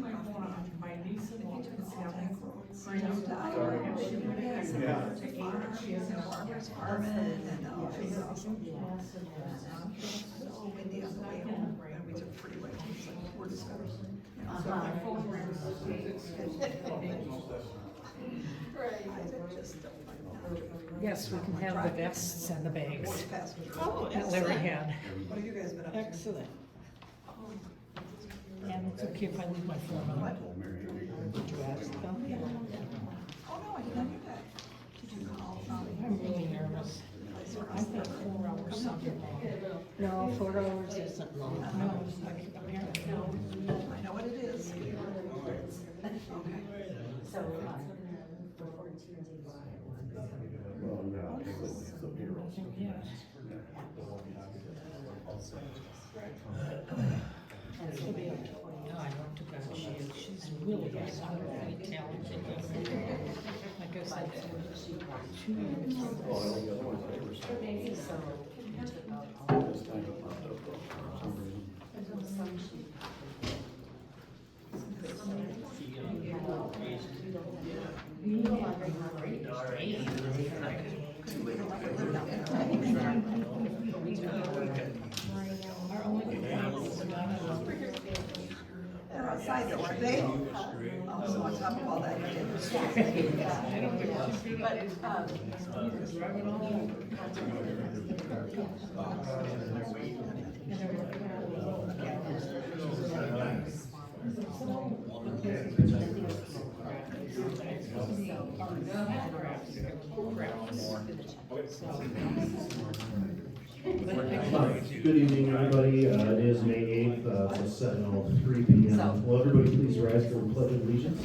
My niece in law is having She has a farmer's farm and all she's awesome. So windy on the way home, and we took freeway, it's like, we're just gonna, you know, so my phone rings. Right, I just don't like that. Yes, we can have the vests and the bags What's past me? that Larry had. What have you guys been up to? Excellent. And it's okay if I leave my phone on. Did you ask them? Oh, no, I didn't do that. Did you call? I'm really nervous. I think 4 hours something long. No, 4 hours isn't long. No, it's like, apparently. I know what it is. Okay. So, Yes. No, I don't think that she is. She's really really talented. Like I said, 2 years. Our only complaint is the guy. They're outside though, aren't they? Oh, so on top of all that, you did. I don't think she's good. Good evening, everybody. It is May 8th, it's 7:03 p.m. Will everybody please rise for the pledge of allegiance?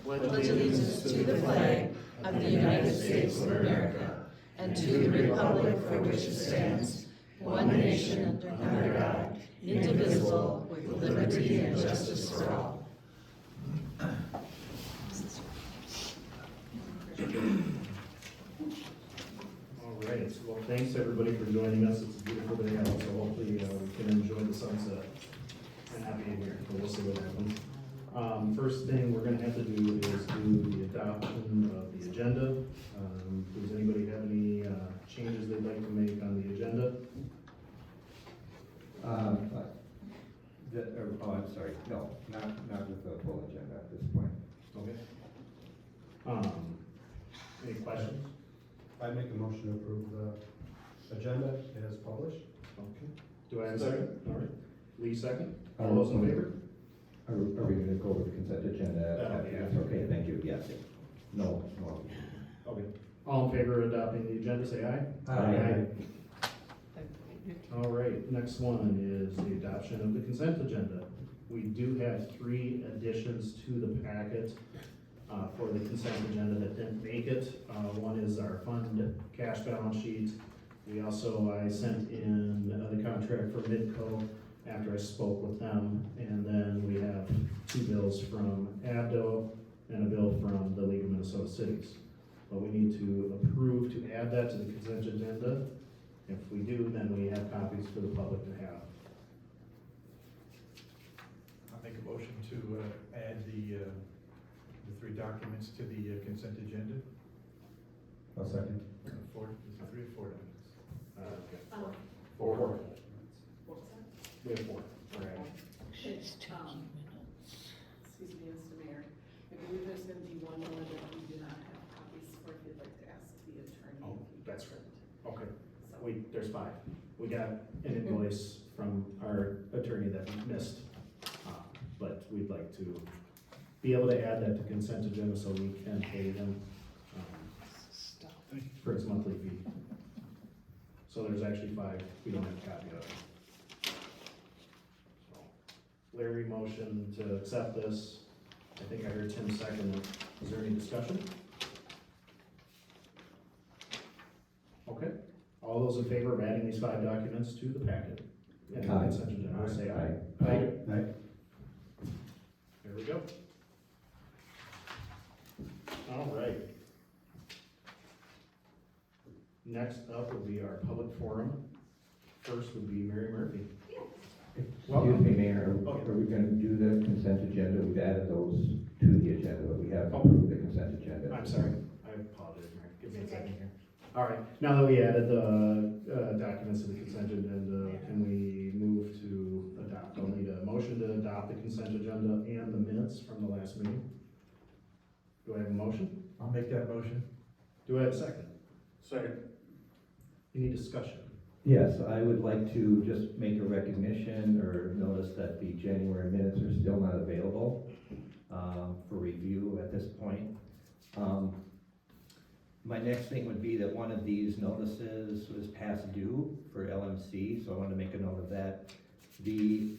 pledge allegiance to the flag of the United States of America and to the republic for which it stands, one nation, under God, indivisible, with liberty and justice for all. All right, well, thanks everybody for joining us. It's a beautiful day out, so hopefully we can enjoy the sunset and happy New Year, but we'll see what happens. First thing we're gonna have to do is do the adoption of the agenda. Does anybody have any changes they'd like to make on the agenda? Oh, I'm sorry, no, not with the full agenda at this point. Okay. Any questions? I make a motion to approve the agenda as published. Okay. Do I have a second? All right. Lee, second? Uh, All those in favor? Are we gonna go over the consent agenda? Yeah. Okay, thank you, yes. No. Okay. All in favor of adopting the agenda, say aye. Aye. All right, next one is the adoption of the consent agenda. We do have 3 additions to the packet for the consent agenda that didn't make it. One is our fund cash balance sheet. I sent in the contract for Midco after I spoke with them. And then we have 2 bills from Abdo and a bill from the League of Minnesota Cities. But we need to approve to add that to the consent agenda. If we do, then we have copies for the public to have. I'll make a motion to add the 3 documents to the consent agenda. I'll second. Is it 3 or 4 documents? Okay. 4. We have 4. Correct. It's 2 minutes. Excuse me, Mr. Mayor, I believe there's gonna be one more that we do not have copies for, if you'd like to ask the attorney. Oh, that's right. Okay. So, There's 5. We got an invoice from our attorney that we missed. But we'd like to be able to add that to consent agenda so we can pay him for its monthly fee. So there's actually 5, we don't have a copy of. So, Larry motion to accept this. I think I heard Tim second it. Is there any discussion? Okay, all those in favor of adding these 5 documents to the packet? And the Aye. consent agenda, say aye. Aye. There we go. All right. Next up will be our public forum. first would be Mary Murphy. Excuse me, Mayor, are we gonna do the consent agenda? We've added those to the agenda, but we haven't approved the consent agenda. I'm sorry, I apologize, Mary, give me a second here. All right, now that we added the documents to the consent agenda, can we move to adopt? I'll need a motion to adopt the consent agenda and the minutes from the last meeting. Do I have a motion? I'll make that motion. Do I have a second? Second. Any discussion? Yes, I would like to just make a recognition or notice that the January minutes are still not available for review at this point. My next thing would be that one of these notices was past due for LMC, so I wanted to make a note of that. The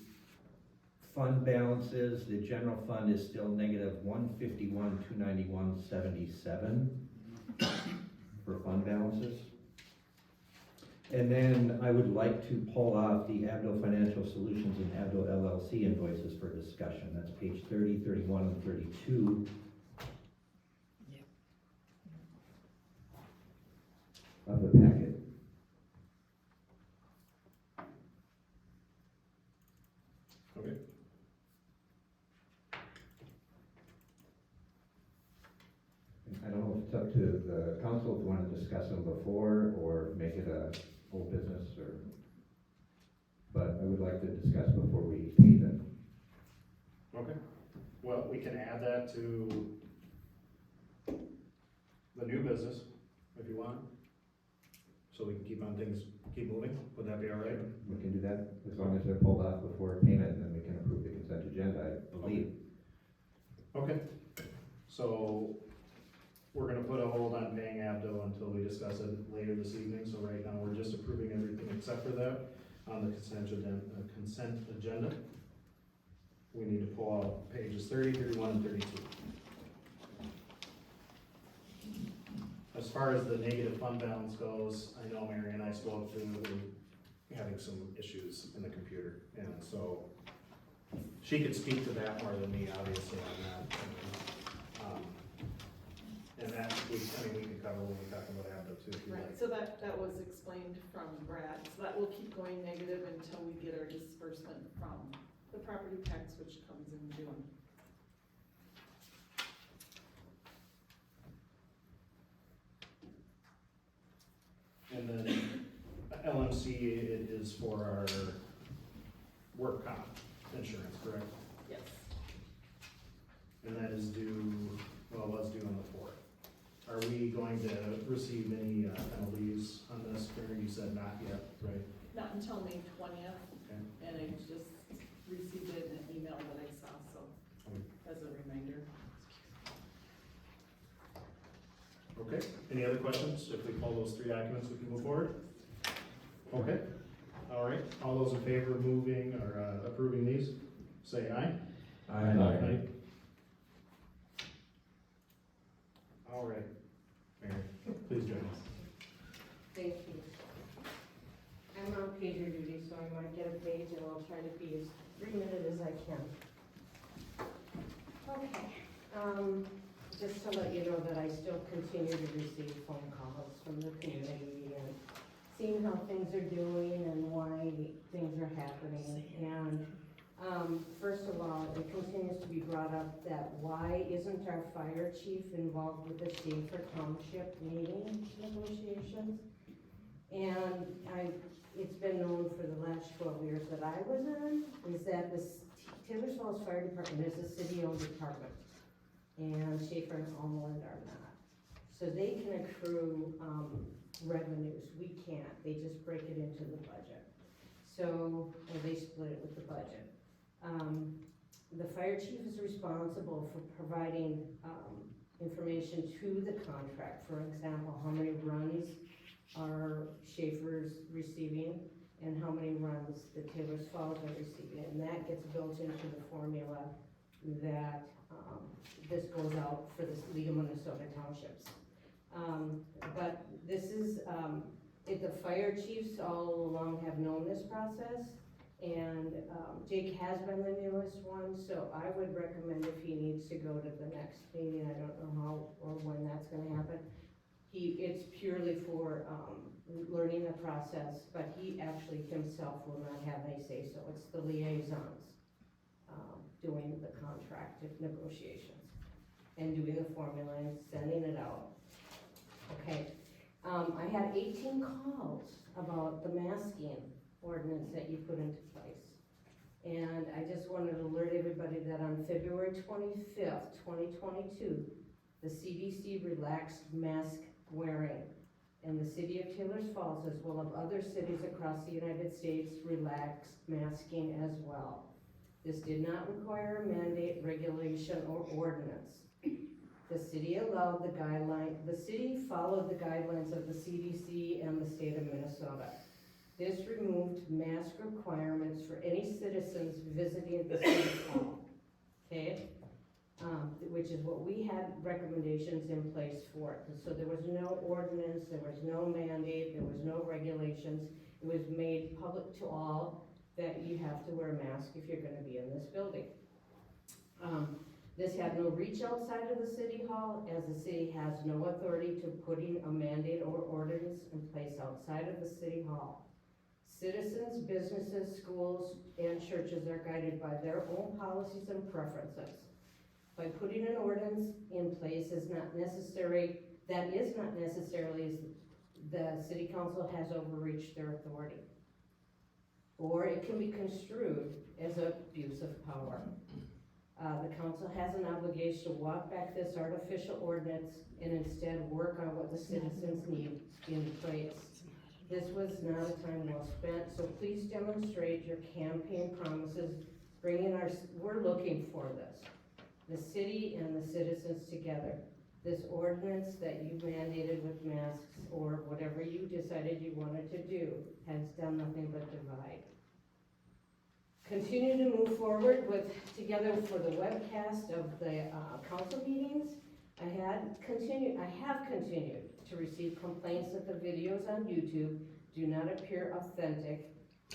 fund balances, the general fund is still negative $151,291.77 for fund balances. And then I would like to pull off the Abdo Financial Solutions and Abdo LLC invoices for discussion. That's page 30, 31, and 32. Of the packet. Okay. I don't know if it's up to the council if you want to discuss them before or make it a whole business or, but I would like to discuss before we pay them. Okay, well, we can add that to the new business, if you want. So we can keep on things, keep moving, would that be all right? We can do that as long as they're pulled off before payment, and then we can approve the consent agenda, I believe. Okay, so we're gonna put a hold on paying Abdo until we discuss it later this evening, so right now we're just approving everything except for that on the consent agenda. We need to pull out pages 30, 31, and 32. As far as the negative fund balance goes, I know Mary and I spoke to, we're having some issues in the computer, and so she could speak to that more than me, obviously, on that. And that, we can cover when we talk about Abdo too, if you Right, like. so that was explained from Brad, so that will keep going negative until we get our disbursement from the property tax, which comes in June. And then LMC, it is for our work comp insurance, correct? Yes. And that is due, well, it was due on the 4th. Are we going to receive any penalties on this? Karen, you said not yet, right? Not until May 20th, Okay. and I just received it in an email that I saw, so as a reminder. Okay, any other questions? If we pull those three documents, we can move forward? Okay, all right, all those in favor of moving or approving these, say aye. Aye. All right, Mary, please join us. Thank you. I'm on pager duty, so I might get a page and I'll try to be as 3-minute as I can. Okay, just to let you know that I still continue to receive phone calls from the community and seeing how things are doing and why things are happening. And first of all, it continues to be brought up that why isn't our fire chief involved with the Schaefer Township meeting negotiations? And it's been known for the last 12 years that I was in, is that the Taylor Falls Fire Department is a city-owned department, and Schaefer and Almond are not. So they can accrue revenues, we can't, they just break it into the budget. So, or they split it with the budget. The fire chief is responsible for providing information to the contract. For example, how many runs are Schaefer's receiving and how many runs the Taylor Falls are receiving. And that gets built into the formula that this goes out for the League of Minnesota Townships. But this is, the fire chiefs all along have known this process, and Jake has been the newest one, so I would recommend if he needs to go to the next meeting, I don't know how or when that's gonna happen. It's purely for learning the process, but he actually himself himself will not have any say-so. It's the liaisons, doing the contract negotiations and doing the formula and sending it out. Okay, I had 18 calls about the masking ordinance that you put into place. And I just wanted to alert everybody that on February 25th, 2022, the CDC relaxed mask wearing. And the city of Taylor's Falls, as well as other cities across the United States, relaxed masking as well. This did not require a mandate, regulation, or ordinance. The city allowed the city followed the guidelines of the CDC and the state of Minnesota. This removed mask requirements for any citizens visiting the city hall, okay? Which is what we had recommendations in place for it. So there was no ordinance, there was no mandate, there was no regulations. It was made public to all that you have to wear a mask if you're gonna be in this building. This had no reach outside of the city hall, as the city has no authority to putting a mandate or ordinance in place outside of the city hall. Citizens, businesses, schools, and churches are guided by their own policies and preferences. By putting an ordinance in place is not necessarily the city council has overreached their authority. Or it can be construed as abuse of power. The council has an obligation to walk back this artificial ordinance and instead work on what the citizens need in place. This was not a time well spent, so please demonstrate your campaign promises, we're looking for this. The city and the citizens together. This ordinance that you mandated with masks or whatever you decided you wanted to do has done nothing but divide. Continue to move forward together for the webcast of the council meetings. I have continued to receive complaints that the videos on YouTube do not appear authentic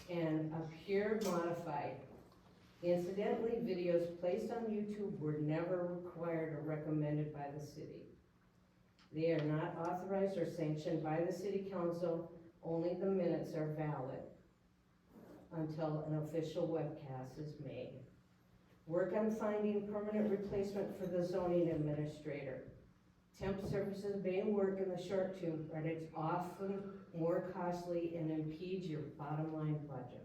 and appear modified. Incidentally, videos placed on YouTube were never required or recommended by the city. They are not authorized or sanctioned by the city council, only the minutes are valid until an official webcast is made. Work on finding permanent replacement for the zoning administrator. Temp services may work in the short term, but it's often more costly and impedes your bottom line budget.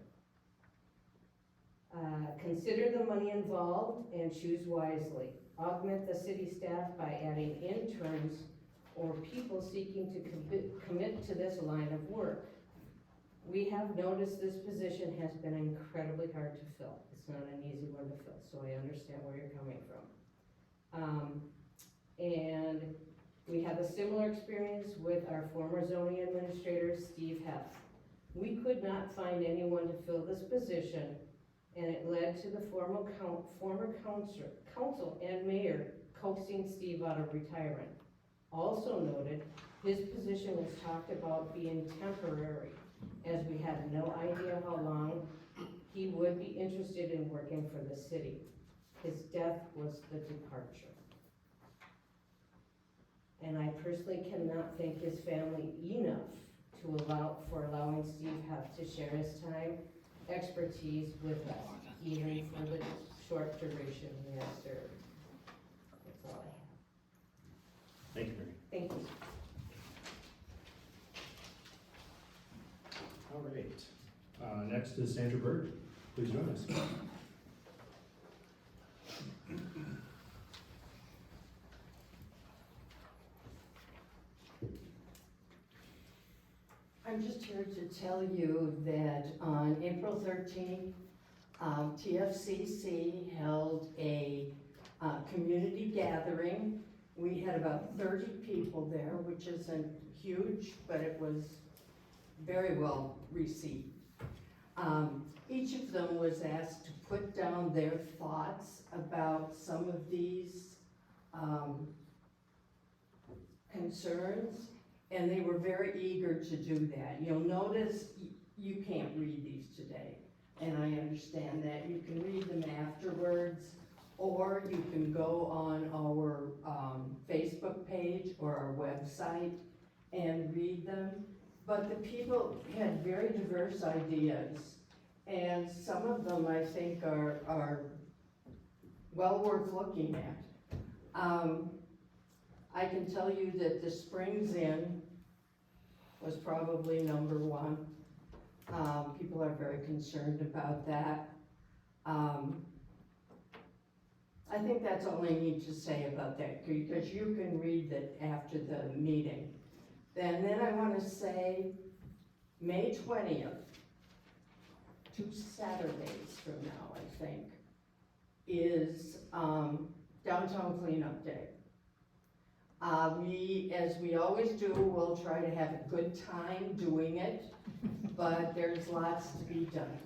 Consider the money involved and choose wisely. Augment the city staff by adding interns or people seeking to commit to this line of work. We have noticed this position has been incredibly hard to fill. It's not an easy one to fill, so I understand where you're coming from. And we have a similar experience with our former zoning administrator, Steve Hess. We could not find anyone to fill this position, and it led to the former council and mayor coaxing Steve out of retirement. Also noted, his position was talked about being temporary, as we had no idea how long he would be interested in working for the city. His death was the departure. And I personally cannot thank his family enough for allowing Steve Huff to share his time, expertise with us, even for the short duration he has served. That's all I have. Thank you, Mary. Thank you. All right. Next is Sandra Bird. Please join us. I'm just here to tell you that on April 13th, TFCC held a community gathering. We had about 30 people there, which isn't huge, but it was very well received. Each of them was asked to put down their thoughts about some of these concerns, and they were very eager to do that. You'll notice you can't read these today, and I understand that. You can read them afterwards, or you can go on our Facebook page or our website and read them. but the people had very diverse ideas, and some of them I think are well worth looking at. I can tell you that the Springs Inn was probably number one. People are very concerned about that. I think that's all I need to say about that, because you can read that after the meeting. And then I want to say, May 20th, 2 Saturdays from now, I think, is Downtown Cleanup Day. As we always do, we'll try to have a good time doing it, but there's lots to be done.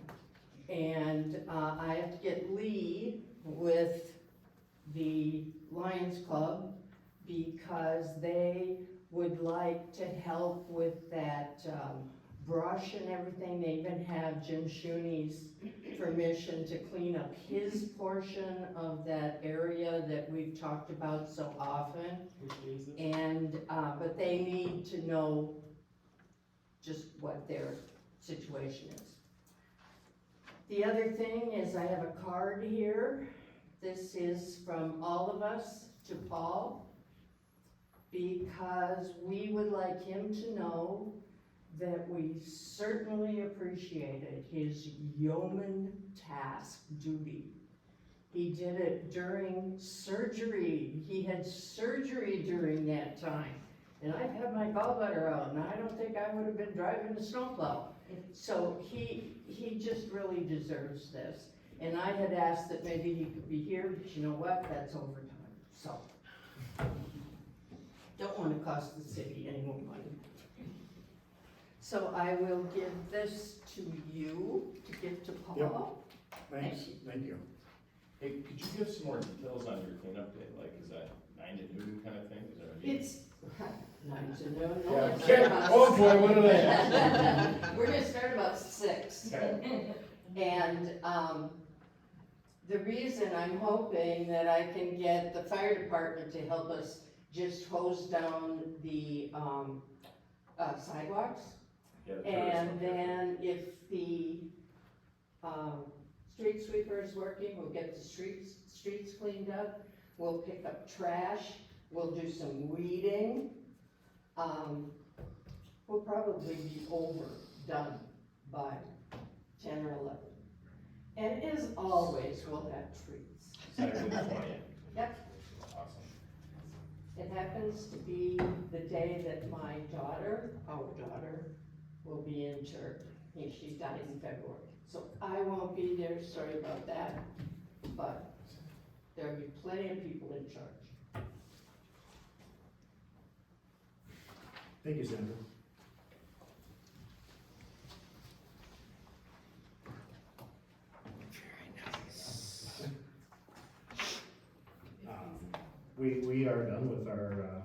And I have to get Lee with the Lions Club, because they would like to help with that brush and everything. They even have Jim Shooney's permission to clean up his portion of that area that we've talked about so often. And, but they need to know just what their situation is. The other thing is I have a card here. This is from all of us to Paul, because we would like him to know that we certainly appreciated his yeoman task duty. He did it during surgery. He had surgery during that time. And I've had my gallbladder out, and I don't think I would have been driving a snowplow. So he just really deserves this. And I had asked that maybe he could be here, but you know what, that's overtime, so. Don't wanna cost the city any more money. So I will give this to you to give to Paul. Thanks, thank you. Hey, could you give some more details on your cleanup day? Like, is that 9 to noon kind of thing? Is that what you- It's, 9 to noon, no, Yeah. let's start about Oh boy, what are they? We're gonna start about 6. Okay. And, the reason I'm hoping that I can get the fire department to help us just hose down the, sidewalks. Yeah, the And tourist then if the, street sweeper is working, we'll get the streets cleaned up. We'll pick up trash, we'll do some weeding. We'll probably be done by 10 or 11. And as always, we'll have treats. Saturday the 20th. Yep, Awesome. it happens to be the day that my daughter, our daughter, will be interred. She died in February. So I won't be there, sorry about that, but there'll be plenty of people in charge. Thank you, Sandra. We are done with our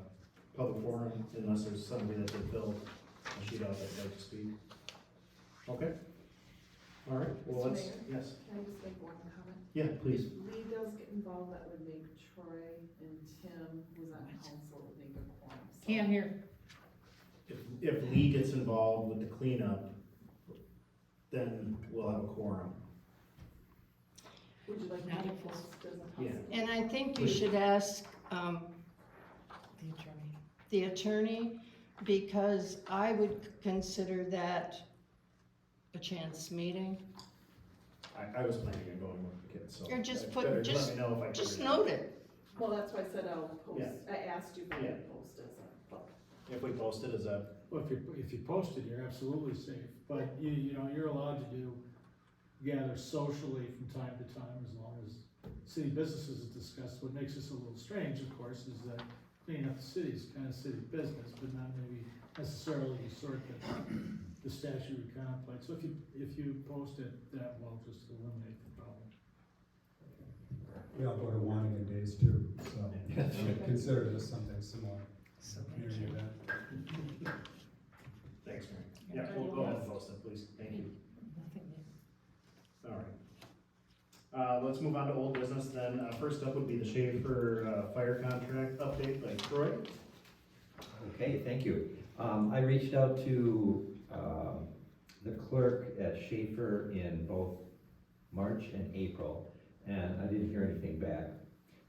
public forum unless there's somebody that could fill a sheet out that'd like to speak. Okay. All right, well, let's, Mayor? yes, Can I just make one comment? yeah, please. If Lee does get involved, that would make Troy and Tim, who's on council, would make a quorum. So- Can't hear. If Lee gets involved with the cleanup, then we'll have a quorum. Would you like Not me to if it's- post as a Yeah. council? And I think you should ask, The attorney. the attorney, because I would consider that a chance meeting. I was planning on going with the kids, so. Or just you put- better just- Let me know if I. Just can. note it. Well, that's why I said I'll post, Yeah. I asked you if I Yeah. could post as a, public. If we post it, is that, Well, if you post it, you're absolutely safe, but you know, you're allowed to gather socially from time to time as long as city businesses is discussed. What makes this a little strange, of course, is that cleaning up the city is kind of city business, but not maybe necessarily the sort that the statute would contemplate. So if you post it, that will just eliminate the problem. We all go to Wanigan Days too, so consider this something similar. So Community event. thanks, Mary. Yeah, we'll go ahead and post it, please, thank you. Nothing there. All right. Let's move on to old business then. First up would be the Schaefer fire contract update by Troy. Okay, thank you. I reached out to the clerk at Schaefer in both March and April, and I didn't hear anything back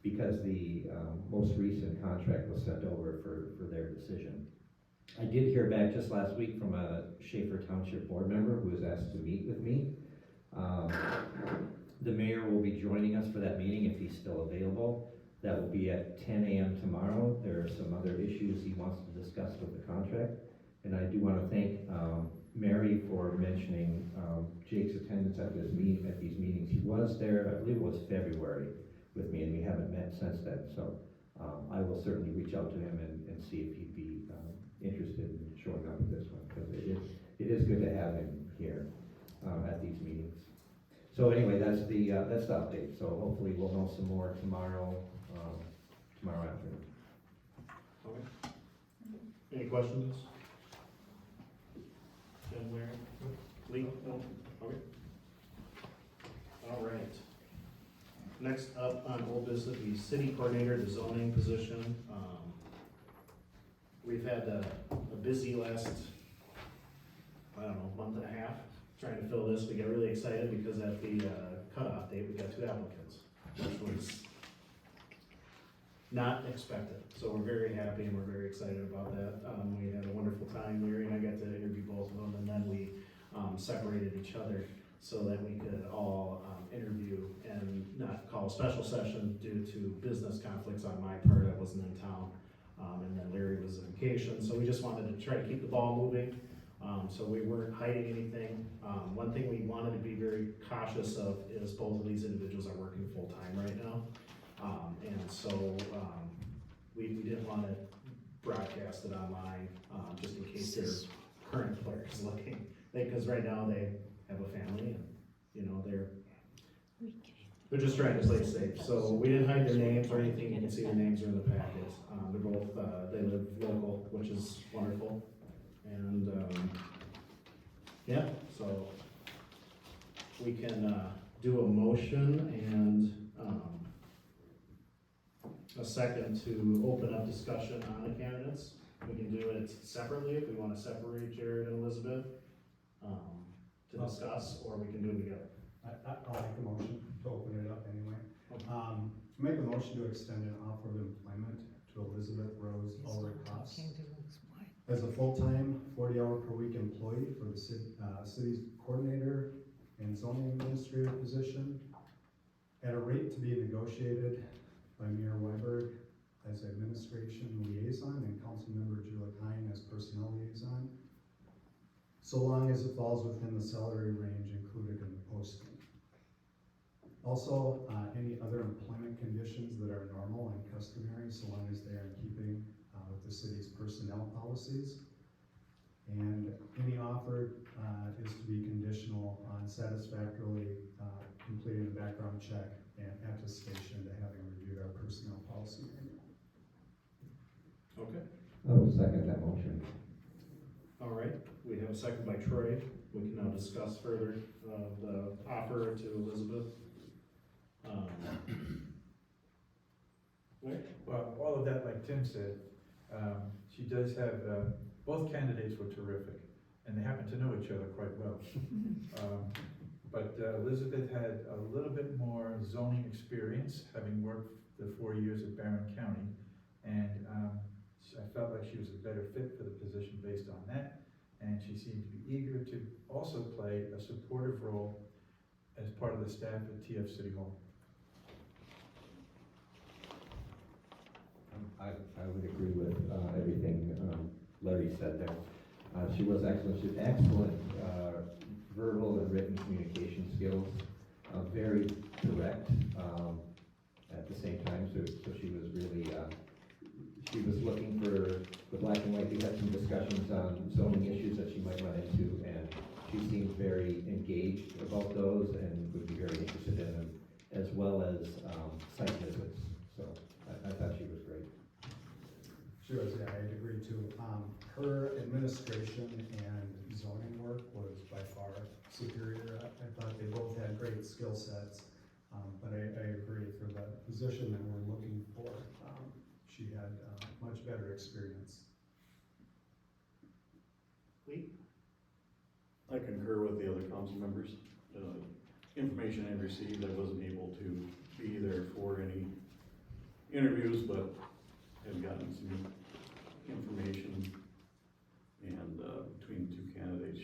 because the most recent contract was sent over for their decision. I did hear back just last week from a Schaefer Township board member who was asked to meet with me. The mayor will be joining us for that meeting if he's still available. That will be at 10 a.m. tomorrow. There are some other issues he wants to discuss with the contract. And I do want to thank Mary for mentioning Jake's attendance at these meetings. He was there, I believe it was February, with me, and we haven't met since then. So I will certainly reach out to him and see if he'd be interested in showing up at this one, because it is good to have him here at these meetings. So anyway, that's the update. So hopefully we'll know some more tomorrow afternoon. Okay. Any questions? Jen, Larry? Lee? No? Okay. All right. Next up on old business, the city coordinator, the zoning position. We've had a busy last, I don't know, month and a half trying to fill this. We got really excited because at the cutoff date, we got 2 applicants, which was not expected. So we're very happy and we're very excited about that. We had a wonderful time. Larry and I got to interview both of them, and then we separated each other so that we could all interview and not call a special session due to business conflicts on my part. I wasn't in town. And then Larry was on vacation, so we just wanted to try to keep the ball moving. So we weren't hiding anything. One thing we wanted to be very cautious of is both of these individuals are working full-time right now. And so we didn't want to broadcast it online, just in case their current employer is looking. Because right now they have a family and, you know, they're just trying to play safe. So we didn't hide their names or anything. You can see their names are in the packet. They're both, they live local, which is wonderful. And, yeah, so we can do a motion and a second to open up discussion on the candidates. We can do it separately if we want to separate Jared and Elizabeth to discuss, or we can do it together. I'll make a motion to open it up anyway. Make a motion to extend an offer of employment to Elizabeth Rose Ulrich Haas as a full-time, 40-hour per week employee for the city's coordinator and zoning administrator position at a rate to be negotiated by Mayor Weiberg as administration liaison and councilmember Julie Hine as personnel liaison, so long as it falls within the salary range included in the posting. Also, any other employment conditions that are normal and customary, so long as they are in keeping with the city's personnel policies. And any offer is to be conditional on satisfactorily completing the background check and attestation to having reviewed our personnel policy manual. Okay. I will second that motion. All right, we have a second by Troy. We can now discuss further the offer to Elizabeth. Right? Well, all of that, like Tim said, she does have, both candidates were terrific, and they happen to know each other quite well. But Elizabeth had a little bit more zoning experience, having worked the 4 years at Barron County, and I felt like she was a better fit for the position based on that, and she seemed to be eager to also play a supportive role as part of the staff at TF City Hall. I would agree with everything Larry said there. She was excellent. She had excellent verbal and written communication skills, very direct at the same time. So she was really, she was looking for the black and white. We had some discussions on zoning issues that she might run into, and she seemed very engaged about those and would be very interested in them, as well as site visits. So I thought she was great. She was, yeah, I'd agree too. Her administration and zoning work was by far superior. I thought they both had great skill sets, but I agree for the position that we're looking for, she had much better experience. Lee? I concur with the other council members. Information I received, I wasn't able to be there for any interviews, but have gotten some information. And, between the two candidates,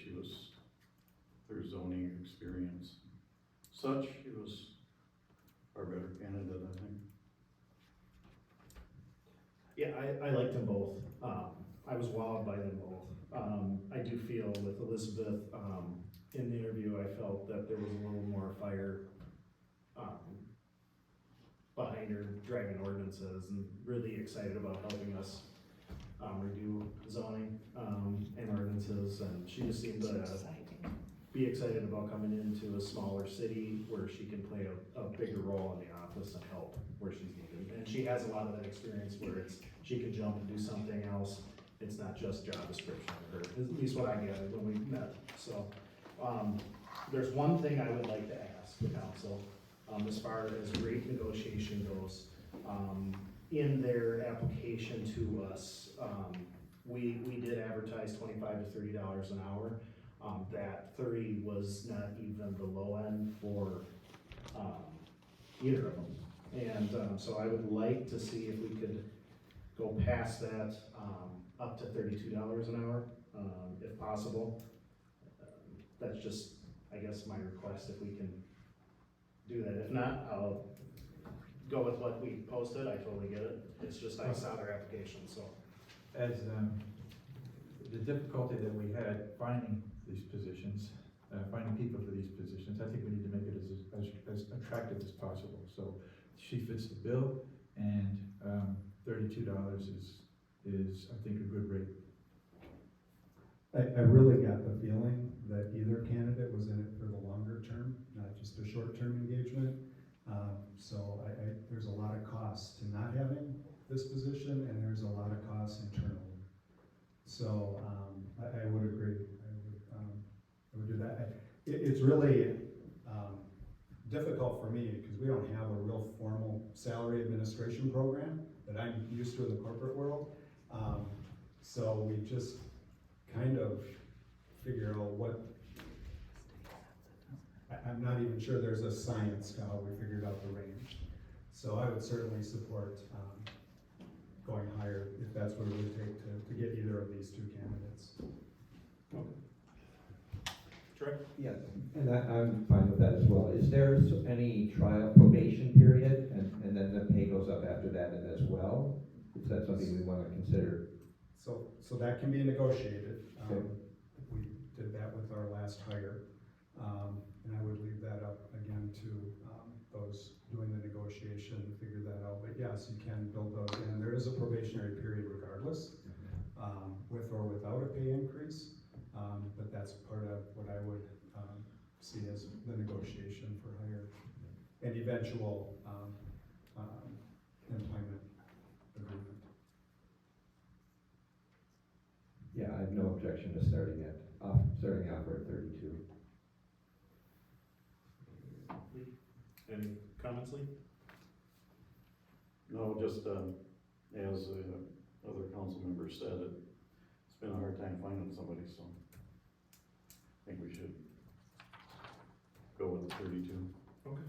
her zoning experience, she was our better candidate, I think. Yeah, I liked them both. I was wowed by them both. I do feel with Elizabeth, in the interview, I felt that there was a little more fire, behind her driving ordinances and really excited about helping us, redo zoning, and ordinances, and she just seemed to be excited about coming into a smaller city where she can play a bigger role in the office and help where she's needed. And she has a lot of that experience where she can jump and do something else. It's not just job description for her, at least what I gathered when we met. So, there's one thing I would like to ask the council, as far as rate negotiation goes. In their application to us, we did advertise $25 to $30 an hour. That 30 was not even the low end for, either of them. And, so I would like to see if we could go past that, up to $32 an hour, if possible. That's just, I guess, my request, if we can do that. If not, I'll go with what we posted. I totally get it. It's just, I saw their application, so. As, the difficulty that we had finding these positions, finding people for these positions, I think we need to make it as attractive as possible. So she fits the bill, and $32 is I think a good rate. I really got the feeling that either candidate was in it for the longer term, not just a short-term engagement. So there's a lot of cost to not having this position, and there's a lot of cost internally. So I would agree. I would do that. It's really difficult for me because we don't have a real formal salary administration program that I'm used to in the corporate world. So we just kind of figure out what, I'm not even sure there's a science to how we figured out the range. So I would certainly support going higher if that's what it would take to get either of these two candidates. Troy? Yeah, and I'm fine with that as well. Is there any trial probation period, and then the pay goes up after that as well? Is that something we want to consider? So that can be negotiated. Okay. We did that with our last hire. And I would leave that up again to those doing the negotiation to figure that out. But yes, you can build those in. There is a probationary period regardless, with or without a pay increase. But that's part of what I would see as the negotiation for hire and eventual employment agreement. Yeah, I have no objection to starting off at 32. Any comments, Lee? No, just, as other council members said, it's been a hard time finding somebody, so I think we should go with the 32. Okay.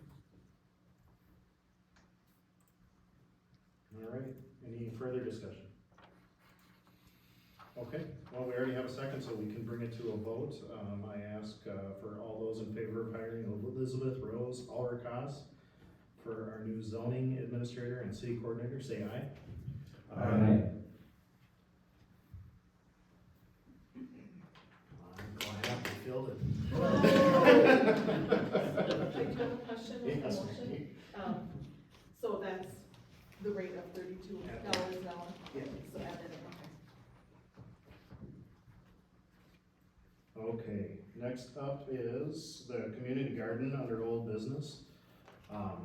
All right, any further discussion? Okay, well, we already have a second, so we can bring it to a vote. I ask for all those in favor of hiring Elizabeth Rose Ulrich-Haas for our new zoning administrator and city coordinator, say aye. Aye. I'm gonna have to fill it. I do have a question with the Yes. motion. So that's the rate of $32 an hour? Yeah. So add that in, Okay, next up is the community garden under old business. I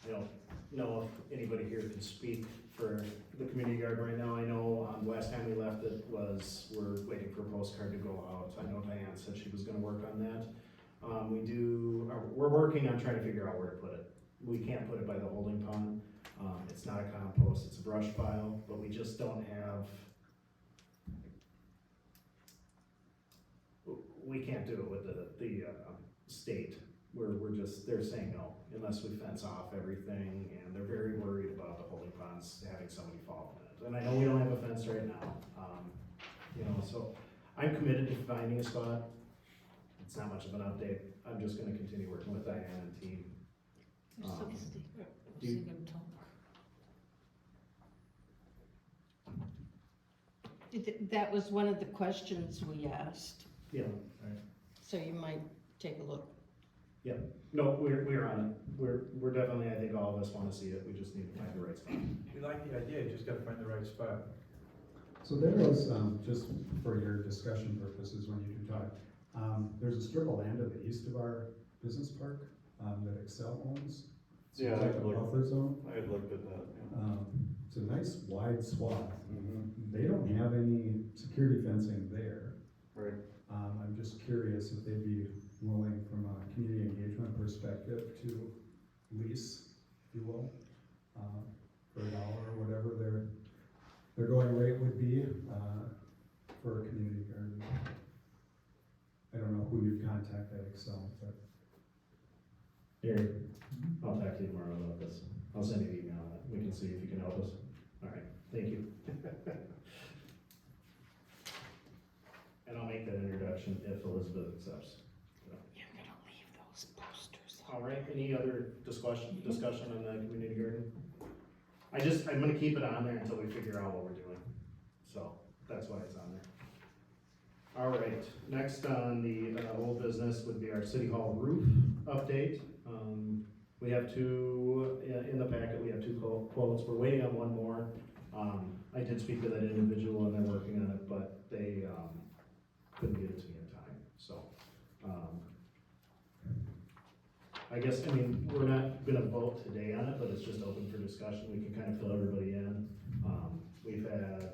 don't know if anybody here can speak for the community garden right now. I know last time we left it was, we're waiting for a postcard to go out. I know Diane said she was gonna work on that. We're working on trying to figure out where to put it. We can't put it by the holding pond. It's not a compost, it's a brush pile, but we just don't have we can't do it with the state. They're saying no, unless we fence off everything, and they're very worried about the holding ponds having somebody fall in it. And I know we don't have a fence right now, you know, so I'm committed to finding a spot. It's not much of an update. I'm just gonna continue working with Diane and team. Do you- That was one of the questions we asked, Yeah, so you might take a look. no, we're on it. We're definitely, I think all of us wanna see it. We just need to find the right spot. We like the idea, you just gotta find the right spot. So there was, just for your discussion purposes when you do talk, there's a strip of land to the east of our business park, that Excel owns. It's Yeah, like a I'd look- buffer zone. I had looked at that, yeah. It's a nice wide swath. Mhm. They don't have any security fencing there. Right. I'm just curious if they'd be willing from a community engagement perspective to lease, if you will, for $1 or whatever their going rate would be, for a community garden. I don't know who you'd contact at Excel, but. Here, I'll talk to you tomorrow about this. I'll send you an email on it. We can see if you can help us. All right, thank you. And I'll make that introduction if Elizabeth accepts. You're gonna leave those posters. All right, any other discussion on the community garden? I'm gonna keep it on there until we figure out what we're doing. So, that's why it's on there. All right, next on the old business would be our city hall roof update. We have two, in the packet, we have two quotes. We're waiting on one more. I did speak to that individual and they're working on it, but they, couldn't get it to me in time, so. I guess, we're not gonna vote today on it, but it's just open for discussion. We can kind of fill everybody in. We've had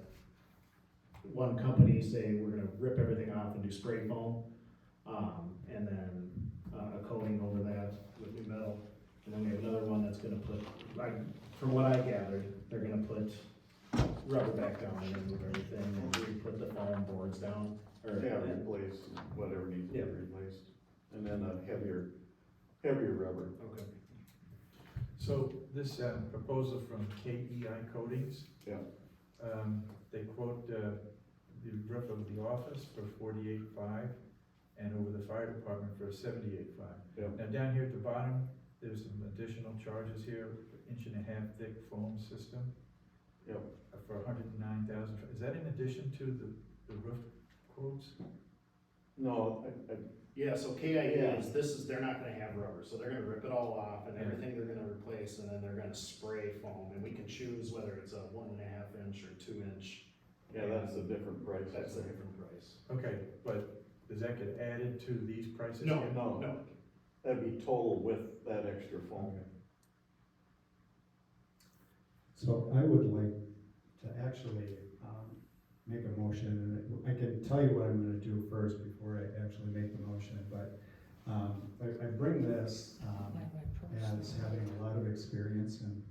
one company say we're gonna rip everything off and do spray foam, and then a coating over that with new metal. And then we have another one that's gonna put, from what I gathered, they're gonna put rubber back down and remove everything and re-put the foam boards down. Yeah, replace whatever needs to be Yeah. replaced, and then a heavier rubber. Okay. So this, proposal from KEI Coatings. Yeah. They quote, the roof of the office for $48,500 and over the fire department for $78,500. Yeah. Now down here at the bottom, there's some additional charges here, 1.5-inch thick foam system. Yep. For $109,000. Is that in addition to the roof quotes? No, Yeah, so KIA they're not gonna have rubber, so they're gonna rip it all off and everything they're gonna replace, and then they're gonna spray foam, and we can choose whether it's a 1.5-inch or 2-inch. yeah, that's a different price. That's a different price. Okay, but does that get added to these prices? No, here? no. That'd be total with that extra foam. Okay. So I would like to actually, make a motion, and I can tell you what I'm gonna do first before I actually make the motion, but, I bring this, as having a lot of experience in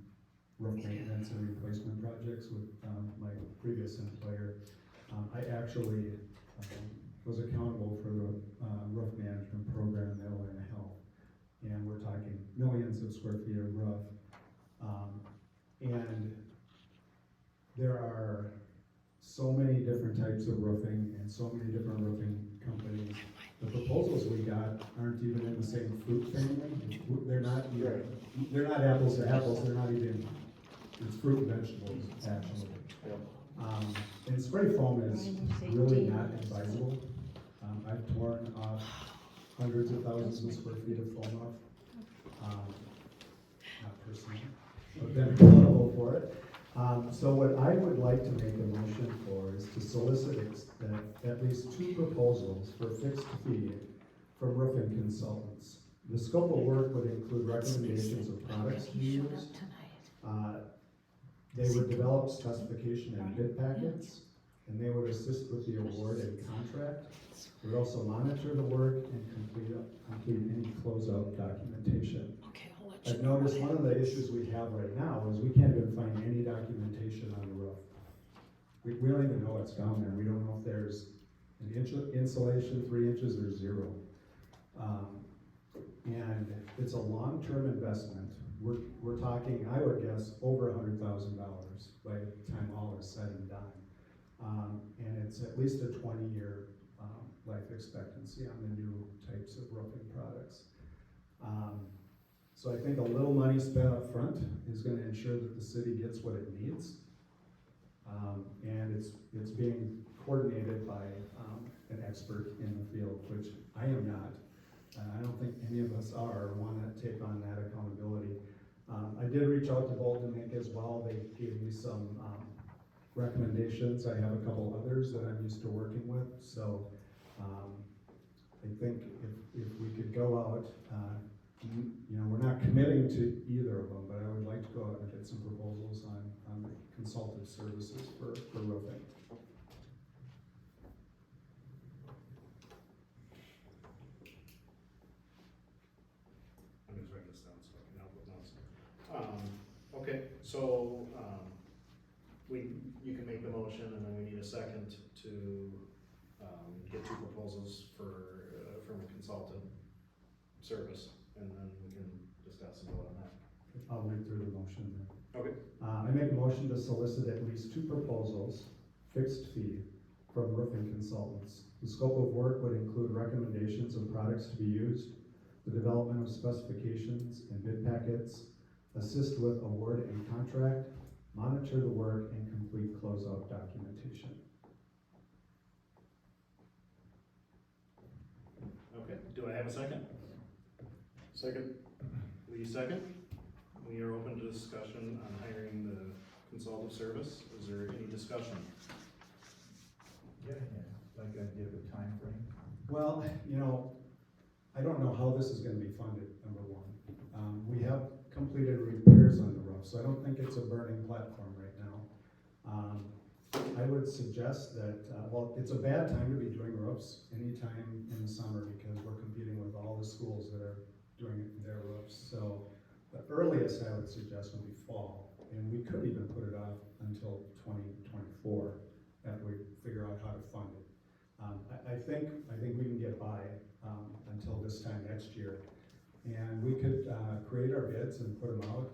roof maintenance and replacement projects with, my previous employer. I actually, was accountable for the, roof management program at Atlanta Health, and we're talking millions of square feet of roof. And there are so many different types of roofing and so many different roofing companies. The proposals we got aren't even in the same fruit family. They're not apples to apples, they're not even, it's fruit and vegetables, actually. And spray foam is really not advisable. I've torn off hundreds of thousands of square feet of foam off. Not personally, but been accountable for it. So what I would like to make a motion for is to solicit at least 2 proposals for fixed fee from roofing consultants. The scope of work would include recommendations of products to be used. They would develop specification and bid packets, and they would assist with the award and contract. They would also monitor the work and complete any closeout documentation. I've noticed one of the issues we have right now is we can't even find any documentation on the roof. We don't even know what's down there. We don't know if there's And insulation, 3 inches or 0. And it's a long-term investment. We're talking, I would guess, over $100,000 by the time all is said and done. And it's at least a 20-year life expectancy on the new types of roofing products. So I think a little money spent up front is gonna ensure that the city gets what it needs. And it's being coordinated by an expert in the field, which I am not. I don't think any of us are, or wanna take on that accountability. I did reach out to Bolton Inc. as well. They gave me some recommendations. I have a couple others that I'm used to working with. So I think if we could go out, you know, we're not committing to either of them, but I would like to go out and get some proposals on the consultative services for roofing. I'm just writing this down so I can help with notes. Okay, so, you can make the motion and then we need a second to, get 2 proposals from a consultant service, and then we can discuss and vote on that. I'll read through the motion then. Okay. I make a motion to solicit at least 2 proposals, fixed fee, from roofing consultants. The scope of work would include recommendations of products to be used, the development of specifications and bid packets, assist with award and contract, monitor the work, and complete closeout documentation. Okay, do I have a second? Second. Will you second? We are open to discussion on hiring the consultative service. Is there any discussion? Yeah, like I give a time frame. Well, you know, I don't know how this is gonna be funded, number one. We have completed repairs on the roof, so I don't think it's a burning platform right now. I would suggest that, well, it's a bad time to be doing roofs anytime in the summer because we're competing with all the schools that are doing their roofs. So the earliest I would suggest would be fall, and we could even put it off until 2024 after we figure out how to fund it. I think we can get by until this time next year, and we could create our bids and put them out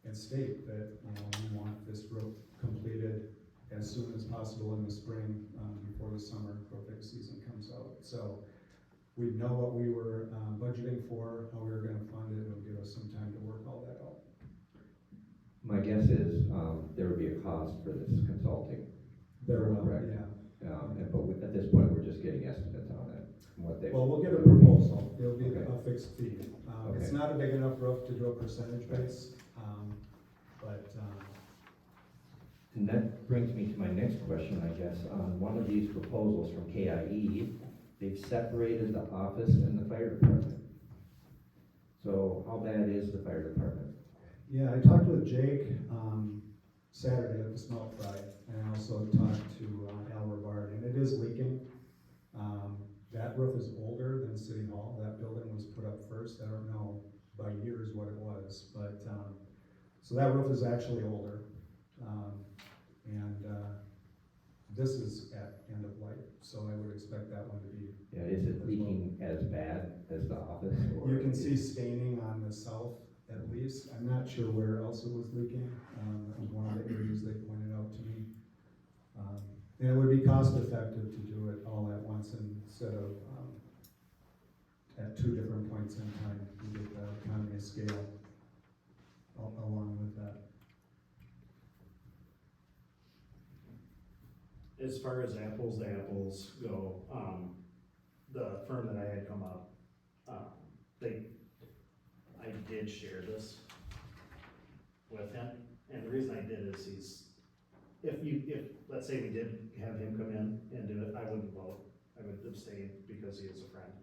and state that we want this roof completed as soon as possible in the spring before the summer roofing season comes out. So we know what we were budgeting for, how we were going to fund it. It'll give us some time to work all that out. My guess is, there would be a cost for this consulting. There will, Correct. yeah. But at this point, we're just getting estimates on it, and what they. Well, we'll get a proposal. It'll be Okay. a fixed fee. It's Okay. not a big enough roof to do a percentage base, but And that brings me to my next question, I guess. On one of these proposals from KIE, they've separated the office and the fire department. So how bad is the fire department? yeah, I talked with Jake Saturday at the smelt fry, and I also talked to Al Rivard, and it is leaking. That roof is older than City Hall. That building was put up first. I don't know by years what it was, but so that roof is actually older. And this is at end of life, so I would expect that one to be. Yeah, is it leaking as bad as the office? Or You can see staining on the south at least. I'm not sure where else it was leaking. That was one of the areas they pointed out to me. And it would be cost effective to do it all at once instead of at 2 different points in time to get the economy of scale along with that. As far as apples to apples go, the firm that I had come up, I did share this with him, and the reason I did is if let's say we did have him come in and do it, I wouldn't vote, I would abstain because he is a friend.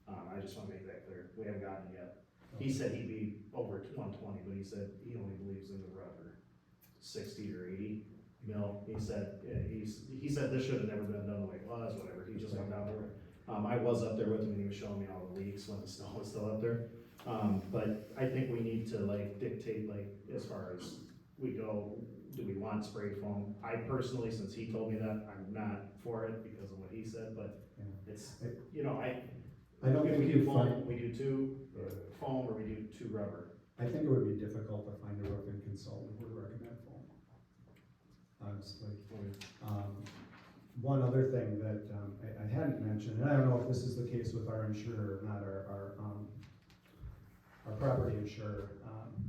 I just wanna make that clear, we haven't gotten it yet. He said he'd be over 120, but he said he only believes in the rubber 60 or 80 mil. He said, he said this should have never been done the way it was, whatever, he just went down there. I was up there with him and he was showing me all the leaks when the snow was still up there. But I think we need to like dictate like as far as we go, do we want spray foam? I personally, since he told me that, I'm not for it because of what he said, but Yeah. it's, you know, I don't if think we do you'd foam, find, we do two foam or we do two rubber. I think it would be difficult to find a roofing consultant who would recommend foam, honestly. One other thing that, I hadn't mentioned, and I don't know if this is the case with our insurer or not, our property insurer.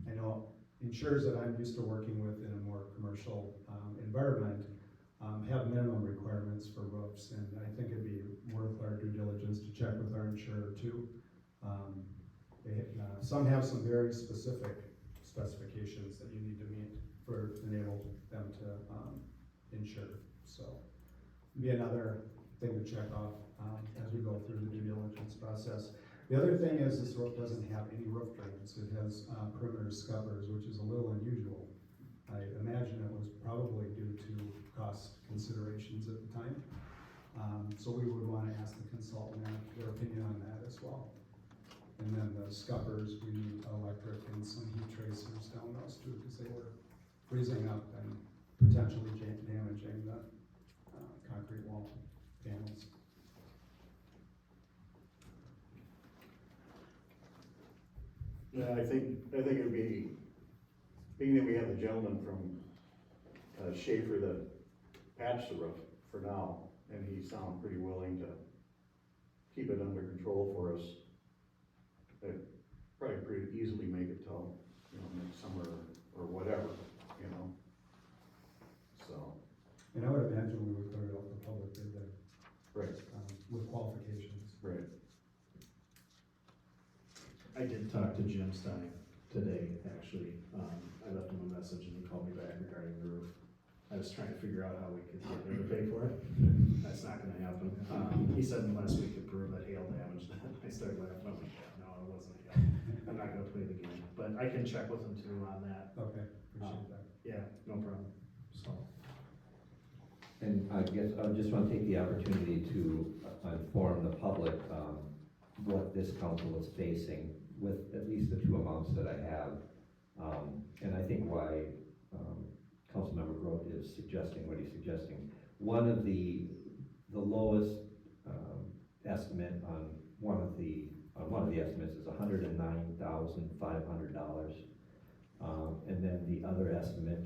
I know insurers that I'm used to working with in a more commercial, environment, have minimum requirements for roofs, and I think it'd be worth our due diligence to check with our insurer too. Some have some very specific specifications that you need to meet for enable them to insure, so. Be another thing to check off, as we go through the due diligence process. The other thing is this roof doesn't have any roof drains, it has, perimeter scuppers, which is a little unusual. I imagine it was probably due to cost considerations at the time. So we would wanna ask the consultant their opinion on that as well. And then the scuppers, we need electric and some heat tracers down those too, because they were freezing up and potentially damaging the concrete wall panels. Yeah, I think it would be, being that we have the gentleman from Schaefer that patched the roof for now, and he sounded pretty willing to keep it under control for us. They'd probably pretty easily make it till, next summer or whatever, so. And I would imagine we would put it out for public bid there. Right. With qualifications. Right. I did talk to Jim Stein today, actually. I left him a message and he called me back regarding the roof. I was trying to figure out how we could get him to pay for it. That's not gonna happen. He said unless we could prove that hail damaged it. I started laughing. I'm like, no, it wasn't hail. I'm not gonna play the game, but I can check with him too on that. Okay, appreciate that. Yeah, no problem. So. And I guess I just want to take the opportunity to inform the public what this council is facing with at least the two amounts that I have. And I think why Councilmember Grote is suggesting what he's suggesting. One of the lowest estimate on one of the estimates is $109,500. And then the other estimate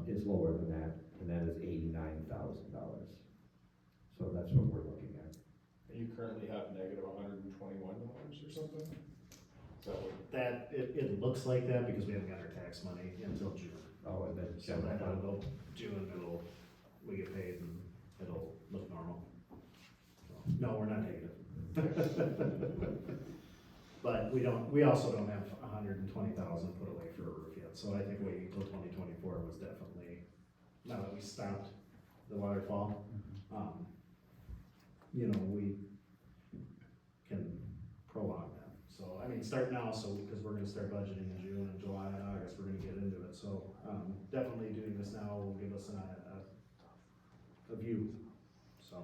is lower than that, and that is $89,000. So that's what we're looking at. You currently have negative $121 or something? Is that what? It looks like that because we haven't got our tax money until June. Oh, and then So that'll go June, we get paid and it'll look normal. So, no, we're not negative. But we also don't have $120,000 put away for a roof yet, so I think waiting until 2024 was definitely, now that we stopped the waterfall, we can prolong that. So, I mean, start now, because we're gonna start budgeting in June and July and August, we're gonna get into it, so, definitely doing this now will give us a view, so.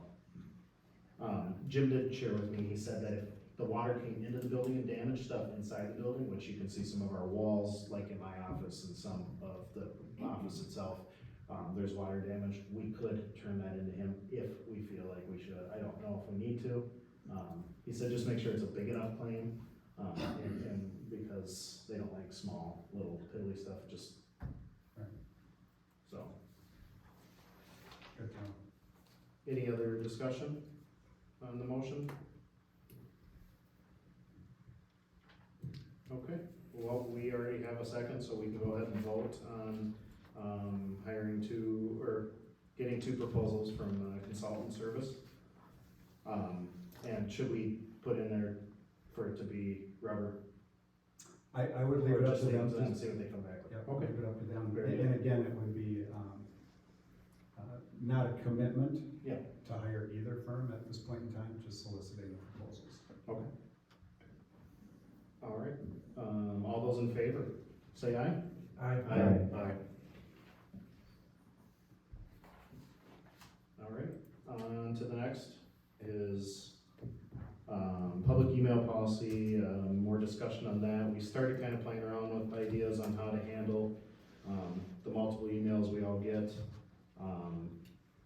Jim did share with me, he said that if the water came into the building and damaged stuff inside the building, which you can see some of our walls, like in my office and some of the office itself, there's water damage, we could turn that into him if we feel like we should. I don't know if we need to. He said just make sure it's a big enough claim, and because they don't like small, little piddly stuff, just, so. Good to know. Any other discussion on the motion? Okay, well, we already have a second, so we can go ahead and vote on hiring getting two proposals from consultant service. And should we put in there for it to be rubber? I would leave Or it up just to leave them. it and see what they come back with? Yep, Okay. leave it up to them. Very And again, it would be, not a commitment. Yeah. To hire either firm at this point in time, just soliciting the proposals. Okay. All right, all those in favor, say aye. Aye. Aye. All right, on to the next is, public email policy, more discussion on that. We started kind of playing around with ideas on how to handle the multiple emails we all get.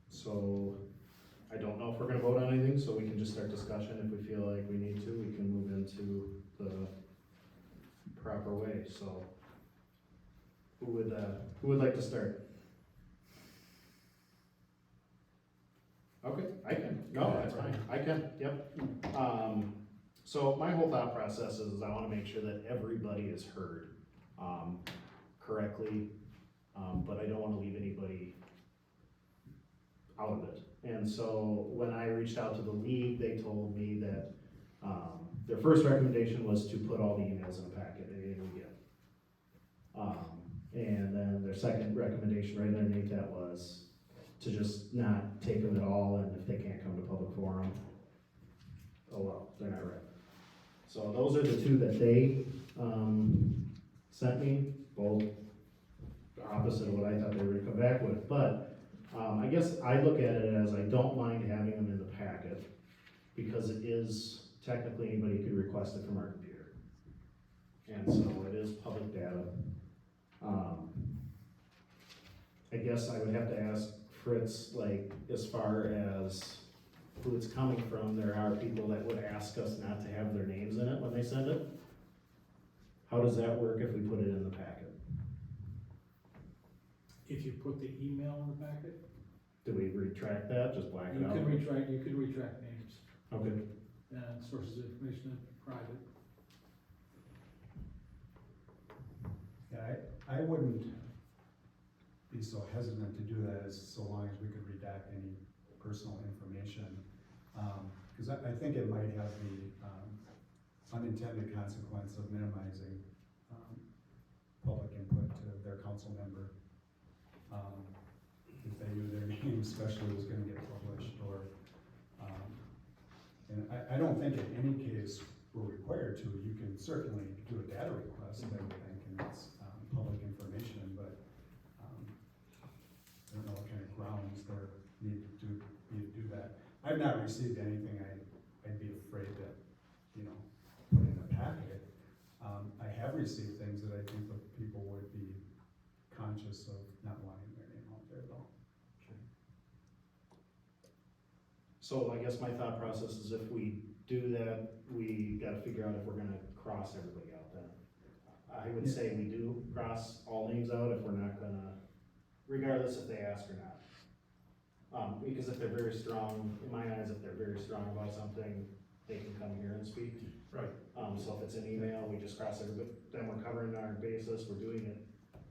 So I don't know if we're gonna vote on anything, so we can just start discussion. If we feel like we need to, we can move into the proper way, so. Who would like to start? Okay, I can, no, that's fine, I can, yep. So my whole thought process is I wanna make sure that everybody is heard, correctly, but I don't wanna leave anybody out of it. And so when I reached out to the league, they told me that, their first recommendation was to put all the emails in a packet, anything we get. And then their second recommendation right underneath that was to just not take them at all, and if they can't come to public forum, oh well, they're not read. So those are the two that they, sent me, both opposite of what I thought they were gonna come back with, but, I guess I look at it as I don't mind having them in the packet, because it is, technically anybody could request it from our computer. And so it is public data. I guess I would have to ask Fritz, like, as far as who it's coming from, there are people that would ask us not to have their names in it when they send it. How does that work if we put it in the packet? If you put the email in the packet, Do we retract that, just black it you out? could retract names Okay, and sources of information that are private. Yeah, I wouldn't be so hesitant to do that, as so long as we could redact any personal information. Cause I think it might have the, unintended consequence of minimizing, public input to their council member. If they knew their name especially was gonna get published, or, and I don't think in any case we're required to. You can certainly do a data request, I would think, and it's, public information, but, I don't know what kind of grounds there need to do that. I've not received anything I'd be afraid that, put in a packet. I have received things that I think that people would be conscious of not wanting their name out there though. so I guess my thought process is if we do that, we gotta figure out if we're gonna cross everybody out then. I would say we do cross all names out if we're not gonna, regardless if they ask or not. Because if they're very strong, in my eyes, if they're very strong about something, they can come here and speak. Right. So if it's an email, we just cross everybody, then we're covering our basis, we're doing it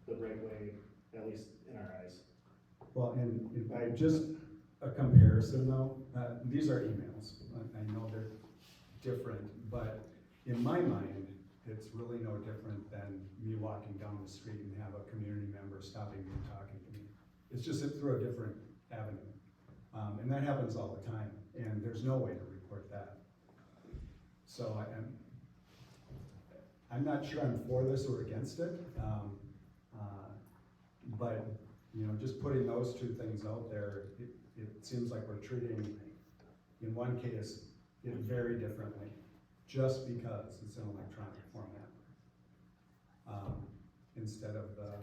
the right way, at least in our eyes. Well, and if I just a comparison though, these are emails. I know they're different, but in my mind, it's really no different than me walking down the street and have a community member stopping me and talking to me. It's just through a different avenue. And that happens all the time, and there's no way to report that. So I'm not sure I'm for this or against it, but just putting those two things out there, it seems like we're treating, in one case, it very differently, just because it's an electronic format, instead of the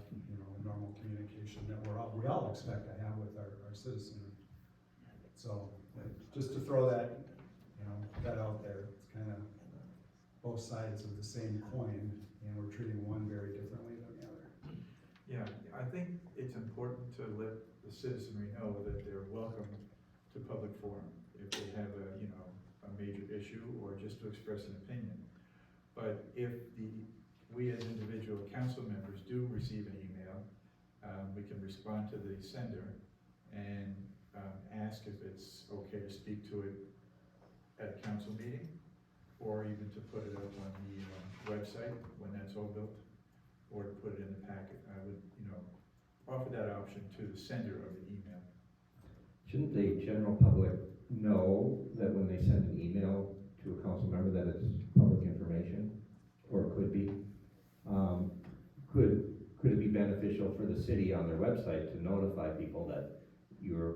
normal communication that we all expect to have with our citizenry. So just to throw that that out there, it's kind of both sides of the same coin, and we're treating one very differently than the other. Yeah, I think it's important to let the citizenry know that they're welcome to public forum if they have a major issue or just to express an opinion. But if we as individual council members do receive an email, we can respond to the sender and ask if it's okay to speak to it at a council meeting, or even to put it up on the website when that's all built, or to put it in the packet. I would, offer that option to the sender of the email. Shouldn't the general public know that when they send an email to a council member that it's public information, or it could be? Could it be beneficial for the city on their website to notify people that you're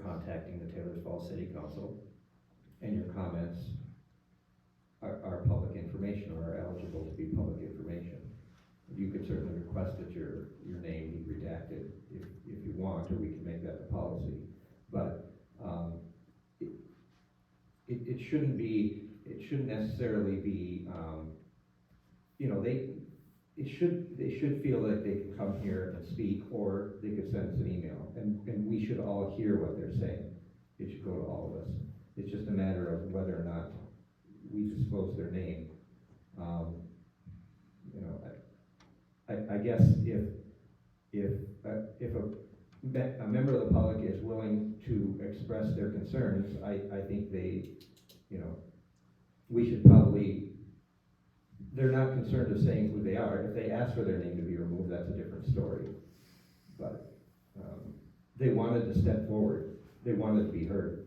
contacting the Taylors Falls City Council and your comments are public information or are eligible to be public information? You could certainly request that your name be redacted if you want, or we can make that a policy. But, it shouldn't necessarily be, you know, they should feel that they can come here and speak, or they could send us an email, and we should all hear what they're saying. It should go to all of us. It's just a matter of whether or not we disclose their name. You know, I guess if a member of the public is willing to express their concerns, I think they, you know, we should probably, they're not concerned of saying who they are. If they ask for their name to be removed, that's a different story. But they wanted to step forward. They wanted to be heard.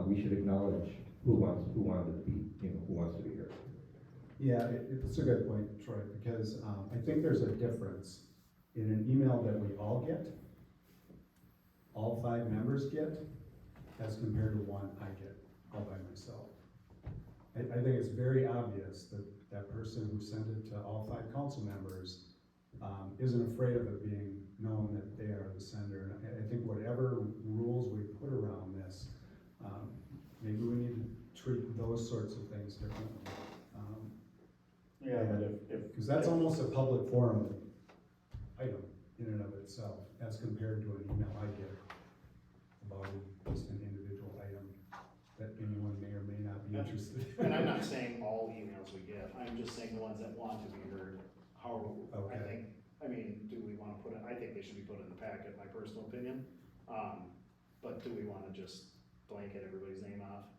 We should acknowledge who wants to be heard. Yeah, it's a good point, Troy, because I think there's a difference in an email that we all get, all 5 members get, as compared to one I get all by myself. I think it's very obvious that that person who sent it to all 5 council members isn't afraid of it being known that they are the sender. And I think whatever rules we put around this, maybe we need to treat those sorts of things differently. Yeah, but if. Because that's almost a public forum item in and of itself, as compared to an email I get about just an individual item that anyone may or may not be interested in. And I'm not saying all emails we get, I'm just saying the ones that want to be heard. How, Okay. I mean, do we wanna put it, I think they should be put in the packet, my personal opinion. But do we wanna just blanket everybody's name off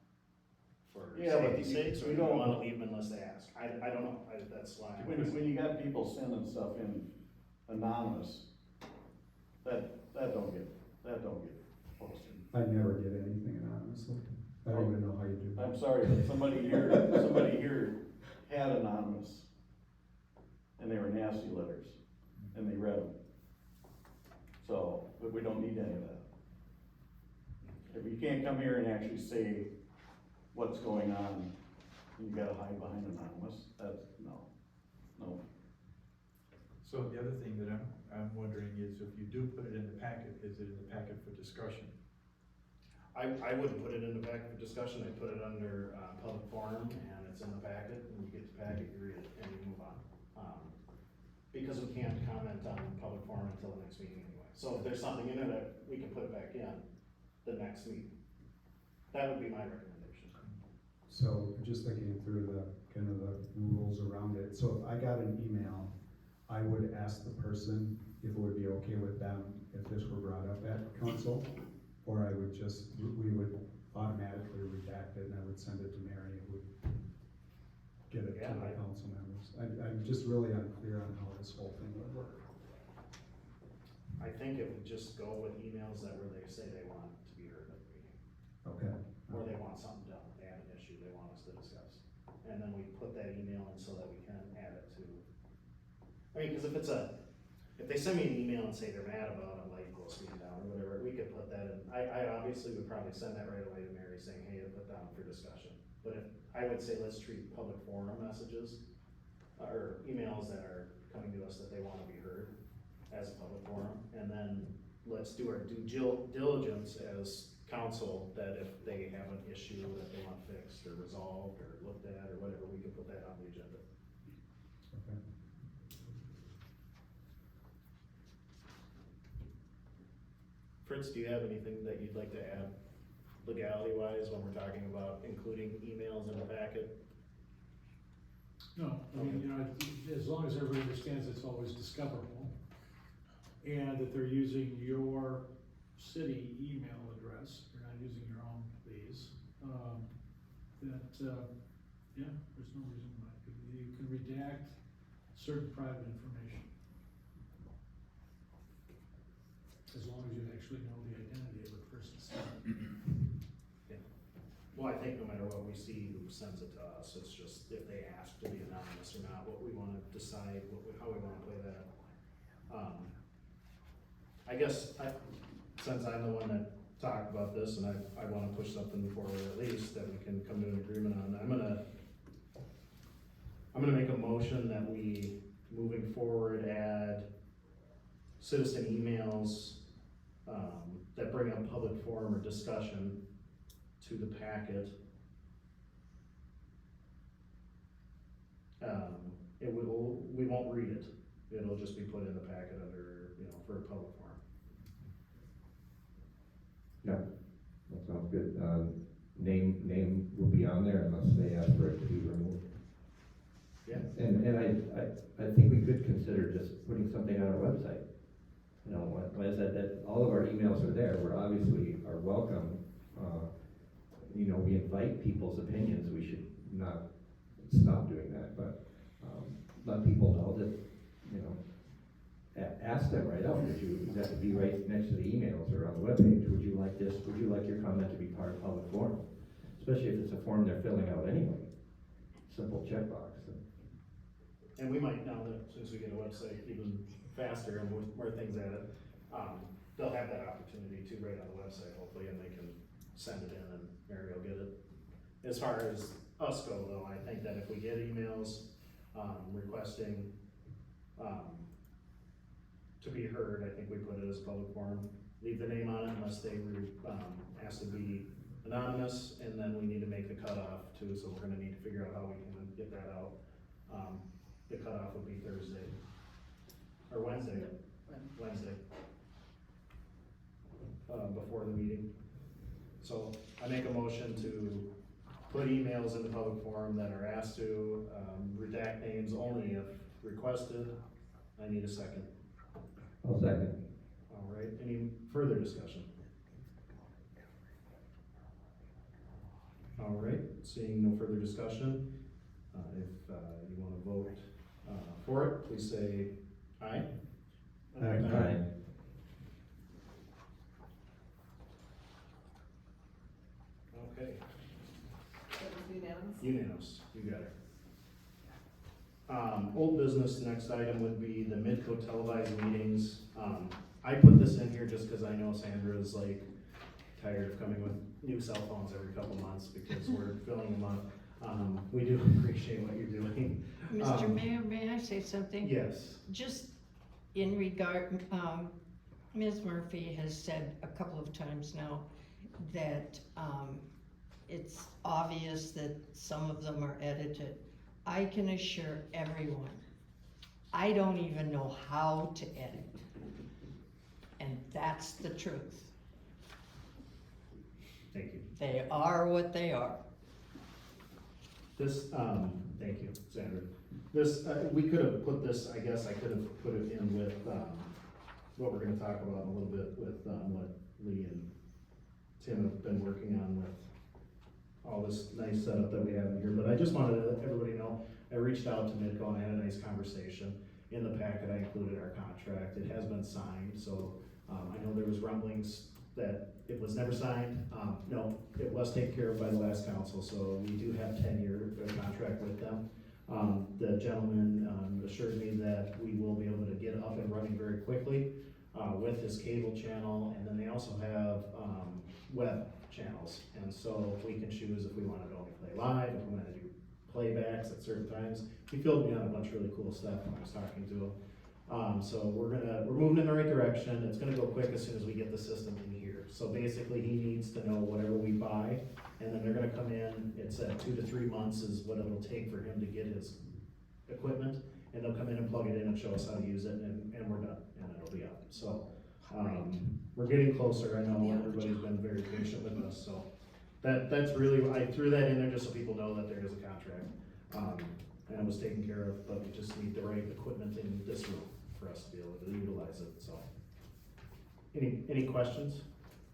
for Yeah, but safety's sakes, or you do we don't- wanna leave them unless they ask? I don't know, that's why. When you got people sending stuff in anonymous, that don't get posted. I never get anything anonymously. I don't even know how you do that. I'm sorry, but somebody here had anonymous, and they were nasty letters, and they read them. So, but we don't need any of that. If you can't come here and actually say what's going on, you gotta hide behind anonymous, that's, no. So the other thing that I'm wondering is, if you do put it in the packet, is it in the packet for discussion? I wouldn't put it in the packet for discussion, I'd put it under, public forum, and it's in the packet, and you get the packet, you read it, and you move on. Because we can't comment on public forum until the next meeting anyway. So if there's something in there that we can put it back in the next meeting. That would be my recommendation. So just thinking through the kind of the rules around it. So if I got an email, I would ask the person if it would be okay with them if this were brought up at council, or I would just, we would automatically redact it and I would send it to Mary, who would get it to the council members. I'm just really unclear on how this whole thing would work. I think it would just go with emails that where they say they want to be heard at the meeting. Okay. Or they want something done, they have an issue they want us to discuss. And then we put that email in so that we can add it to, I mean, cause if they send me an email and say they're mad about a light post being down or whatever, we could put that in. I obviously would probably send that right away to Mary saying, hey, to put down for discussion. But if, I would say let's treat public forum messages, or emails that are coming to us that they wanna be heard as a public forum. And then let's do our due diligence as council, that if they have an issue that they want fixed or resolved or looked at or whatever, we can put that on the agenda. Okay. Fritz, do you have anything that you'd like to add legality-wise when we're talking about including emails in the packet? No, I mean, you know, as long as everybody understands it's always discoverable, and that they're using your city email address, you're not using your own, please, yeah, there's no reason why. You can redact certain private information. As long as you actually know the identity of the person sending it. Well, I think no matter what we see who sends it to us, it's just if they ask to be anonymous or not, what we wanna decide, how we wanna play that. I guess, since I'm the one that talked about this, and I wanna push something forward at least that we can come to an agreement on, I'm gonna make a motion that we moving forward, add citizen emails, that bring up public forum or discussion to the packet. We won't read it, it'll just be put in the packet under, for a public forum. Yeah, that sounds good. Name will be on there unless they ask for it to be removed. Yeah. And I think we could consider just putting something on our website. When I said that all of our emails are there, we're obviously are welcome. We invite people's opinions, we should not stop doing that, but, let people know that, ask them right out, does that be right next to the emails or on the webpage, would you like this, would you like your comment to be part of public forum? Especially if it's a form they're filling out anyway, simple checkbox. And we might, now that, since we get a website even faster and with more things added, they'll have that opportunity to write on the website hopefully, and they can send it in and Mary will get it. As far as us go though, I think that if we get emails, requesting, to be heard, I think we put it as a public forum. Leave the name on it unless they ask to be anonymous, and then we need to make the cutoff too, so we're gonna need to figure out how we can get that out. The cutoff would be Thursday, or Wednesday, before the meeting. So I make a motion to put emails in the public forum that are asked to, redact names only if requested. I need a second. I'll second. All right, any further discussion? All right, seeing no further discussion, if you wanna vote for it, please say aye. Aye. Okay, That was unanimous? unanimous, you got it. Old business, next item would be the Midco televised meetings. I put this in here just cause I know Sandra's like tired of coming with new cell phones every couple months because we're filling them up. We do appreciate what you're doing. Mr. Mayor, may I say something? Yes, Just in regard, Ms. Murphy has said a couple of times now that, it's obvious that some of them are edited. I can assure everyone, I don't even know how to edit. And that's the truth. thank you. They are what they are. This, thank you, Sandra. This, we could have put this, I guess I could have put it in with, what we're gonna talk about in a little bit with, what Lee and Tim have been working on with all this nice setup that we have in here, but I just wanted to let everybody know, I reached out to Midco and I had a nice conversation. In the packet, I included our contract, it has been signed, so, I know there was rumblings that it was never signed. No, it was taken care of by the last council, so we do have 10-year contract with them. The gentleman assured me that we will be able to get up and running very quickly with his cable channel, and then they also have web channels, and so we can choose if we want to only play live, if we want to do playbacks at certain times. He filled me on a bunch of really cool stuff when I was talking to him. So we're moving in the right direction. It's gonna go quick as soon as we get the system in here. So basically, he needs to know whatever we buy, and then they're gonna come in, it's 2 to 3 months is what it'll take for him to get his equipment, and they'll come in and plug it in and show us how to use it, and we're done, and it'll be up. So, we're getting closer. I know everybody's been very patient with us, so that's really, I threw that in there just so people know that there is a contract. And it was taken care of, but we just need the right equipment in this room for us to be able to utilize it, so. Any questions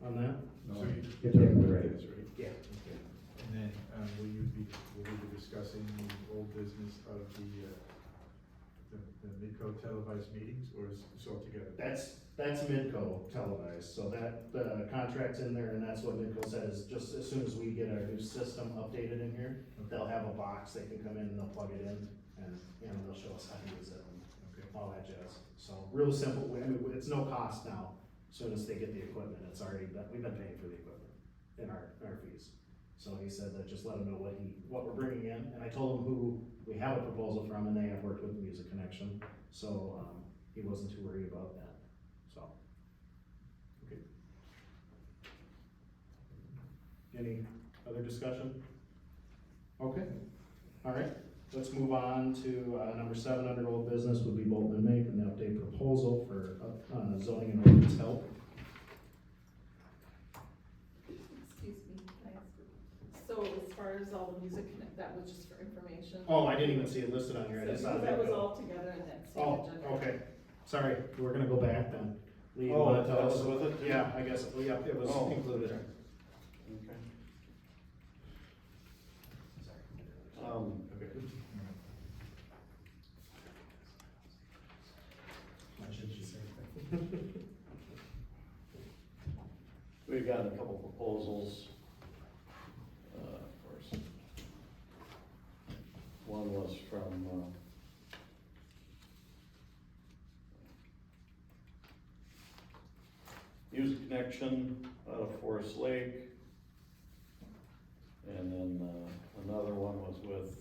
on that? So you, It's okay, right. that's right. Yeah. And then, will you be discussing the old business of the Midco televised meetings, or is this all together? That's Midco televised, so that, the contract's in there, and that's what Midco says, just as soon as we get our new system updated in here, they'll have a box, they can come in and they'll plug it in, and, they'll show us how to use it, and all that jazz. So, real simple, I mean, it's no cost now, as soon as they get the equipment, it's already, we've been paying for the equipment in our fees. So he said that just let him know what we're bringing in, and I told him who we have a proposal from, and they have worked with Music Connection, so, he wasn't too worried about that, so. Okay. Any other discussion? Okay, all right, let's move on to, number 7 under old business would be Bolton and Make, and the update proposal for, zoning and ordinance help. Excuse me, can I ask? So as far as all the music, that was just for information? Oh, I didn't even see it listed on here, I just So saw that was that. all together in that same Oh, agenda? okay, sorry, we're gonna go back then. Lee, you Oh, wanna tell that us? was with it? Yeah, I guess, yeah, it was Oh. included. Okay. Why should you say We've gotten a couple proposals. Of course. One was from, Music Connection out of Forest Lake. And then, another one was with,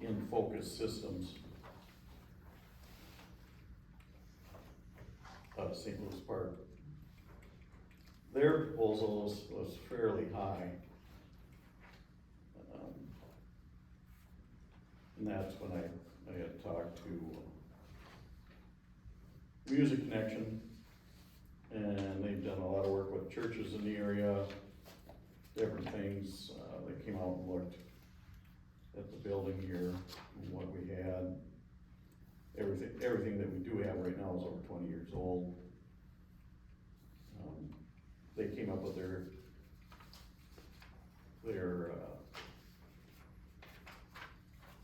In Focus Systems out of St. Louis Park. Their proposal was fairly high. And that's when I had talked to Music Connection, and they've done a lot of work with churches in the area, different things. They came out and looked at the building here, and what we had. Everything that we do have right now is over 20 years old. They came up with their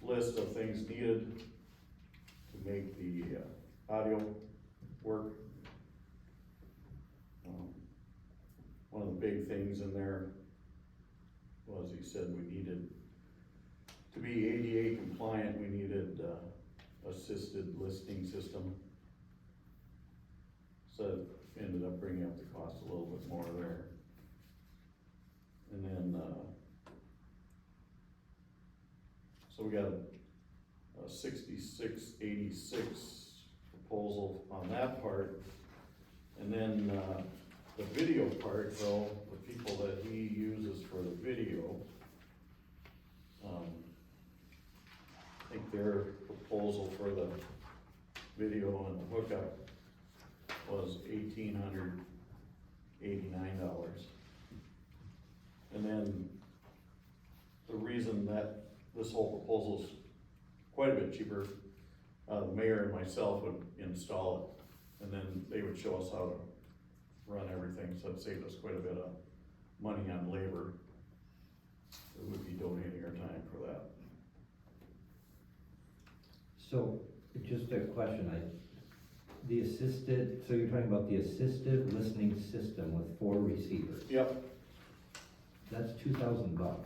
list of things needed to make the audio work. One of the big things in there was, he said we needed, to be ADA compliant, we needed assisted listening system. So it ended up bringing up the cost a little bit more there. And then, so we got a 6686 proposal on that part. And then, the video part, though, the people that he uses for the video, I think their proposal for the video and the hookup was $1,889. And then the reason that this whole proposal's quite a bit cheaper, the mayor and myself would install it, and then they would show us how to run everything, so it saved us quite a bit of money on labor. We would be donating our time for that. So, just a question, the assisted, so you're talking about the assisted listening system with 4 receivers? Yep. That's $2,000.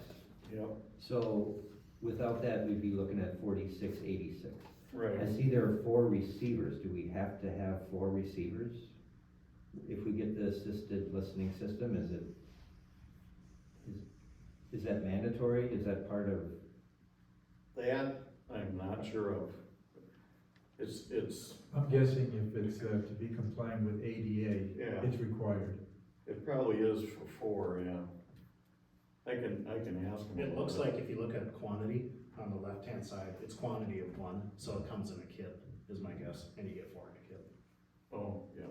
Yep. So, without that, we'd be looking at $46.86. Right. I see there are 4 receivers, do we have to have 4 receivers? If we get the assisted listening system, is that mandatory, is that part of? That, I'm not sure of. It's, I'm guessing if it's, to be compliant with ADA, Yeah. it's required. it probably is for 4, yeah. I can ask them. It looks like if you look at quantity on the left-hand side, it's quantity of 1, so it comes in a kit, is my guess, and you get 4 in a kit. Oh, yeah.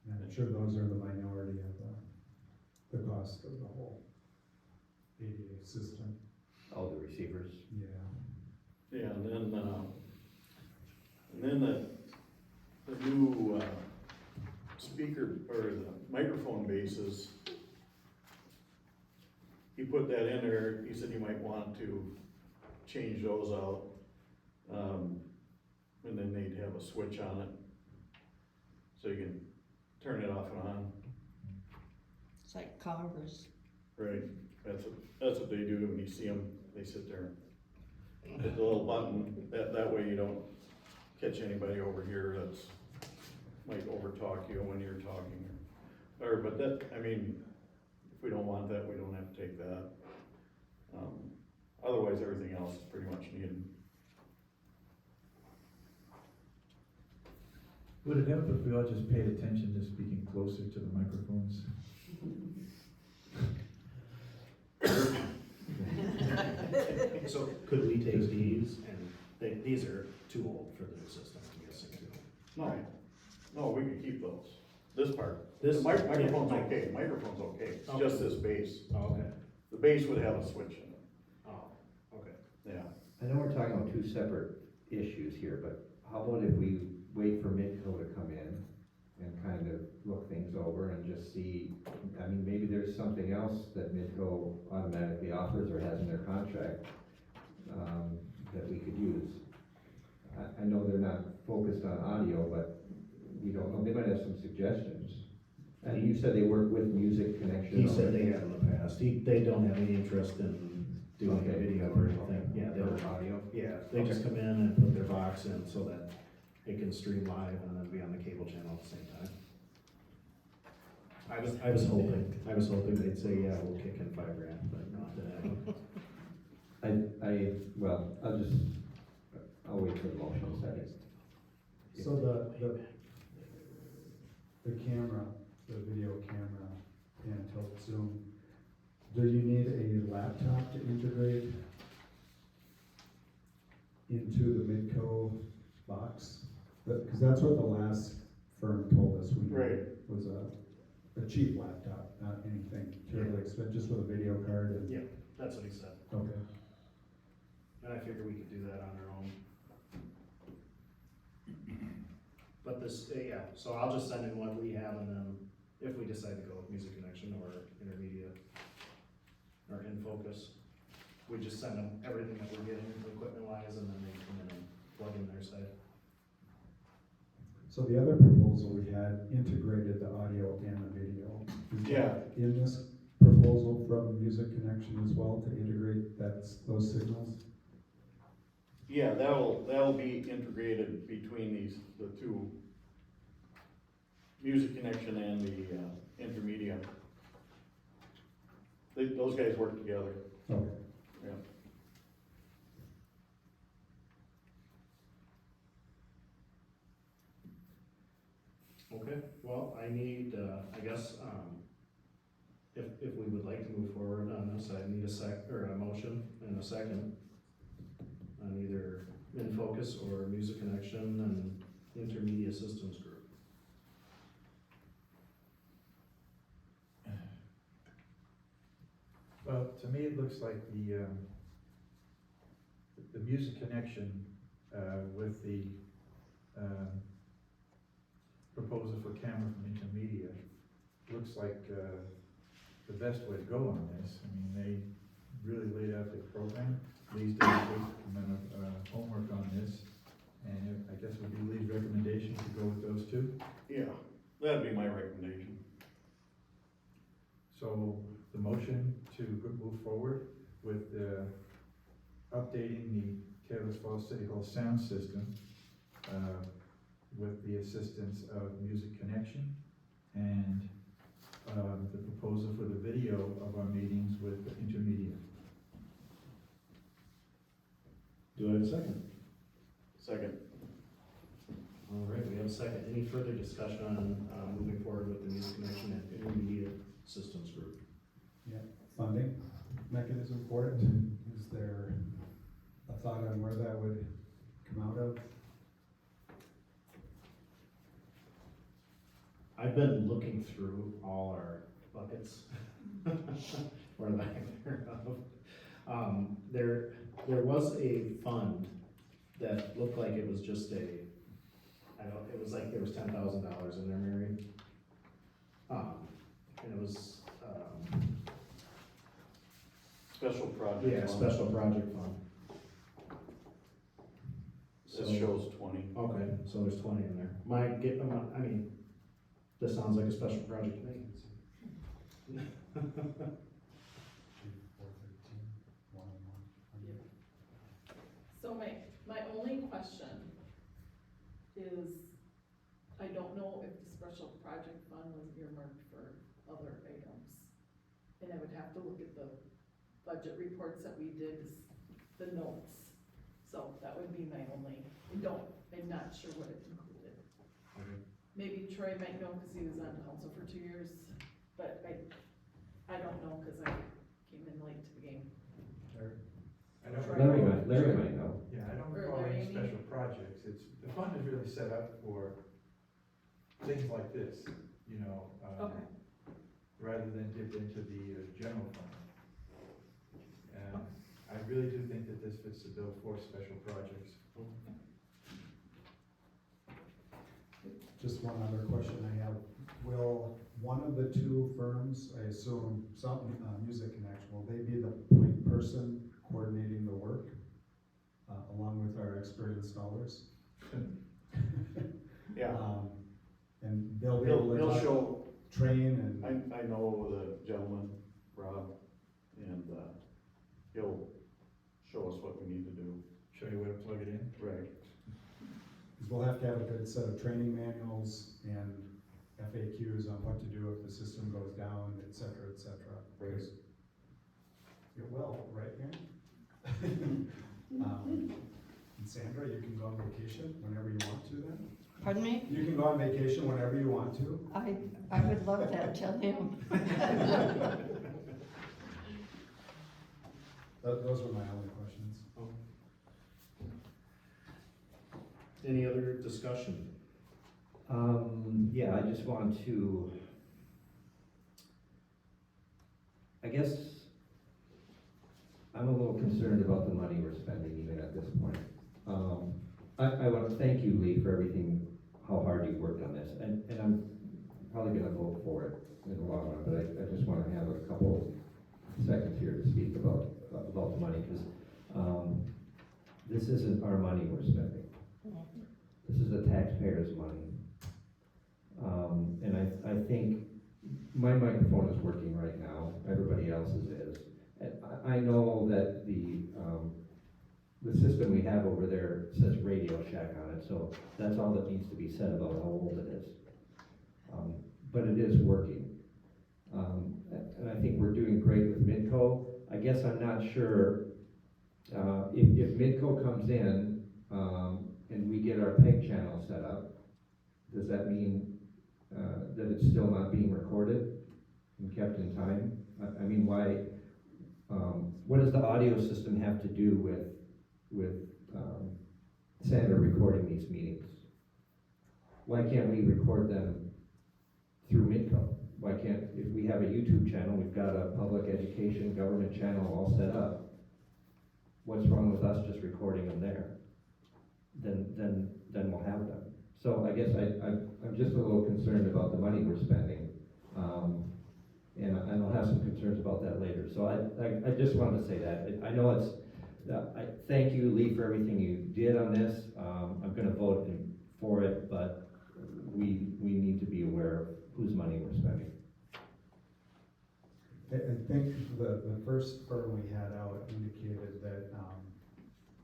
And I'm sure those are the minority of the cost of the whole ADA system. Oh, the receivers? Yeah. Yeah, and then the new, speaker, or the microphone bases, he put that in there, he said you might want to change those out. And then they'd have a switch on it, so you can turn it off and on. It's like Congress. Right, that's what they do when you see them, they sit there. Hit the little button, that way you don't catch anybody over here that's might overtalk you when you're talking, but that, I mean, if we don't want that, we don't have to take that. Otherwise, everything else is pretty much needed. Would it help if we all just paid attention to speaking closer to the microphones? So could we take these, and these are too old for the new system, I'm guessing too. No, we can keep those. This part, This- the microphone's okay, microphone's okay, it's Okay. just this base. Oh, okay. The base would have a switch in it, Oh, okay. yeah. I know we're talking about two separate issues here, but how about if we wait for Midco to come in and kind of look things over and just see, I mean, maybe there's something else that Midco automatically offers or has in their contract, that we could use. I know they're not focused on audio, but we don't know, they might have some suggestions. And you said they work with Music Connection. He said they have in the past, they don't have any interest in doing a Okay. video or anything, yeah, Or they're, audio. yeah, they just come in and put their box in so that it can stream live and then be on the cable channel at the same time. I was hoping they'd say, yeah, we'll kick in $5,000, but not that. Well, I'll wait for the motion second. So the camera, the video camera and tilt zoom, do you need a laptop to integrate into the Midco box? Because that's what the last firm told us we needed, was a cheap laptop, not anything terribly expensive, just with a video card and. Yeah, that's what he said, Okay. and I figured we could do that on our own. But this, yeah, so I'll just send in what we have, and then if we decide to go with Music Connection or Intermedia or InFocus, we just send them everything that we're getting equipment wise, and then they come in and plug in their side. So the other proposal we had integrated the audio and the video. Is Yeah. that in this proposal from Music Connection as well to integrate those signals? Yeah, that'll be integrated between the two, Music Connection and the Intermedia. Those guys work together, Okay. yeah. Okay, well, I need, I guess, if we would like to move forward on this, I need a motion and a second on either InFocus or Music Connection and Intermedia Systems Group. Well, to me, it looks like the Music Connection, with the, proposal for camera from Intermedia, looks like, the best way to go on this. I mean, they really laid out the program. Lee's did a good amount of, homework on this, and I guess it would be Lee's recommendation to go with those two. Yeah, that'd be my recommendation. So the motion to move forward with updating the Taylor's Falls City Hall sound system with the assistance of Music Connection and the proposal for the video of our meetings with Intermedia. Do I have a second? Second. All right, we have a second. Any further discussion on moving forward with the Music Connection and Intermedia Systems Group? Yeah, funding mechanism for it, is there a thought on where that would come out of? I've been looking through all our buckets, or lack thereof. There was a fund that looked like it was just it was like there was $10,000 in there, Mary. And it was, Special project. yeah, fund. special project fund. This shows 20. Okay, so there's 20 in there. I mean, this sounds like a special project to me. So my only question is, I don't know have to look at the budget reports that we did, the notes. So that would be my only, I'm not sure what it included. Maybe Troy might know, cause he was on council for 2 years, but I don't know, cause I came in late to the game. I don't Larry recall- might, Larry might know. Yeah, I don't Or recall any Larry, special projects, the fund is really set up for things like this, you know, Okay. rather than dip into the general fund. And I really do think that this fits the bill for special projects. Just one other question I have. Will one of the two firms, I assume some, Music Connection, will they be the point person coordinating the work, along with our expert installers? Yeah, And they'll be able to he'll show, train and, I know the gentleman, Rob, and, he'll show us what we need to do. Show you where to plug it in. Right. because we'll have to have a good set of training manuals and FAQs on what to do if the system goes down, et cetera, et cetera. Right. It will, right, Aaron? And Sandra, you can go on vacation whenever you want to then? Pardon me? You can go on vacation whenever you want to. I would love that, tell him. Those were my only questions. Any other discussion? Yeah, I just want to, I guess, I'm a little concerned about the money we're spending even at this point. I want to thank you, Lee, for everything, how hard you worked on this, and I'm probably gonna vote for it in the long run, but I just wanna have a couple seconds here to speak about the money, because, this isn't our money we're spending. This is the taxpayers' money. And I think my microphone is working right now, everybody else's is. And I know that the system we have over there says Radio Shack on it, so that's all that needs to be said about how old it is. But it is working. And I think we're doing great with Midco. I guess I'm not sure, if Midco comes in, and we get our PEG channel set up, does that mean, that it's still not being recorded and kept in time? I mean, why, what does the audio system have to do with Sandra recording these meetings? Why can't we record them through Midco? Why can't, if we have a YouTube channel, we've got a public education government channel all set up, what's wrong with us just recording them there? Then we'll have them. So I guess I'm just a little concerned about the money we're spending. And I'll have some concerns about that later. So I just wanted to say that. I know it's, I thank you, Lee, for everything you did on this. I'm gonna vote for it, but we need to be aware of whose money we're spending. I think the first firm we had out indicated that,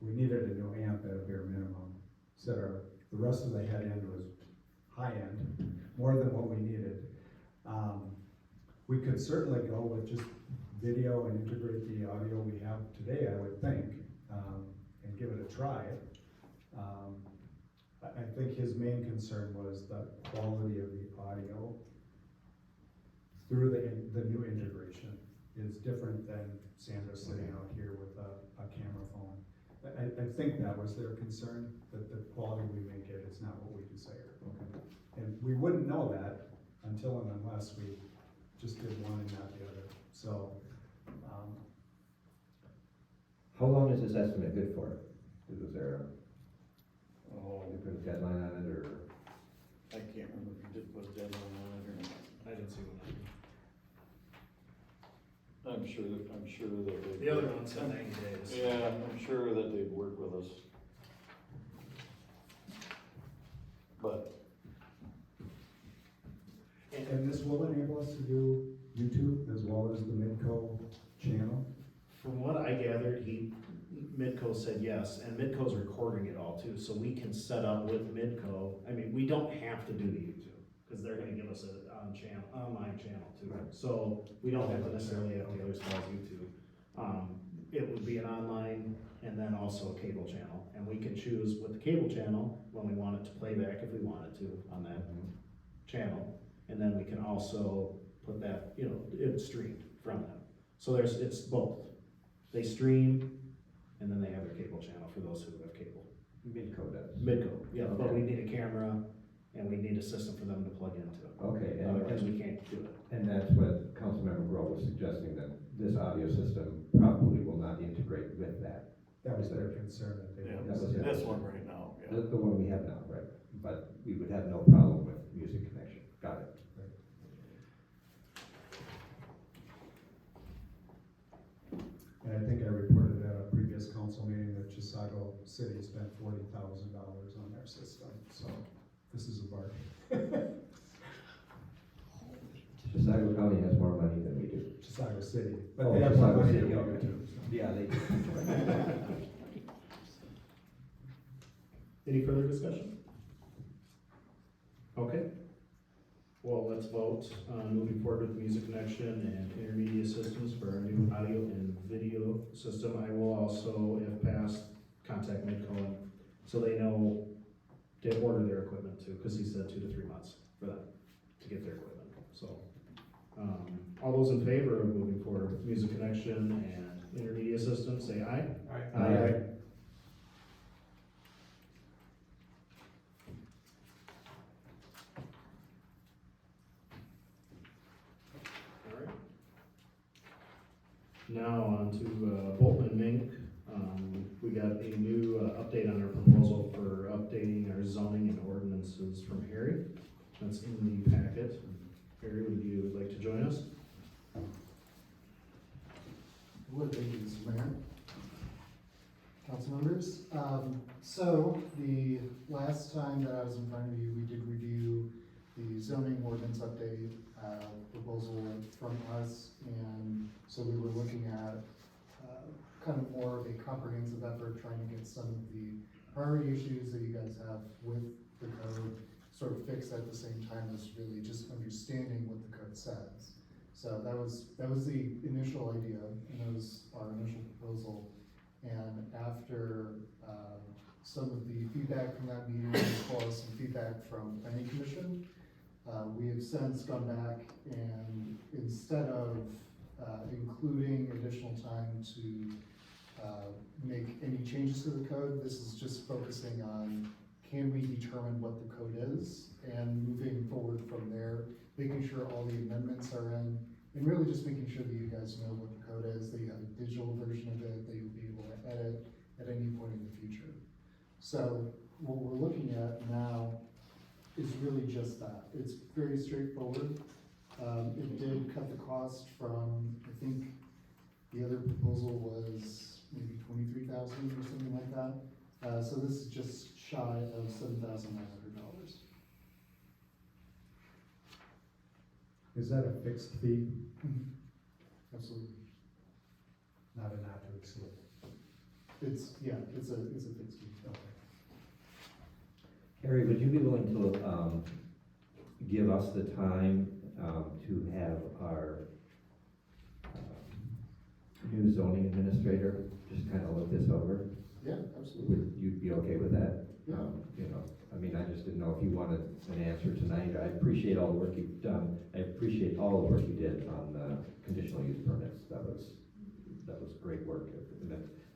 we needed a new amp at a bare minimum. Said the rest of the head end was high end, more than what we needed. We could certainly go with just video and integrate the audio we have today, I would think, and give it a try. I think his main concern was the quality of the audio through the new integration is different than Sandra sitting out here with a camera phone. I think that was their concern, that the quality we may get is not what we desire. Okay. And we wouldn't know that until and unless we just did one and not the other. So, How long is this estimate good for? Was there Oh, a good deadline on it, or? I can't remember if you did put a deadline on it or not. I didn't see one. I'm sure that they. The other one said 90 days. Yeah, I'm sure that they'd work with us. But, and this will enable us to do YouTube as well as the Midco channel. From what I gathered, Midco said yes, and Midco's recording it all too, so we can set up with Midco. I mean, we don't have to do the YouTube, because they're gonna give us a online channel too. Right. So we don't have to necessarily have Taylor's Falls YouTube. It would be an online and then also a cable channel. And we can choose with the cable channel when we want it to play back if we wanted to on that channel. And then we can also put that, you know, it's streamed from them. So it's both. They stream and then they have their cable channel for those who have cable. Midco does. Midco, yeah, but we need a camera and we need a system for them to plug into. Okay, Otherwise we can't do it. and that's what Councilmember Grohl was suggesting, that this audio system probably will not integrate with that. That was their concern, that they. Yeah, That was it. this one right now, yeah. The one we have now, right? But we would have no problem with music connection. Got it. And I think I reported at a previous council meeting that Chisago City spent $40,000 on their system, so this is a bargain. Chisago County has more money than we do. Chisago City, Oh, but they have more Chisago money City, than we okay. do. Yeah, they do. Any further discussion? Okay. Well, let's vote on moving forward with music connection and intermedia systems for our new audio and video system. I will also, if passed, contact Midco so they know to order their equipment too, because he said 2 to 3 months for them to get their equipment. So, all those in favor of moving forward with music connection and intermedia systems, say aye. Aye. Alright. Now on to Bolton and Mink. We got a new update on our proposal for updating our zoning and ordinances from Harry. That's in the packet. Harry, would you like to join us? Would, thank you, Mr. Mayor. Council members, so the last time that I was in front of you, we did review the zoning ordinance update, proposal from us, and so we were looking at, kind of more of a comprehensive effort, trying to get some of the priority issues that you guys have with the code sort of fixed at the same time as really just understanding what the code says. So that was the initial idea, and that was our initial proposal. And after some of the feedback from that meeting, as well as some feedback from planning commission, we have since gone back and instead of including additional time to make any changes to the code, this is just focusing on, can we determine what the code is, and moving forward from there, making sure all the amendments are in, and really just making sure that you guys know what the code is, that you have a digital version of it, that you'll be able to edit at any point in the future. So what we're looking at now is really just that. It's very straightforward. It did cut the cost from, I think, the other proposal was maybe 23,000 or something like that. So this is just shy of $7,900. Is that a fixed fee? Absolutely. Not a not to exceed? It's a fixed fee. Okay. Harry, would you be willing to give us the time to have our new zoning administrator just kind of look this over? Yeah, absolutely. Would you be okay with that? Yeah. You know, I mean, I just didn't know if you wanted an answer tonight. I appreciate all the work you've done. I appreciate all the work you did on the conditional use permits. That was great work. And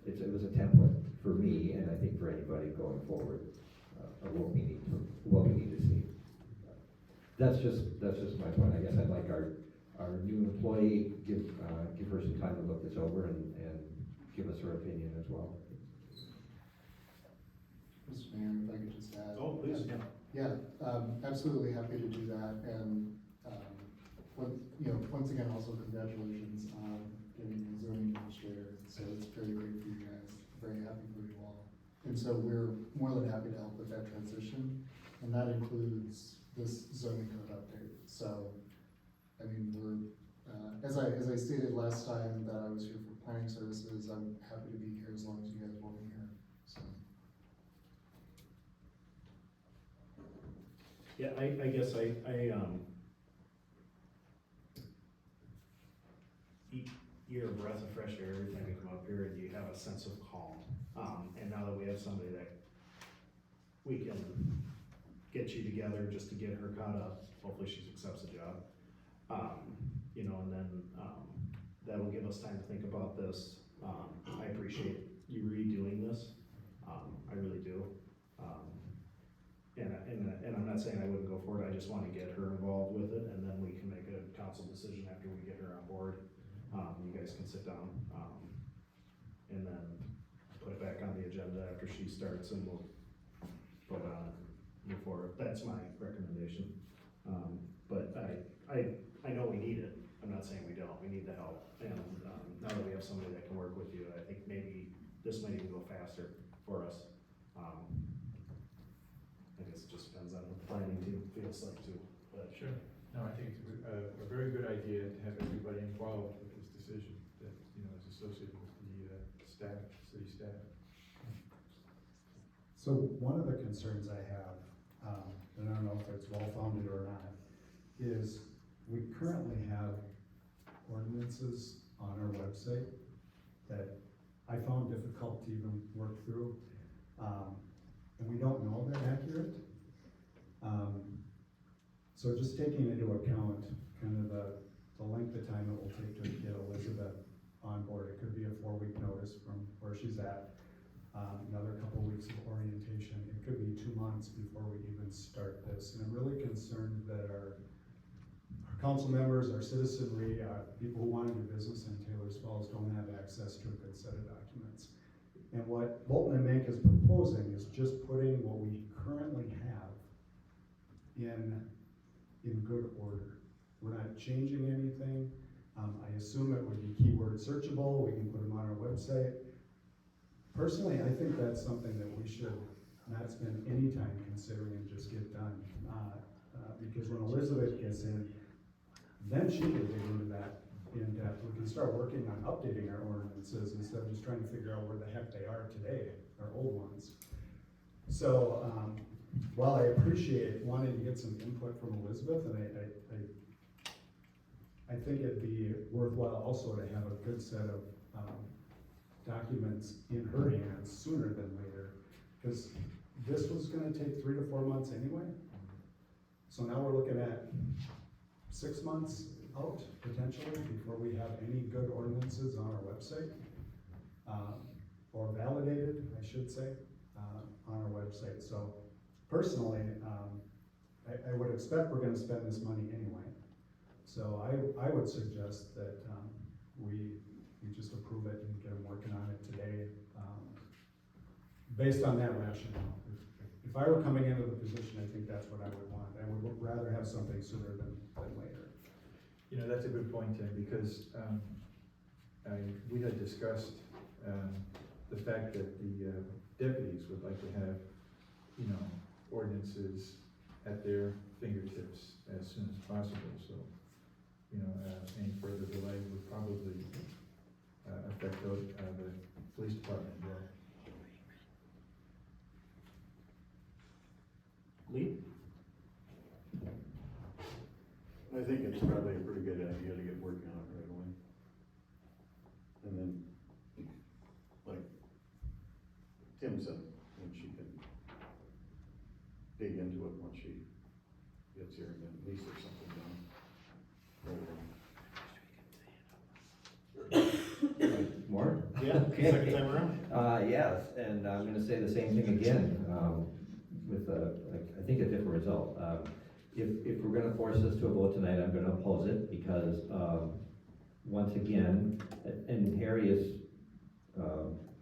it was a template for me, and I think for anybody going forward, of what we need to see. That's just my point. I guess I'd like our new employee, give her some time to look this over and give us her opinion as well. Mr. Mayor, if I could just add. Oh, please, yeah. Yeah, absolutely happy to do that, and, once again, also congratulations on getting a zoning administrator, so it's very great for you guys, very happy for you all. And so we're more than happy to help with that transition, and that includes this zoning code update. So, I mean, we're, as I stated last time that I was here for planning services, I'm happy to be here as long as you guys want me here, so. Yeah, I guess you're a breath of fresh air every time you come up here, and you have a sense of calm. And now that we have somebody that we can get you together just to get her caught up, hopefully she accepts the job. You know, and then, that will give us time to think about this. I appreciate you redoing this, I really do. And I'm not saying I wouldn't go for it, I just wanna get her involved with it, and then we can make a council decision after we get her on board. You guys can sit down, and then put it back on the agenda after she starts, and we'll vote on it, move forward. That's my recommendation. But I know we need it, I'm not saying we don't, we need the help. And, now that we have somebody that can work with you, I think maybe this might even go faster for us. I guess it just depends on what the planning team feels like too, but. Sure. No, I think it's a very good idea to have everybody involved with this decision that, you know, is associated with the staff, city staff. So one of the concerns I have, and I don't know if it's well-founded or not, is we currently have ordinances on our website that I found difficult to even work through, and we don't know if they're accurate. So just taking into account kind of the length of time it will take to get Elizabeth on board, it could be a 4-week notice from where she's at, another couple weeks of orientation, it could be 2 months before we even start this. And I'm really concerned that our council members, our citizenry, people who want to do business in Taylor's Falls don't have access to a good set of documents. And what Bolton and Mank is proposing is just putting what we currently have in good order. We're not changing anything. I assume it would be keyword searchable, we can put them on our website. Personally, I think that's something that we should not spend any time considering and just get done. Because when Elizabeth gets in, then she can dig into that in depth. We can start working on updating our ordinances instead of just trying to figure out where the heck they are today, our old ones. So, while I appreciate wanting to get some input from Elizabeth, and I think it'd be worthwhile also to have a good set of documents in her hands sooner than later, because this was gonna take 3 to 4 months anyway. So now we're looking at 6 months out, potentially, before we have any good ordinances on our website, or validated, I should say, on our website. So personally, I would expect we're gonna spend this money anyway. So I would suggest that we just approve it and get them working on it today, based on that rationale. If I were coming into the position, I think that's what I would want. I would rather have something sooner than later. You know, that's a good point, Tim, because we had discussed the fact that the deputies would like to have, you know, ordinances at their fingertips as soon as possible. So, you know, any further delay would probably affect the police department as well. Lee? I think it's probably a pretty good idea to get working on it right away. And then, like Tim said, when she can dig into it once she gets here, and then at least there's something done. More? Yeah, Okay. second time around. Yes, and I'm gonna say the same thing again, with I think a different result. If we're gonna force this to a vote tonight, I'm gonna oppose it, because, once again, and Harry has,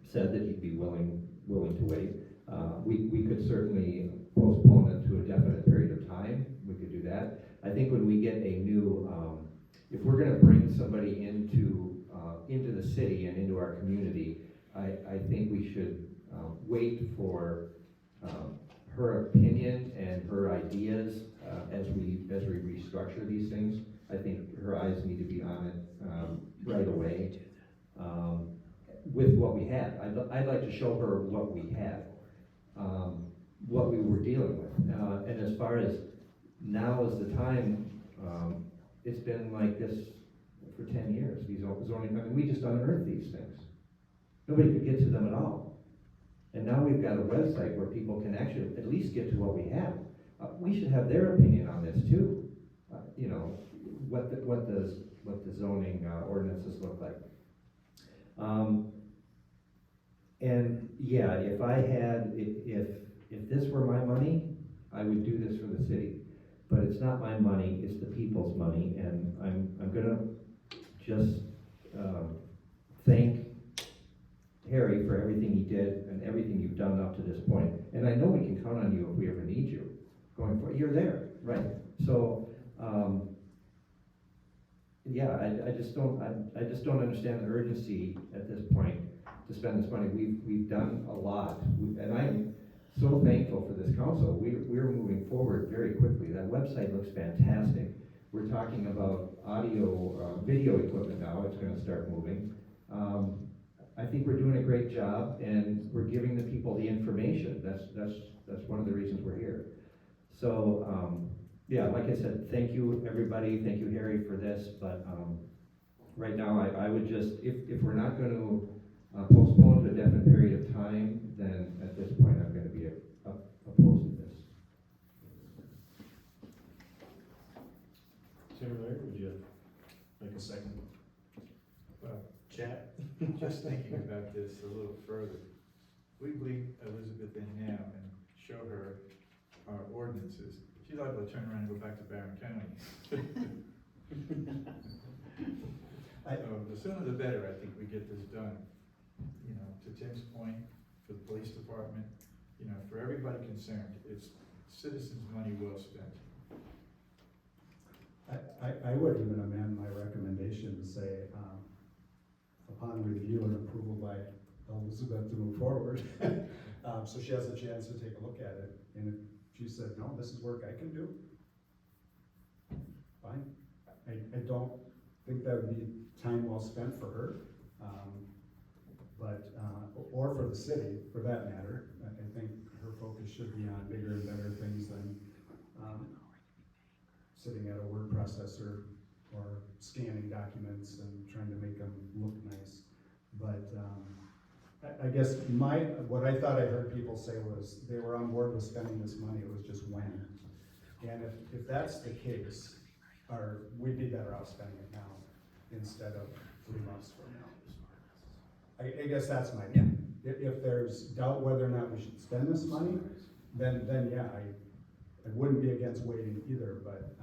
said that he'd be willing to wait. We could certainly postpone it to a definite period of time, we could do that. I think when we get a new, if we're gonna bring somebody into the city and into our community, I think we should wait for her opinion and her ideas as we restructure these things. I think her eyes need to be on it right away with what we have. I'd like to show her what we have, what we were dealing with. And as far as now is the time, it's been like this for 10 years, these zoning, I mean, we just unearthed these things. Nobody could get to them at all. And now we've got a website where people can actually at least get to what we have. We should have their opinion on this too. You know, what the zoning ordinances look like. And yeah, if I had, if this were my money, I would do this for the city. But it's not my money, it's the people's money, and I'm gonna just thank Harry for everything he did and everything you've done up to this point. And I know we can count on you if we ever need you going forward. You're there, right? So, yeah, I just don't understand the urgency at this point to spend this money. We've done a lot, and I'm so thankful for this council. We're moving forward very quickly. That website looks fantastic. We're talking about audio, video equipment now. It's going to start moving. I think we're doing a great job, and we're giving the people the information. That's one of the reasons we're here. So, yeah, like I said, thank you everybody. Thank you, Harry, for this. But right now, I would just, if we're not going to postpone to a definite period of time, then at this point I'm going to be opposed to this. Chairman Larry, would you make a second chat? Just thinking about this a little further, we bring Elizabeth in now and show her our ordinances. She's liable to turn around and go back to Barron County. So the sooner the better, I think we get this done. You know, to Tim's point, for the police department, you know, for everybody concerned, it's citizens' money well spent. I would even amend my recommendation to say, upon review and approval by Elizabeth to move forward. So she has a chance to take a look at it, and if she said, no, this is work I can do, fine. I don't think that would be time well spent for her, or for the city, for that matter. I think her focus should be on bigger and better things than sitting at a word processor or scanning documents and trying to make them look nice. But I guess what I thought I heard people say was they were on board with spending this money, it was just when. And if that's the case, we'd be better off spending it now instead of 3 months from now. I guess that's my opinion. If there's doubt whether or not we should spend this money, then yeah, I wouldn't be against waiting either, but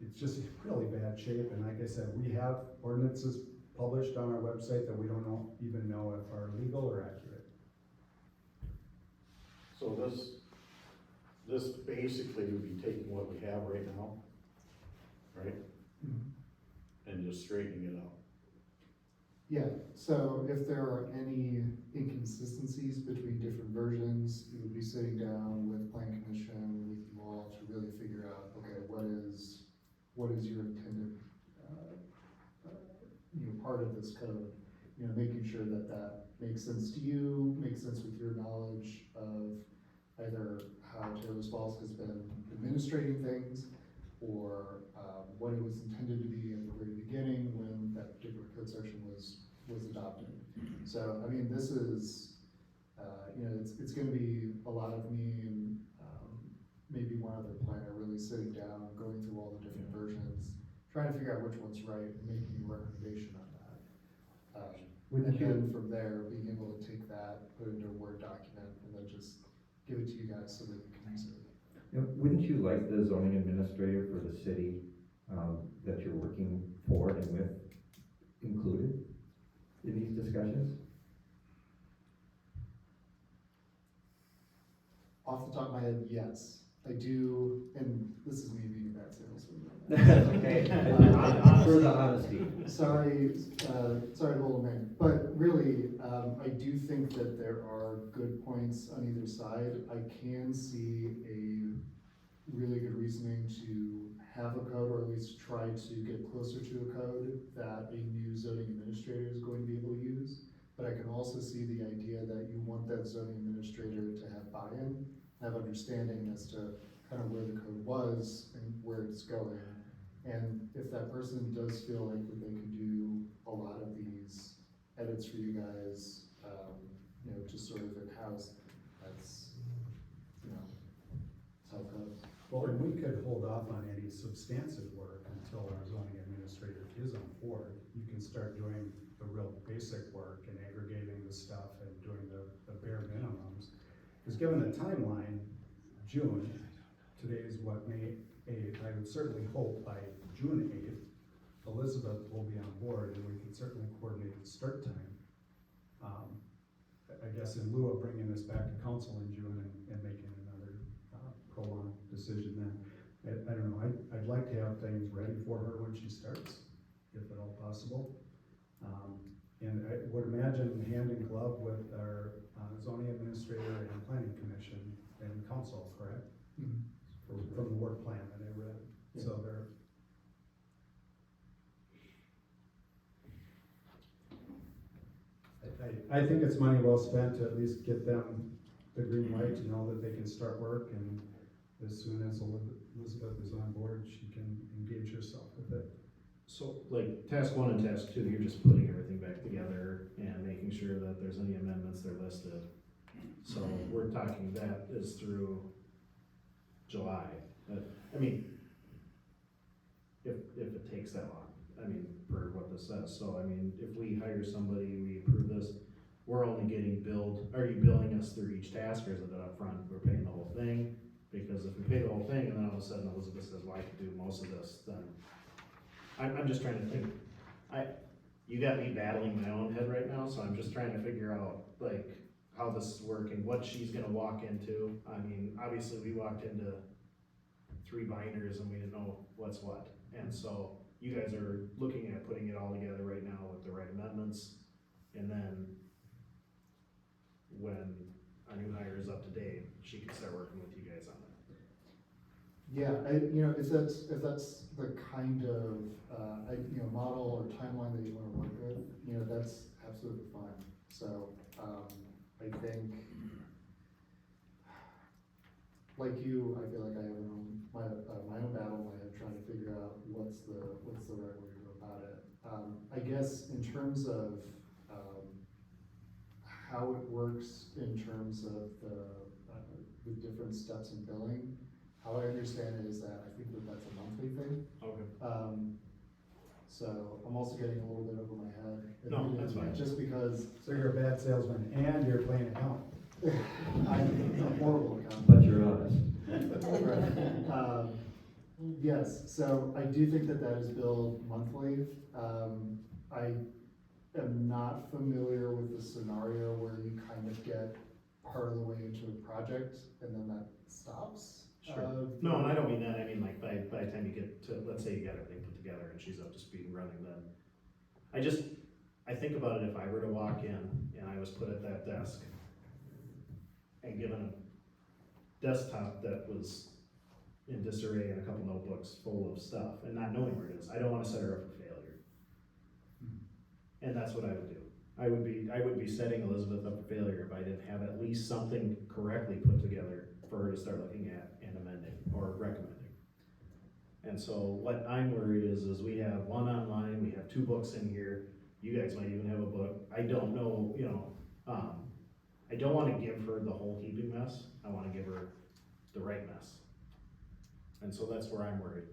it's just in really bad shape. And like I said, we have ordinances published on our website that we don't even know if are legal or accurate. So this basically would be taking what we have right now, right? And just straightening it out. Yeah, so if there are any inconsistencies between different versions, it would be sitting down with Plan Commission, with you all to really figure out, okay, what is your intended, part of this code? Making sure that that makes sense to you, makes sense with your knowledge of either how Taylor's Falls has been administrating things, or what it was intended to be at the very beginning when that particular code section was adopted. So, I mean, this is, it's gonna be a lot of me and maybe one other planner really sitting down, going through all the different versions, trying to figure out which one's right and making a recommendation on that. And then from there, being able to take that, put it into a Word document, and then just give it to you guys so that you can use it. Now, wouldn't you like the zoning administrator for the city that you're working for and with included in these discussions? Off the top of my head, yes. I do, and this is me being a bad salesman. Okay. For the honesty. Sorry to hold a man, but really, I do think that there are good points on either side. I can see a really good reasoning to have a code, or at least try to get closer to a code that a new zoning administrator is going to be able to use. But I can also see the idea that you want that zoning administrator to have buy-in, have understanding as to kind of where the code was and where it's going, And if that person does feel like that they could do a lot of these edits for you guys, you know, just sort of in-house, that's, you know, that's how it goes. Well, and we could hold off on any substantive work until our zoning administrator is on board. You can start doing the real basic work and aggregating the stuff and doing the bare minimums. Because given the timeline, June, today is what, May 8th, I would certainly hope by June 8th, Elizabeth will be on board and we can certainly coordinate the start time. I guess in lieu of bringing this back to council in June and making another prolonged decision then. I don't know, I'd like to have things ready for her when she starts, if at all possible. And I would imagine hand in glove with our zoning administrator and planning commission and council, correct? From the work plan that I read, so they're. I think it's money well spent to at least get them the green light to know that they can start work, and as soon as Elizabeth is on board, she can engage herself with it. So like task 1 and task 2, you're just putting everything back together and making sure that there's any amendments they're listed. So we're talking that is through July. I mean, if it takes that long, I mean, for what this says. So I mean, if we hire somebody, we approve this, we're only getting billed, are you billing us through each task, or is it upfront, we're paying the whole thing? Because if we pay the whole thing and then all of a sudden Elizabeth says, well, I can do most of this, then I'm just trying to think. You got me battling my own head right now, so I'm just trying to figure out like how this is working, what she's gonna walk into. I mean, obviously we walked into 3 binders and we didn't know what's what. And so you guys are looking at putting it all together right now with the right amendments. And then when our new hire is up to date, she can start working with you guys on it. Yeah, you know, if that's the kind of, you know, model or timeline that you wanna work with, you know, that's absolutely fine. So, I think, like you, I feel like I have my own battle in my head trying to figure out what's the right way to go about it. I guess in terms of, how it works in terms of the different steps in billing, how I understand it is that I think that that's a monthly thing. Okay. So I'm also getting a little bit over my head. No, that's fine. Just because. So you're a bad salesman and you're playing account. I'm a horrible accountant. But you're honest. Right. Yes, so I do think that is billed monthly. I am not familiar with the scenario where you kind of get part of the way into a project and then that stops. Sure. No, and I don't mean that, I mean like by the time you get to, let's say you got everything put together and she's up to speed and running, then I think about it, if I were to walk in and I was put at that desk and given a desktop that was in disarray and a couple notebooks full of stuff and not knowing where it is, I don't wanna set her up for failure. And that's what I would do. I would be setting Elizabeth up for failure if I didn't have at least something correctly put together for her to start looking at and amending or recommending. And so what I'm worried is we have 1 online, we have 2 books in here, you guys might even have a book. I don't know, you know, I don't wanna give her the whole heaping mess, I wanna give her the right mess. And so that's where I'm worried.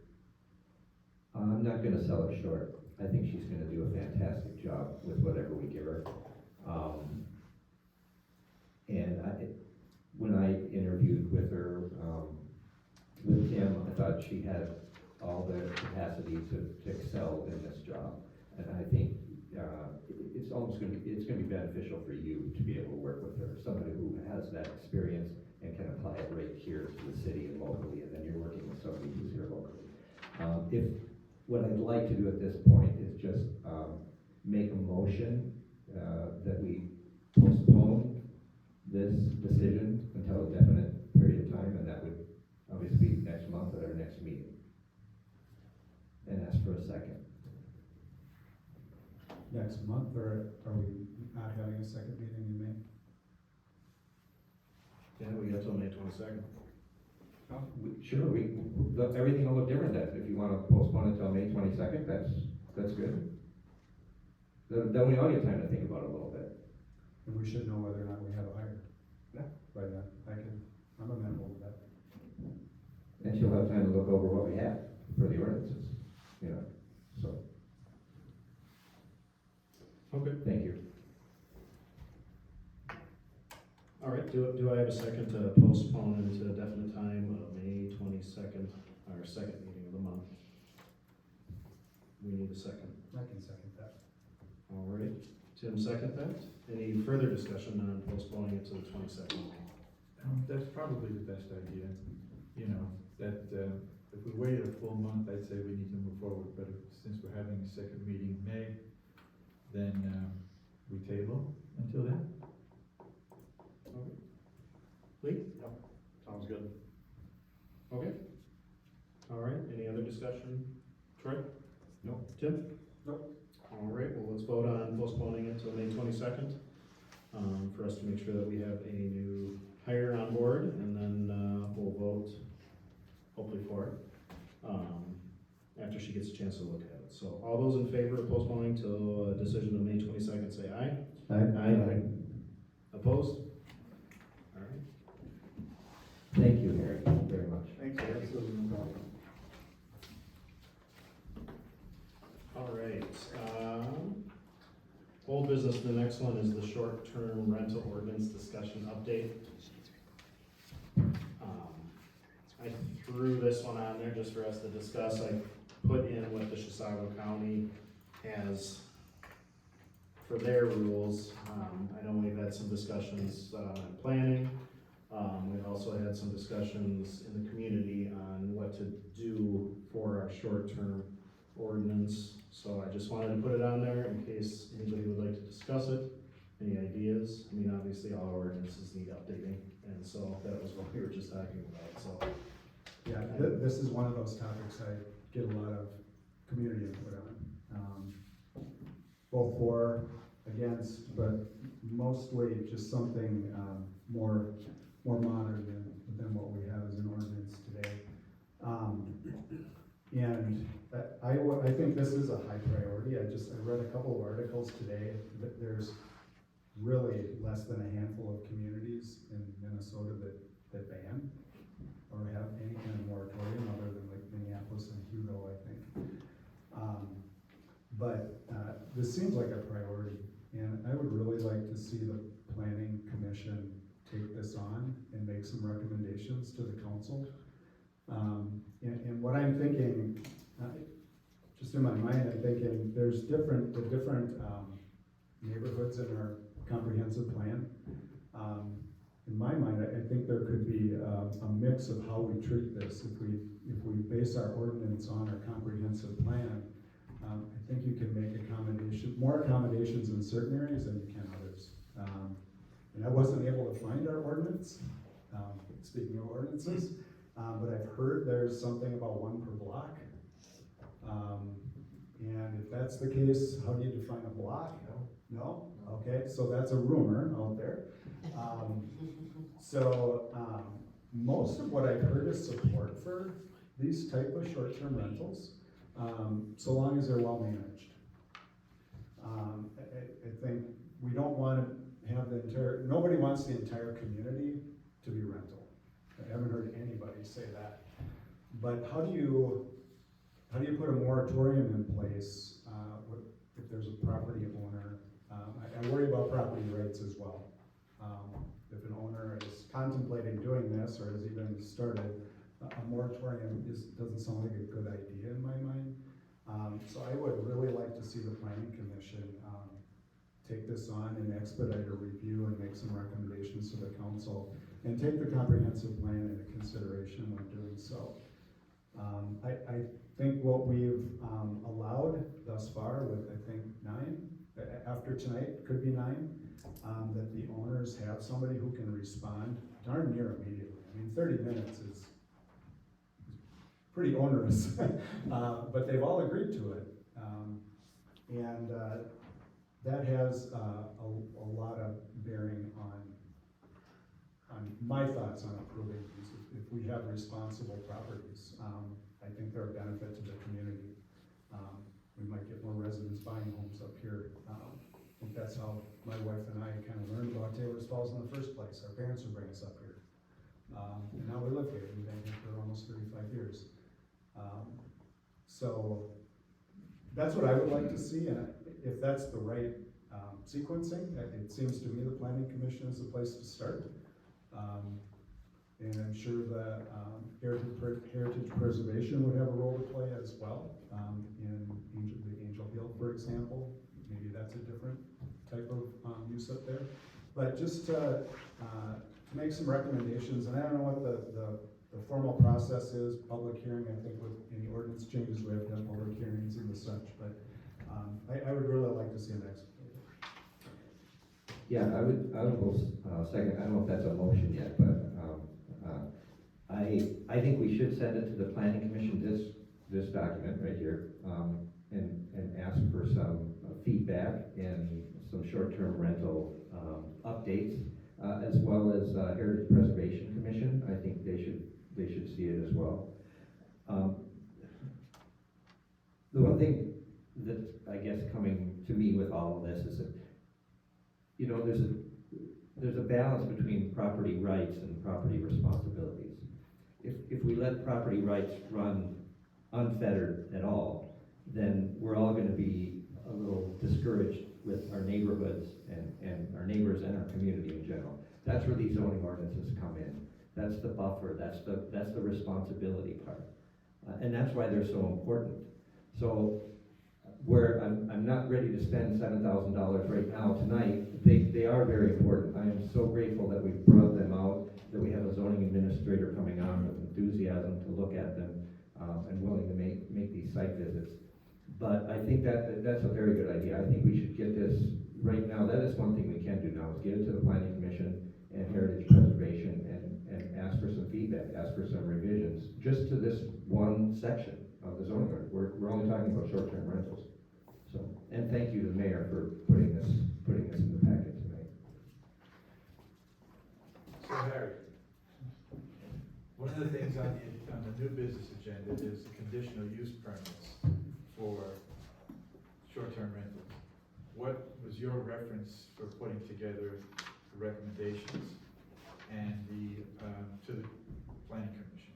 I'm not gonna sell her short. I think she's gonna do a fantastic job with whatever we give her. And when I interviewed with her, with Tim, I thought she had all the capacity to excel in this job. And I think it's gonna be beneficial for you to be able to work with her, somebody who has that experience and can apply it right here to the city and locally, and then you're working with somebody who's here locally. What I'd like to do at this point is just make a motion that we postpone this decision until a definite period of time, and that would obviously be next month at our next meeting. And ask for a second. Next month, or are we not having a second meeting in May? Yeah, we got till May 22nd. Sure, everything will look different then. If you wanna postpone it till May 22nd, that's good. Then we all get time to think about it a little bit. And we should know whether or not we have a hire. Yeah. By then, I'm amenable to that. And she'll have time to look over what we have for the ordinances, you know, so, Okay. thank you. All right, do I have a second to postpone into a definite time of May 22nd, our second meeting of the month? We need a second. I can second that. All right, Tim second that. Any further discussion on postponing it to the 22nd? That's probably the best idea, you know, that, if we wait a full month, I'd say we need to move forward, but since we're having a second meeting in May, then, we table until then. Lee? Sounds good. Okay. All right, any other discussion? Troy? No. Tim? Nope. All right, well, let's vote on postponing it till May 22nd, for us to make sure that we have a new hire on board, and then, we'll vote hopefully for it, after she gets a chance to look at it. So all those in favor of postponing till a decision of May 22nd, say aye. Aye. Opposed? All right. Thank you, Harry, very much. Thanks, absolutely no problem. All right, old business, the next one is the short-term rental ordinance discussion update. I threw this one on there just for us to discuss. I put in what the Chisago County has for their rules. I know we've had some discussions, in planning. We've also had some discussions in the community on what to do for our short-term ordinance. So I just wanted to put it on there in case anybody would like to discuss it. Any ideas? I mean, obviously all our ordinances need updating, and so that was what we were just talking about, so. Yeah, this is one of those topics I get a lot of community input on. Both for, against, but mostly just something, more modern than what we have as an ordinance today. And I think this is a high priority. I read a couple of articles today that there's really less than a handful of communities in Minnesota that ban or have any kind of moratorium other than like Minneapolis and Hugo, I think. But this seems like a priority, and I would really like to see the Planning Commission take this on and make some recommendations to the council. And what I'm thinking, just in my mind, I'm thinking there's different neighborhoods in our comprehensive plan. In my mind, I think there could be a mix of how we treat this. If we base our ordinance on our comprehensive plan, I think you can make more accommodations in certain areas than you can others. And I wasn't able to find our ordinance, speaking of ordinances, but I've heard there's something about one per block. And if that's the case, how do you define a block? No? Okay, so that's a rumor out there. Most of what I've heard is support for these type of short-term rentals, so long as they're well managed. I think we don't want to have nobody wants the entire community to be rental. I haven't heard anybody say that. But how do you put a moratorium in place if there's a property owner? I worry about property rights as well. If an owner is contemplating doing this or has even started, a moratorium doesn't sound like a good idea in my mind. So I would really like to see the Planning Commission take this on and expedite a review and make some recommendations to the council and take the comprehensive plan into consideration when doing so. I think what we've allowed thus far with, I think, 9, after tonight, could be 9, that the owners have somebody who can respond darn near immediately. I mean, 30 minutes is pretty onerous, but they've all agreed to it. And that has a lot of bearing on my thoughts on approving these, if we have responsible properties, I think they're a benefit to the community. We might get more residents buying homes up here. I think that's how my wife and I kind of learned about Taylor's Falls in the first place. Our parents would bring us up here. And now we live here, we've been here for almost 35 years. So that's what I would like to see, and if that's the right sequencing, it seems to me the planning commission is the place to start. And I'm sure that heritage preservation would have a role to play as well. In the Angel Hill, for example, maybe that's a different type of use up there. But just to make some recommendations, and I don't know what the formal process is, public hearing, I think with any ordinance changes, we have to have public hearings and such, but I would really like to see an explanation. Yeah, I would go, second, I don't know if that's a motion yet, but, I think we should send it to the planning commission, this document right here, and ask for some feedback and some short-term rental, updates, as well as, Heritage Preservation Commission. I think they should see it as well. The one thing that, I guess, coming to me with all of this is that, you know, there's a balance between property rights and property responsibilities. If we let property rights run unfettered at all, then we're all gonna be a little discouraged with our neighborhoods and our neighbors and our community in general. That's where these zoning ordinances come in. That's the buffer, that's the responsibility part. And that's why they're so important. So, where I'm not ready to spend $7,000 right now tonight, they are very important. I am so grateful that we've brought them out, that we have a zoning administrator coming on with enthusiasm to look at them, and willing to make these site visits. But I think that's a very good idea. I think we should get this right now. That is one thing we can do now, is get it to the planning commission and heritage preservation and ask for some feedback, ask for some revisions, just to this one section of the zoning ordinance. We're only talking about short-term rentals. So, and thank you to the mayor for putting this in the packet tonight. So Harry, one of the things on the new business agenda is the conditional use permits for short-term rentals. What was your reference for putting together the recommendations and to the planning commission?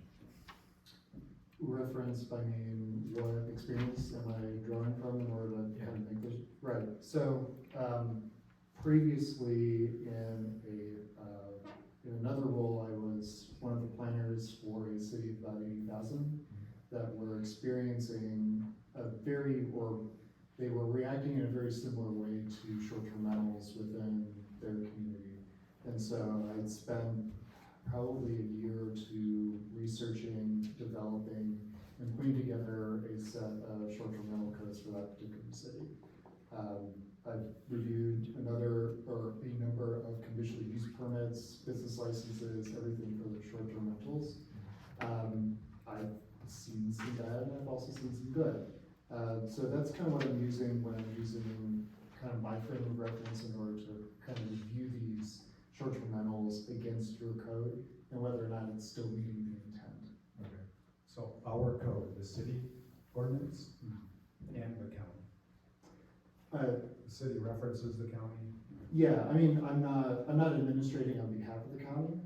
Reference by mean, what experience am I drawing from in order to kind of make this, right, so, previously in another role, I was one of the planners for a city of about 80,000 that were experiencing they were reacting in a very similar way to short-term rentals within their community. And so I'd spent probably a year or two researching, developing, and putting together a set of short-term rental codes for that particular city. I've reviewed a number of conditional use permits, business licenses, everything for the short-term rentals. I've seen some bad, and I've also seen some good. So that's kind of what I'm using when I'm using kind of my frame of reference in order to kind of review these short-term rentals against your code and whether or not it's still meeting the intent. Okay. So our code, the city ordinance and the county. The city references the county. Yeah, I mean, I'm not administrating on behalf of the county.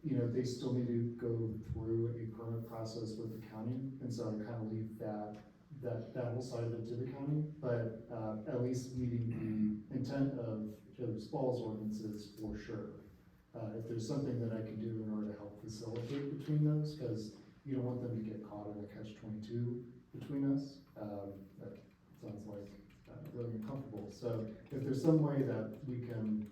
You know, they still need to go through a permit process with the county, and so I kind of leave that whole side of it to the county, but at least meeting the intent of Taylor's Falls ordinances for sure. If there's something that I can do in order to help facilitate between those, because you don't want them to get caught in a catch-22 between us, that sounds like really uncomfortable. So if there's some way that we can,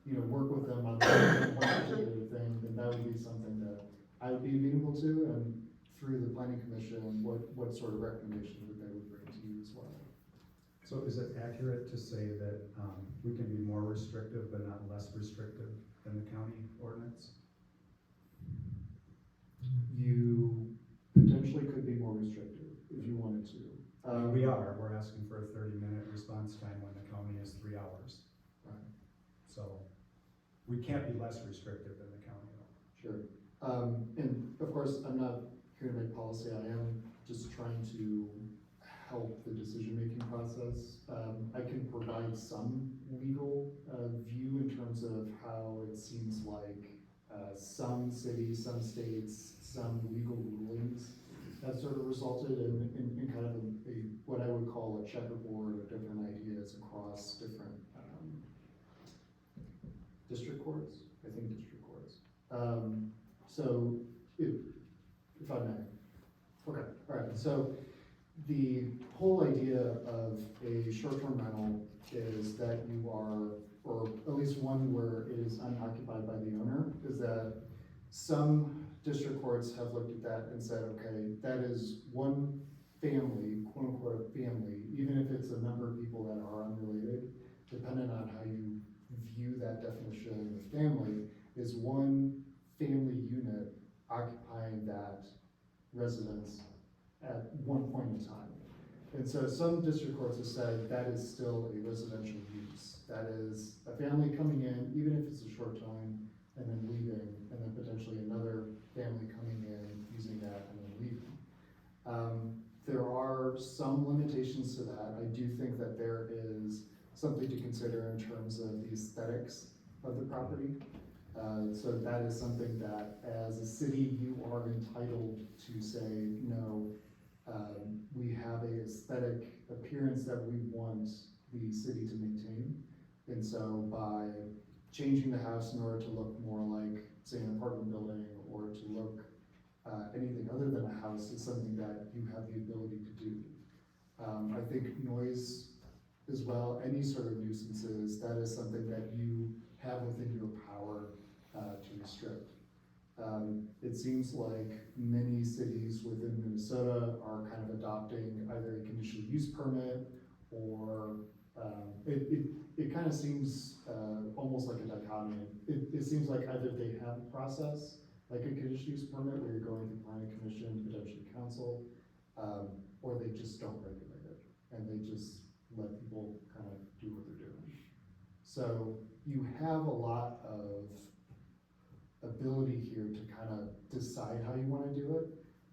you know, work with them on one particular thing, then that would be something that I would be amenable to, and through the planning commission, what sort of recommendations would they bring to you as well. So is it accurate to say that we can be more restrictive but not less restrictive than the county ordinance? You potentially could be more restrictive if you wanted to. We're asking for a 30-minute response time when the county is 3 hours. Right. So we can't be less restrictive than the county though. Sure. And of course, I'm not here to make policy, I am just trying to help the decision-making process. I can provide some legal, view in terms of how it seems like, some cities, some states, some legal rulings have sort of resulted in kind of a, what I would call a checkerboard of different ideas across different, district courts, I think district courts. So if I may. Okay, all right, so the whole idea of a short-term rental is that you are, or at least one where it is unoccupied by the owner, is that some district courts have looked at that and said, okay, that is one family, quote unquote family, even if it's a number of people that are unrelated, depending on how you view that definition of family, is one family unit occupying that residence at one point in time. And so some district courts have said that is still a residential use. That is a family coming in, even if it's a short time, and then leaving, and then potentially another family coming in, using that, and then leaving. There are some limitations to that. I do think that there is something to consider in terms of the aesthetics of the property. So that is something that as a city, you are entitled to say, no, we have a aesthetic appearance that we want the city to maintain. And so by changing the house in order to look more like, say, an apartment building, or to look anything other than a house, is something that you have the ability to do. I think noise as well, any sort of nuisances, that is something that you have within your power to restrict. It seems like many cities within Minnesota are kind of adopting either a conditional use permit, or it kind of seems almost like a dichotomy. It seems like either they have a process, like a conditional use permit where you're going through planning commission, potentially council, or they just don't regulate it, and they just let people kind of do what they're doing. So you have a lot of ability here to kind of decide how you want to do it.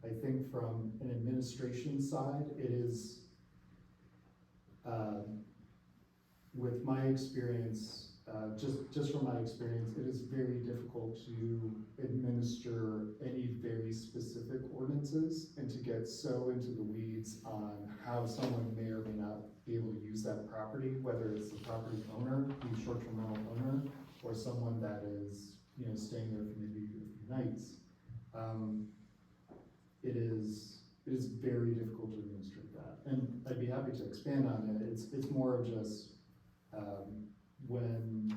I think from an administration side, it is, with my experience, just from my experience, it is very difficult to administer any very specific ordinances and to get so into the weeds on how someone may or may not be able to use that property, whether it's the property owner, the short-term rental owner, or someone that is, you know, staying there for maybe a few nights. It is very difficult to administrate that, and I'd be happy to expand on it. It's more of just when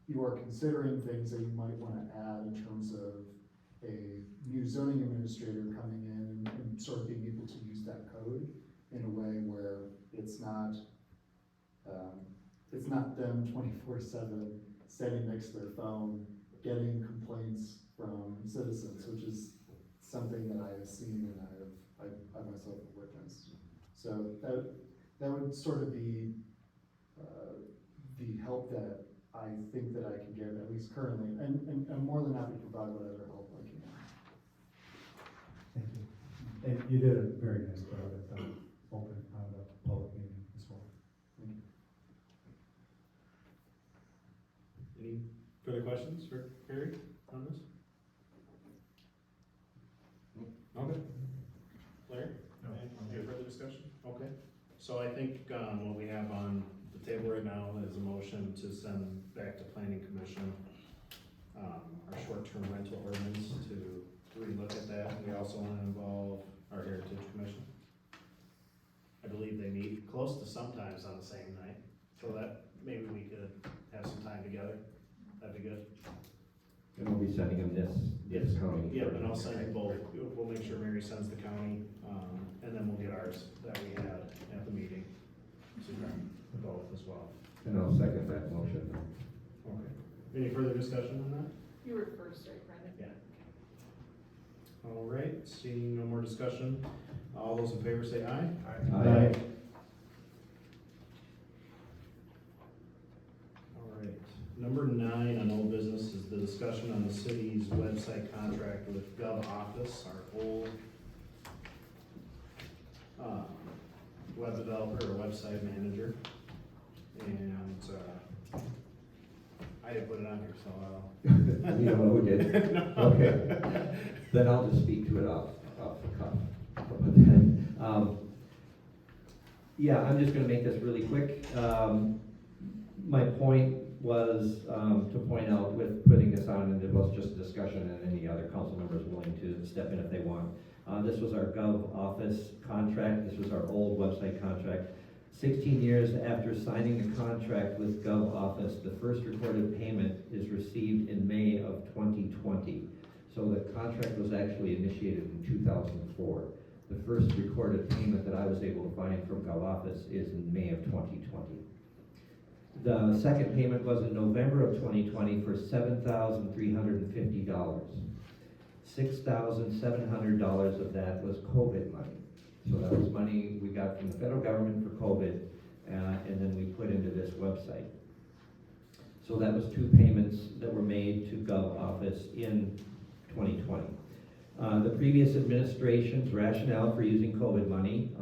you are considering things that you might want to add in terms of a new zoning administrator coming in and sort of being able to use that code in a way where it's not them 24/7 standing next to their phone getting complaints from citizens, which is something that I have seen and I myself have witnessed. So that would sort of be the help that I think that I can give, at least currently, and I'm more than happy to provide whatever help I can. Thank you. And you did a very nice job at the public meeting as well. Thank you. Any further questions for Harry on this? Okay. Larry? No. Any further discussion? Okay. So I think, what we have on the table right now is a motion to send back to planning commission, our short-term rental ordinance to relook at that. We also want to involve our heritage commission. I believe they meet close to sometimes on the same night, so that maybe we could have some time together. That'd be good. And we'll be sending them this county. Yeah, but I'll send you both. We'll make sure Mary sends the county, and then we'll get ours that we had at the meeting. So both as well. And I'll second that motion. Okay. Any further discussion on that? You were first, right, Brendan? Yeah. All right, seeing no more discussion, all those in favor say aye. Aye. All right, Number 9 on old business is the discussion on the city's website contract with GovOffice, our old web developer or website manager. And I didn't put it on here, so I'll. You don't know who did? Okay. Then I'll just speak to it off the cuff. How about that? Yeah, I'm just gonna make this really quick. My point was to point out with putting this on, and it was just a discussion, and any other council members willing to step in if they want. This was our GovOffice contract. This was our old website contract. 16 years after signing the contract with GovOffice, the first recorded payment is received in May of 2020. So the contract was actually initiated in 2004. The first recorded payment that I was able to find from GovOffice is in May of 2020. The second payment was in November of 2020 for $7,350. $6,700 of that was COVID money. So that was money we got from the federal government for COVID, and then we put into this website. So that was 2 payments that were made to GovOffice in 2020. The previous administration's rationale for using COVID money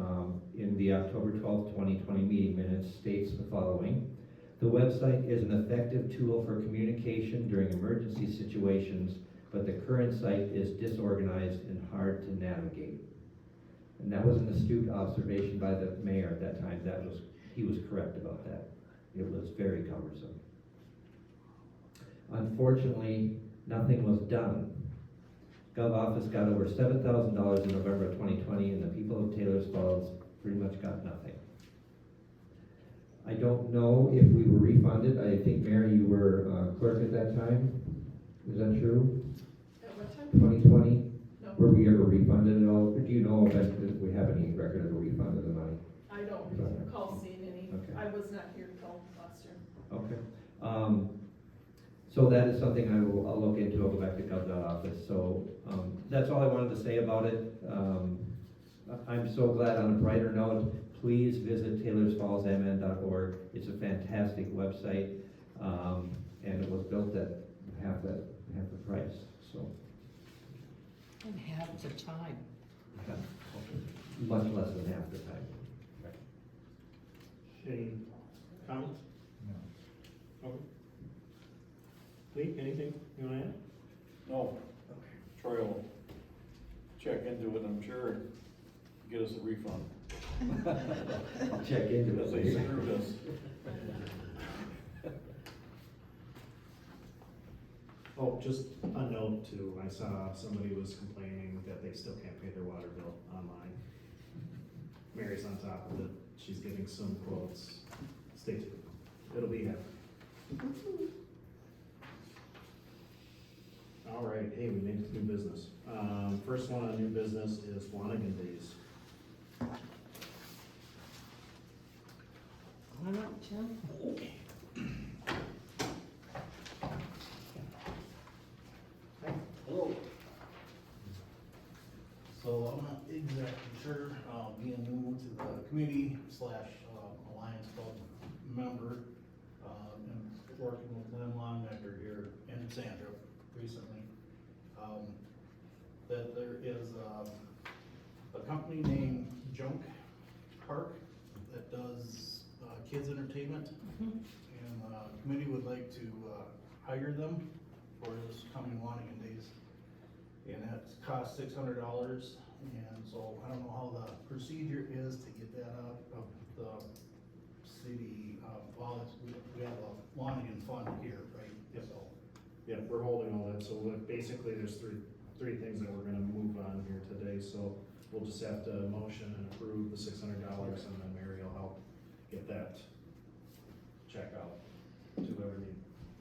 in the October 12th, 2020 meeting minutes states the following. The website is an effective tool for communication during emergency situations, but the current site is disorganized and hard to navigate. And that was an astute observation by the mayor at that time. He was correct about that. It was very cumbersome. Unfortunately, nothing was done. GovOffice got over $7,000 in November of 2020, and the people of Taylor's Falls pretty much got nothing. I don't know if we were refunded. I think, Mary, you were clerk at that time. Is that true? At what time? 2020? No, Were we ever refunded at all? Do you know if we have any record of a refund of the money? I don't recall seeing any. Okay. I was not here till last year. Okay. So that is something I'll look into. I'll go back to GovOffice. So that's all I wanted to say about it. I'm so glad. On a brighter note, please visit taylorsfallsmn.org. It's a fantastic website, and it was built at half the price. So And half the time. much less than half the time. Any comments? No. Okay. Lee, anything you want to add? No, Troy will check into it, I'm sure, and get us a refund. I'll check into Because they it. screwed us. Oh, just a note too, I saw somebody was complaining that they still can't pay their water bill online. Mary's on top of it, she's giving some quotes. Stay tuned, it'll be happening. All right, hey, we made it to new business. First one on new business is Wanigan Days. Why not, Jim? Okay. Hello. So I'm not exactly sure, being new to the committee slash Alliance Club member, and working with Lynn Longnecker here and Sandra recently, that there is a company named Junk Park that does kids entertainment. And the committee would like to hire them for this coming Wanigan Days. And that costs $600, and so I don't know how the procedure is to get that out of the city, we have a Wanigan fund here, right? Yep. So, Yeah, we're holding all that, so basically there's three things that we're gonna move on here today, so we'll just have to motion and approve the $600, and then Mary will help get that check out to whoever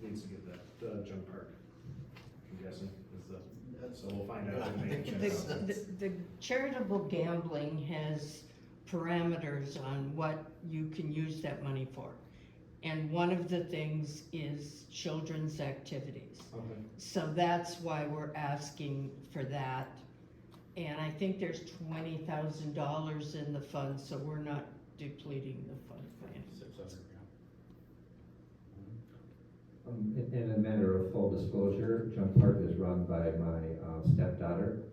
needs to get that, junk park, I'm guessing, is the, so we'll find out. who made the check out. The charitable gambling has parameters on what you can use that money for. And one of the things is children's activities. Okay. So that's why we're asking for that. And I think there's $20,000 in the fund, so we're not depleting the fund. 600, In a matter of full disclosure, Junk Park is run by my stepdaughter,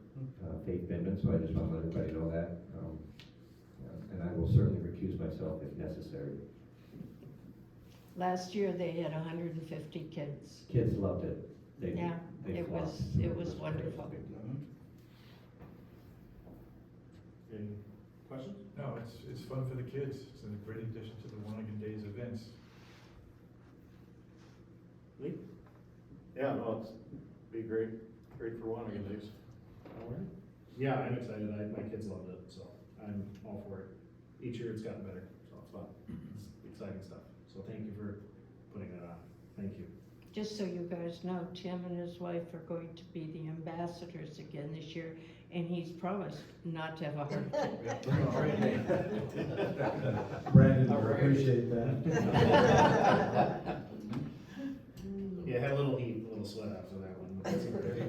Faith Bindman, so I just want to let everybody know that. And I will certainly recuse myself if necessary. Last year, they had 150 kids. Kids loved it. They Yeah, they it flocked. was wonderful. Any questions? No, it's fun for the kids. It's a great addition to the Wanigan Days events. Lee? Yeah, no, it's be great for Wanigan Days. All right. Yeah, I'm excited. My kids loved it, so I'm all for it. Each year it's gotten better, so it's fun. It's exciting stuff. So thank you for putting that on. Thank you. Just so you guys know, Tim and his wife are going to be the ambassadors again this year, and he's promised not to have a heart attack. Brandon, I appreciate that. Yeah, had a little heat, a little sweat after that one. But that's okay.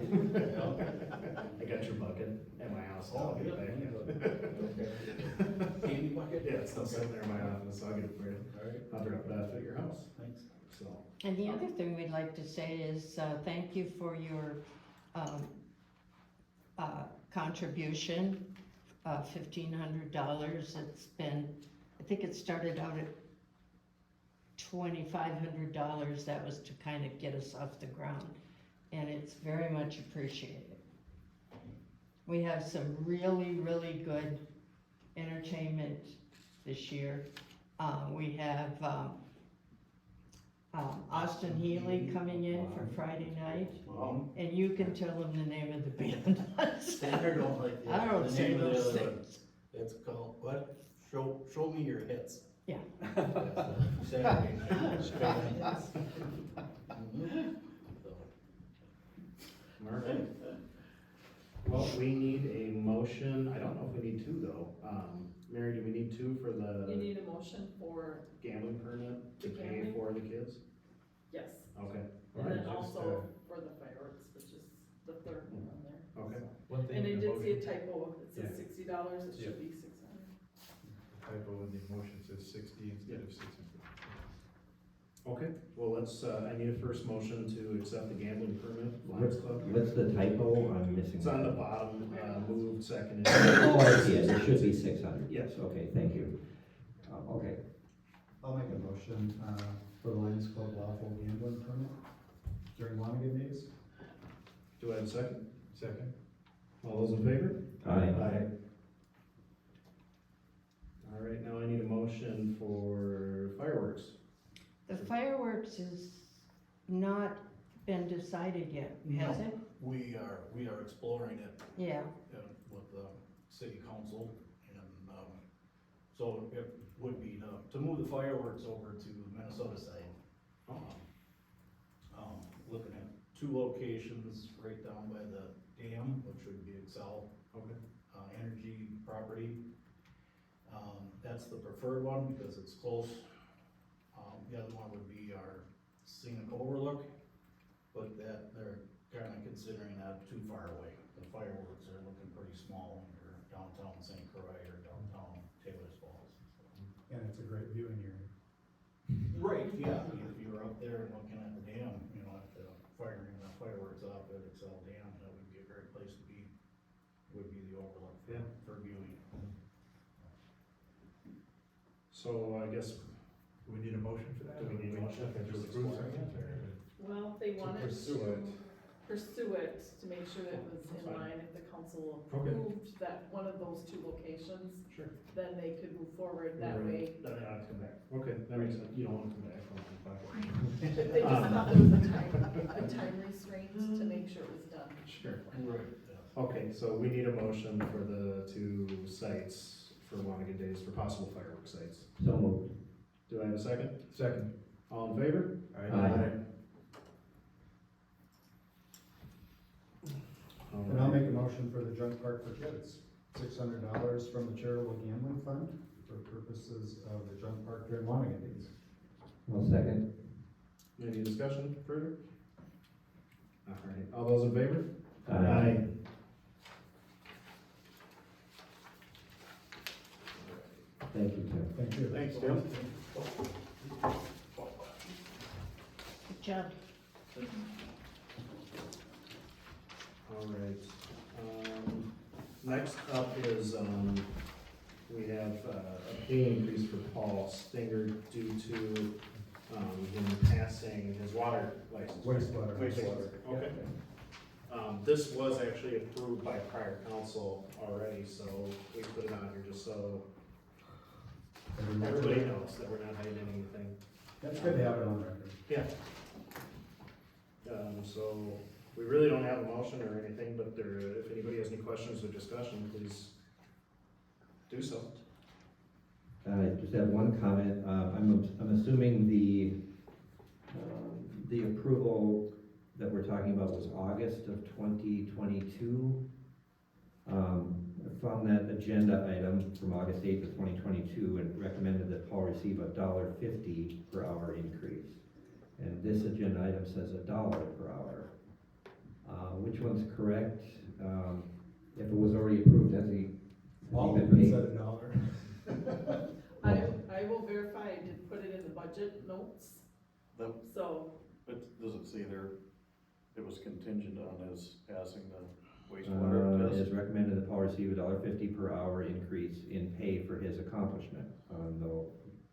I got your bucket at my house. Oh, I'll get it back. Candy bucket? Yeah, it's still sitting there in my office, so I'll get it for you. All right, I'll drop it off at your house, thanks. so. And the other thing we'd like to say is, thank you for your, contribution, $1,500. It's been, I think it started out at $2,500. That was to kind of get us off the ground, and it's very much appreciated. We have some really, really good entertainment this year. We have, Austin Healy coming in for Friday night, and you can tell him the name of the band. Standard don't like that. I don't The say name of those the- things. It's called, what? Show me your hits. Yeah. Saturday night. Mhm. So, All right. Well, we need a motion. I don't know if we need two though. Mary, do we need two for You the need a motion for, gambling permit to The pay gambling? for the kids? yes, Okay, and then Just, also for the fireworks, which is the third one on there. okay. One thing And I in the did see a motion, typo, it says Yeah. $60, it Yeah. should be 600. typo in the motion says 60 instead of 600. Okay, well, let's, I need a first motion to accept the gambling permit, Lions Club. What's the typo? I'm missing. It's on the bottom, moved, seconded. Oh, I see it. It should be 600. Yes. Okay, thank you. Okay. I'll make a motion, for the Lions Club lawful gambling permit during Wanigan Days. Do I have a second? Second? All those in favor? Aye. All right, now I need a motion for fireworks. The fireworks has not been decided yet, has it? we are exploring it Yeah, with the city council, and, so it would be to move the fireworks over to the Minnesota side. Looking at two locations right down by the dam, which would be Excel Okay. Energy property. That's the preferred one because it's close. The other one would be our scenic overlook, but that they're kinda considering that too far away. The fireworks are looking pretty small when you're downtown St. Croix or downtown Taylor's Falls. And it's a great viewing area. Right, yeah, if you were up there and looking at the dam, you know, at the firing the fireworks off at Excel Dam, that would be a great place to be. Would be the overlook for viewing. So I guess, Do we need a motion for that? Do we need a motion to Just approve exploring it? it, or- Well, they wanted to pursue it. pursue it to make sure that it was That's in fine. line, if the council Okay. approved that one of those two locations, sure. then they could move forward that way. Then I have to come back. Okay, that makes sense. You don't want to come back. They just thought there was a time restraint to make sure it was done. Sure. Right. Okay, so we need a motion for the two sites for Wanigan Days, for possible fireworks sites. So moved. Do I have a second? Second. All in favor? Aye. All And I'll right. make a motion for the junk park for kids, $600 from the charitable gambling fund for purposes of the junk park during Wanigan Days. Well, second. Any discussion further? All right, all those in favor? Thank you, Tim. Thank you. Thanks, Tim. good job. All right. Next up is, we have a pay increase for Paul Stinger due to, him passing his water license. Wastewater. Okay. This was actually approved by prior council already, so we put it on here just so everybody knows that we're not hiding anything. That's good to have it on record. Yeah. So we really don't have a motion or anything, but there, if anybody has any questions or discussion, please do so. I just have one comment. I'm assuming the approval that we're talking about was August of 2022. I found that agenda item from August 8th of 2022 and recommended that Paul receive $1.50 per hour increase. And this agenda item says $1 per hour. Which one's correct? If it was already approved, has he been paid? Said $1. I will verify, I did put it in the budget notes, That, so, but does it say there, it was contingent on his passing the wastewater It is test? recommended that Paul receive $1.50 per hour increase in pay for his accomplishment.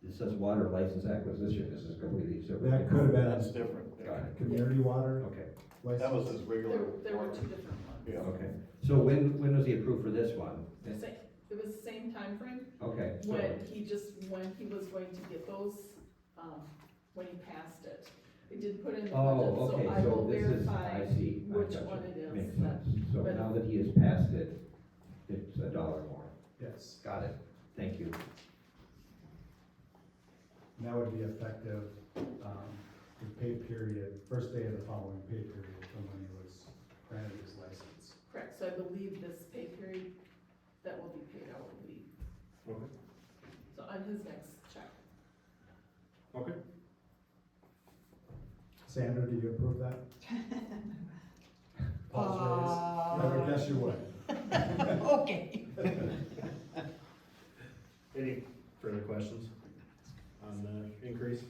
It says water license acquisition, this is completely separate. That could have been That's different. Got it. community water Okay, license. That was his regular. there were water. two different ones. Yeah. okay. So when was he approved for this one? It was the same timeframe, Okay, so, when he was going to get those, when he passed it. I did put in the budget, oh, okay, so I so will this is, verify I see. I which gotcha. one it is. Makes that- sense. So but- now that he has passed it, it's $1 more. Yes, Got it. Thank you. and that would be effective, the pay period, first day of the following pay period from when he was granted his license. Correct, so I believe this pay period, that will be paid out will be, Okay. so on his next check. Okay. Sandra, do you approve that? Paul's raise? I would guess you would. Okay. Any further questions on the increase?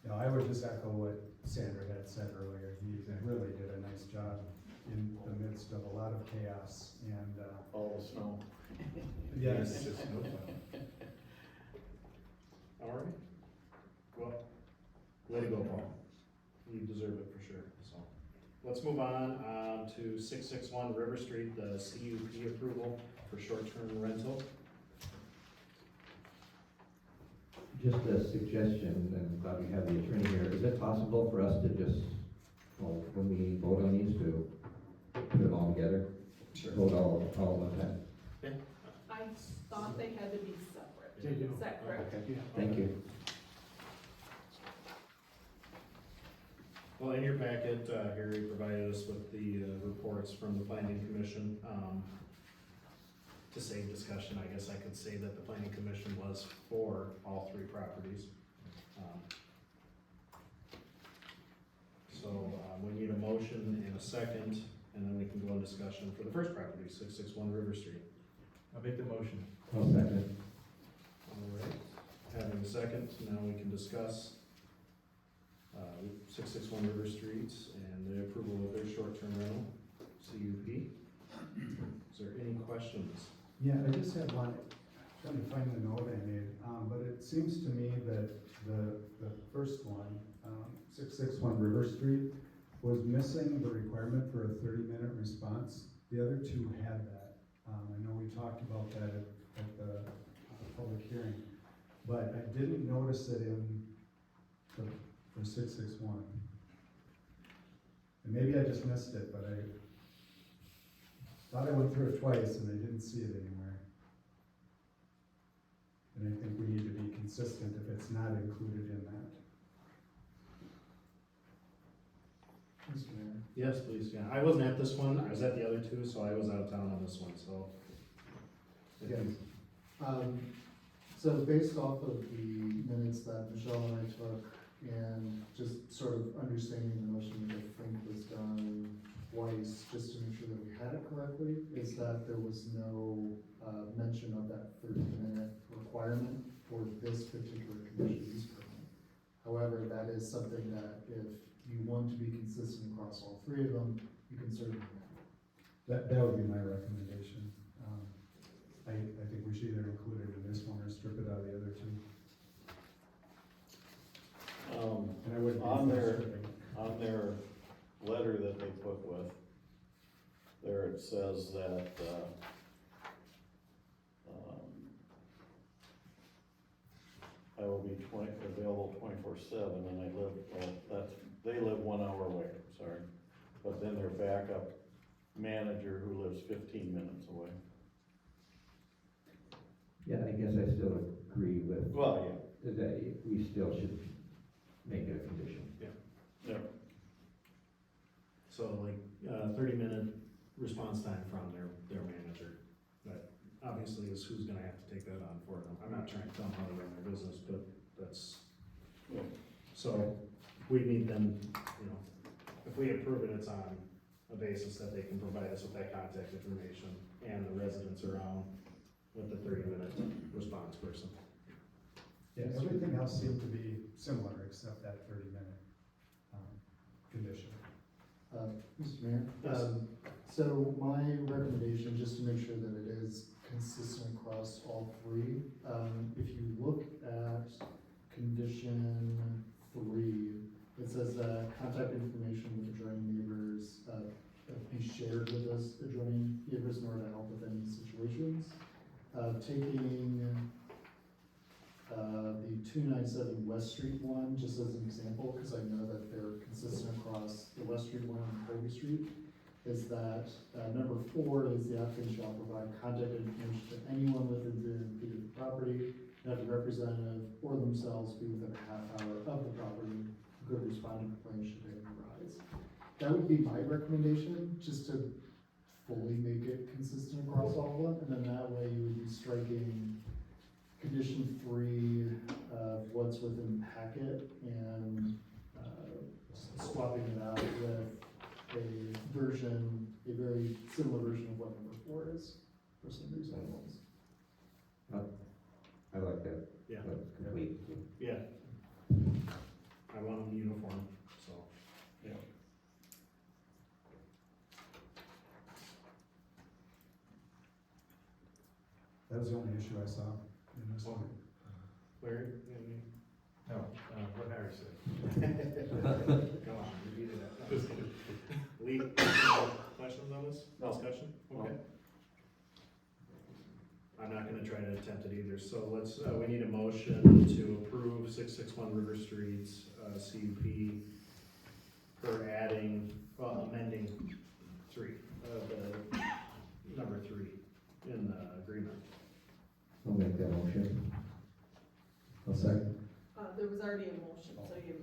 No, I would just echo what Sandra had said earlier. He really did a nice job in the midst of a lot of chaos and, All the snow. yes. All right. Well, way to go, Paul. You deserve it for sure, so. Let's move on, to 661 River Street, the CUP approval for short-term rental. Just a suggestion, and I'm glad we have the attorney here. Is it possible for us to just, well, when we vote on these, to put them all together? Sure. Vote all at one time? I thought they had to be separate. They do. Is that correct? Okay. Thank you. Well, in your packet, Harry provided us with the reports from the planning commission. To save discussion, I guess I could say that the planning commission was for all three properties. So, we need a motion and a second, and then we can go in discussion for the first property, 661 River Street. I'll make the motion. I'll second. All right, having a second, now we can discuss 661 River Street and the approval of their short-term rental, CUP. Is there any questions? Yeah, I just have one, trying to find the note I made, but it seems to me that the first one, 661 River Street, was missing the requirement for a 30-minute response. The other two had that. I know we talked about that at the public hearing, but I didn't notice it for 661. And maybe I just missed it, but I thought I went through it twice and I didn't see it anywhere. And I think we need to be consistent if it's not included in that. Mr. Mayor. Yes, please, yeah. I wasn't at this one, I was at the other two, so I was out of town on this one, so. Yes. So based off of the minutes that Michelle and I took, and just sort of understanding the motion that I think was done twice, just to make sure that we had it correctly, is that there was no mention of that 30-minute requirement for this particular conditional use permit. However, that is something that if you want to be consistent across all three of them, you can certainly amend. That would be my recommendation. I think we should either include it in this one or strip it out of the other two. And I wouldn't be On for their, stripping it. on their letter that they put with, there it says that, I will be available 24/7, and they live 1 hour away, sorry. But then their backup manager who lives 15 minutes away. Yeah, I guess I still agree with Well, that we still should make it a condition. yeah. So like, 30-minute response time from their manager. That obviously is who's gonna have to take that on for them. I'm not trying to tell them how to run their business, but that's, Yeah. so we need them, if we approve it, it's on a basis that they can provide us with that contact information and the residents around with the 30-minute response person. Yeah, everything else seemed to be similar except that 30-minute, condition. Mr. Mayor? Yes. So my recommendation, just to make sure that it is consistent across all three, if you look at condition 3, it says that contact information with adjoining neighbors, be shared with us adjoining neighbors in order to help with any situations. Taking the 297 West Street one, just as an example, because I know that they're consistent across the West Street one and Colby Street, is that, number 4 is the applicant shall provide contact information to anyone within feet of the property, and have the representative or themselves be within a half hour of the property, who could respond to complaints should any arise. That would be my recommendation, just to fully make it consistent across all of them, and then that way you would be striking condition 3 of what's within the packet and swapping it out with a very similar version of what number 4 is for some reason. I like that. Yeah. That's complete. Yeah. I want them uniform, so. Yeah. That was the only issue I saw in this one. Larry, No, what Harry said. come on, repeat it. Just kidding. Lee, questions on this? No. Discussion? Okay. I'm not gonna try to attempt it either, so let's, we need a motion to approve 661 River Street's, CUP for adding, amending 3, the number 3 in the agreement. I'll make that motion. I'll second. There was already a motion, so you,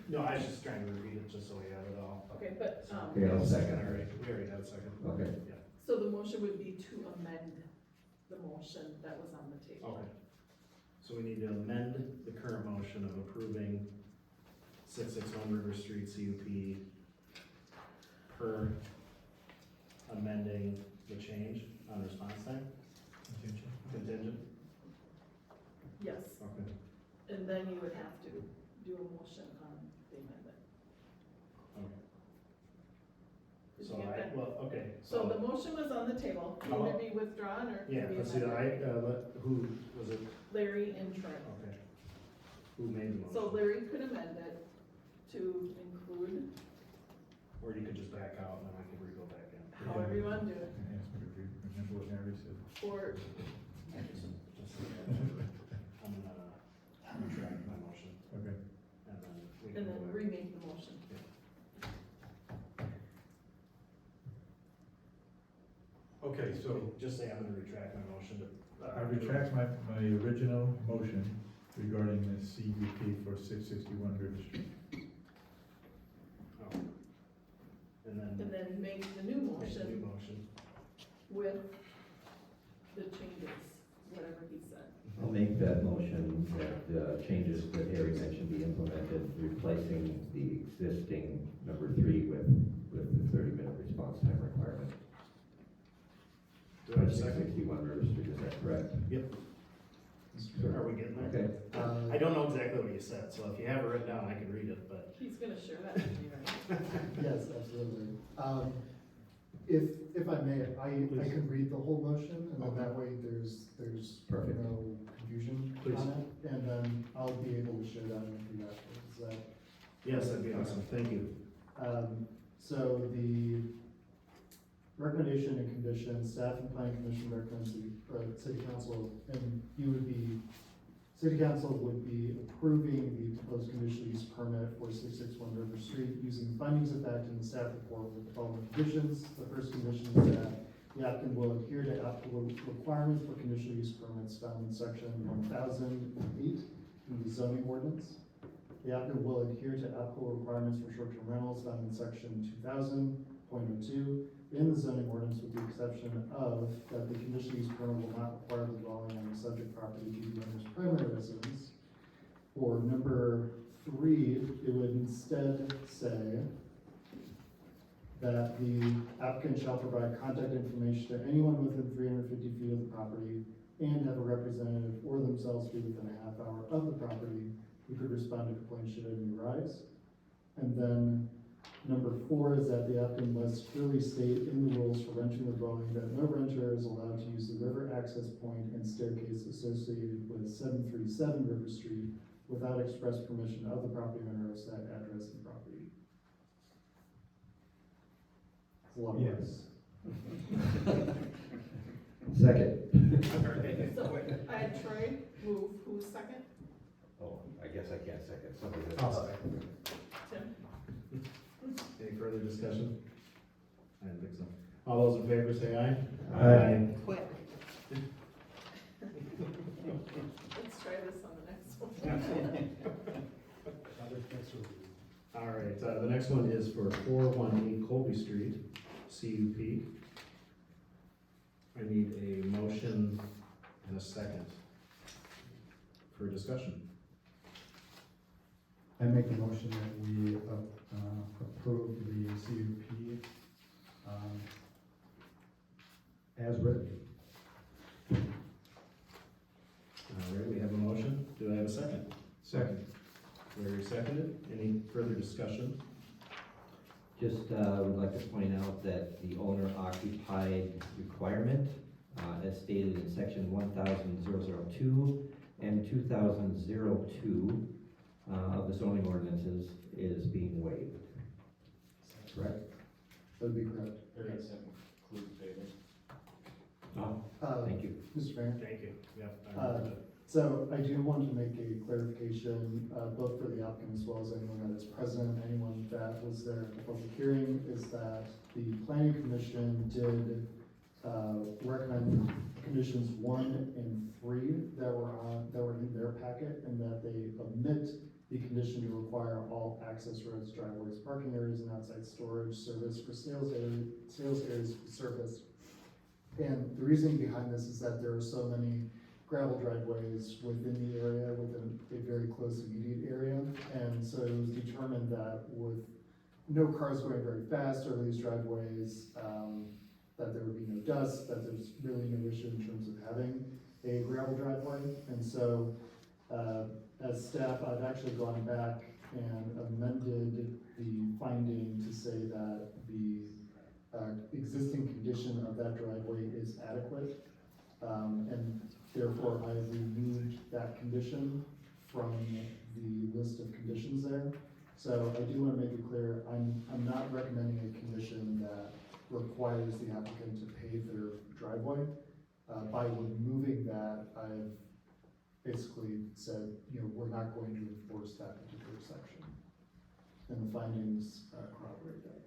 No, I was just trying to repeat it, just so we have it all. okay, but, Okay, I'll second. All right, we already had a second. Okay. Yeah, so the motion would be to amend the motion that was on the table. okay. So we need to amend the current motion of approving 661 River Street CUP per amending the change on response time, contingent? Yes, Okay. and then you would have to do a motion on the amendment. Okay. Did you So get that? well, okay, So the motion was on the table, can either be withdrawn or yeah, can be let's see, amended. who was it? Larry and Troy. Okay. Who made the motion? So Larry could amend it to include Or you could just back out and then I could re-go back in. however you want to do it, Ask me to remember what Harry said. or, I'm gonna retract my motion Okay. and then we can and then go back. remake the motion. Okay, so Just say I'm gonna retract my motion to. I retract my original motion regarding the CUP for 661 River Street. Oh. And And then. then make the new Make the motion new motion. with the changes, whatever he said. I'll make that motion that changes that Harry mentioned be implemented, replacing the existing number 3 with the 30-minute response time requirement. Do I have a second? 661 River Street, is that correct? Yep. Are we getting there? Okay. I don't know exactly what you said, so if you have it written down, I can read it, but. He's gonna share that with me, right? Yes, absolutely. If I may, I can read the whole motion, and then that way there's Perfect. no confusion Please. on it, and then I'll be able to share that with you afterwards. Is that? Yes, that'd be awesome, thank you. So the recommendation and conditions, staff and planning commission recommends city council, and city council would be approving the proposed conditional use permit for 661 River Street using findings of fact in the staff report with the following conditions. The first condition is that the applicant will adhere to applicable requirements for conditional use permits found in section 1008 in the zoning ordinance. The applicant will adhere to applicable requirements for short-term rentals found in section 2000.02 in the zoning ordinance, with the exception of that the conditional use permit will not require the dwelling on the subject property to be the owner's primary residence. For number 3, it would instead say that the applicant shall provide contact information to anyone within 350 feet of the property and have a representative or themselves be within a half hour of the property who could respond to complaints should any arise. And then number 4 is that the applicant must clearly state in the rules for renting the dwelling that no renter is allowed to use the river access point and staircase associated with 737 River Street without express permission of the property owner of said address and property. It's a lot of words. Second. So, I had Troy move, who's second? Oh, I guess I can't second, somebody I'll else. Tim? Any further discussion? I didn't think so. All those in favor say aye. Aye. Quick. Let's try this on the next one. All right, the next one is for 418 Colby Street, CUP. I need a motion and a second for discussion. I make a motion that we approve the CUP as written. All right, we have a motion. Do I have a second? Second. Larry seconded. Any further discussion? Just would like to point out that the owner occupied requirement, as stated in section 1002 and 2002 of the zoning ordinances, is being waived. Correct? That would be correct. Does that include paving? Oh, thank you. Mr. Mayor? Thank you. Yep. So I do want to make a clarification, both for the applicant as well as anyone that is present, anyone that was there at the public hearing, is that the planning commission did recommend conditions 1 and 3 that were in their packet, and that they omit the condition to require all access roads, driveways, parking areas, and outside storage service for sales areas for service. And the reasoning behind this is that there are so many gravel driveways within the area, within a very close immediate area. And so it was determined that with no cars going very fast over these driveways, that there would be no dust, that there's really no issue in terms of having a gravel driveway. And so, as staff, I've actually gone back and amended the finding to say that the existing condition of that driveway is adequate. And therefore, I removed that condition from the list of conditions there. So I do want to make it clear, I'm not recommending a condition that requires the applicant to pave their driveway. By removing that, I've basically said, we're not going to enforce that particular section. And the findings corroborate that.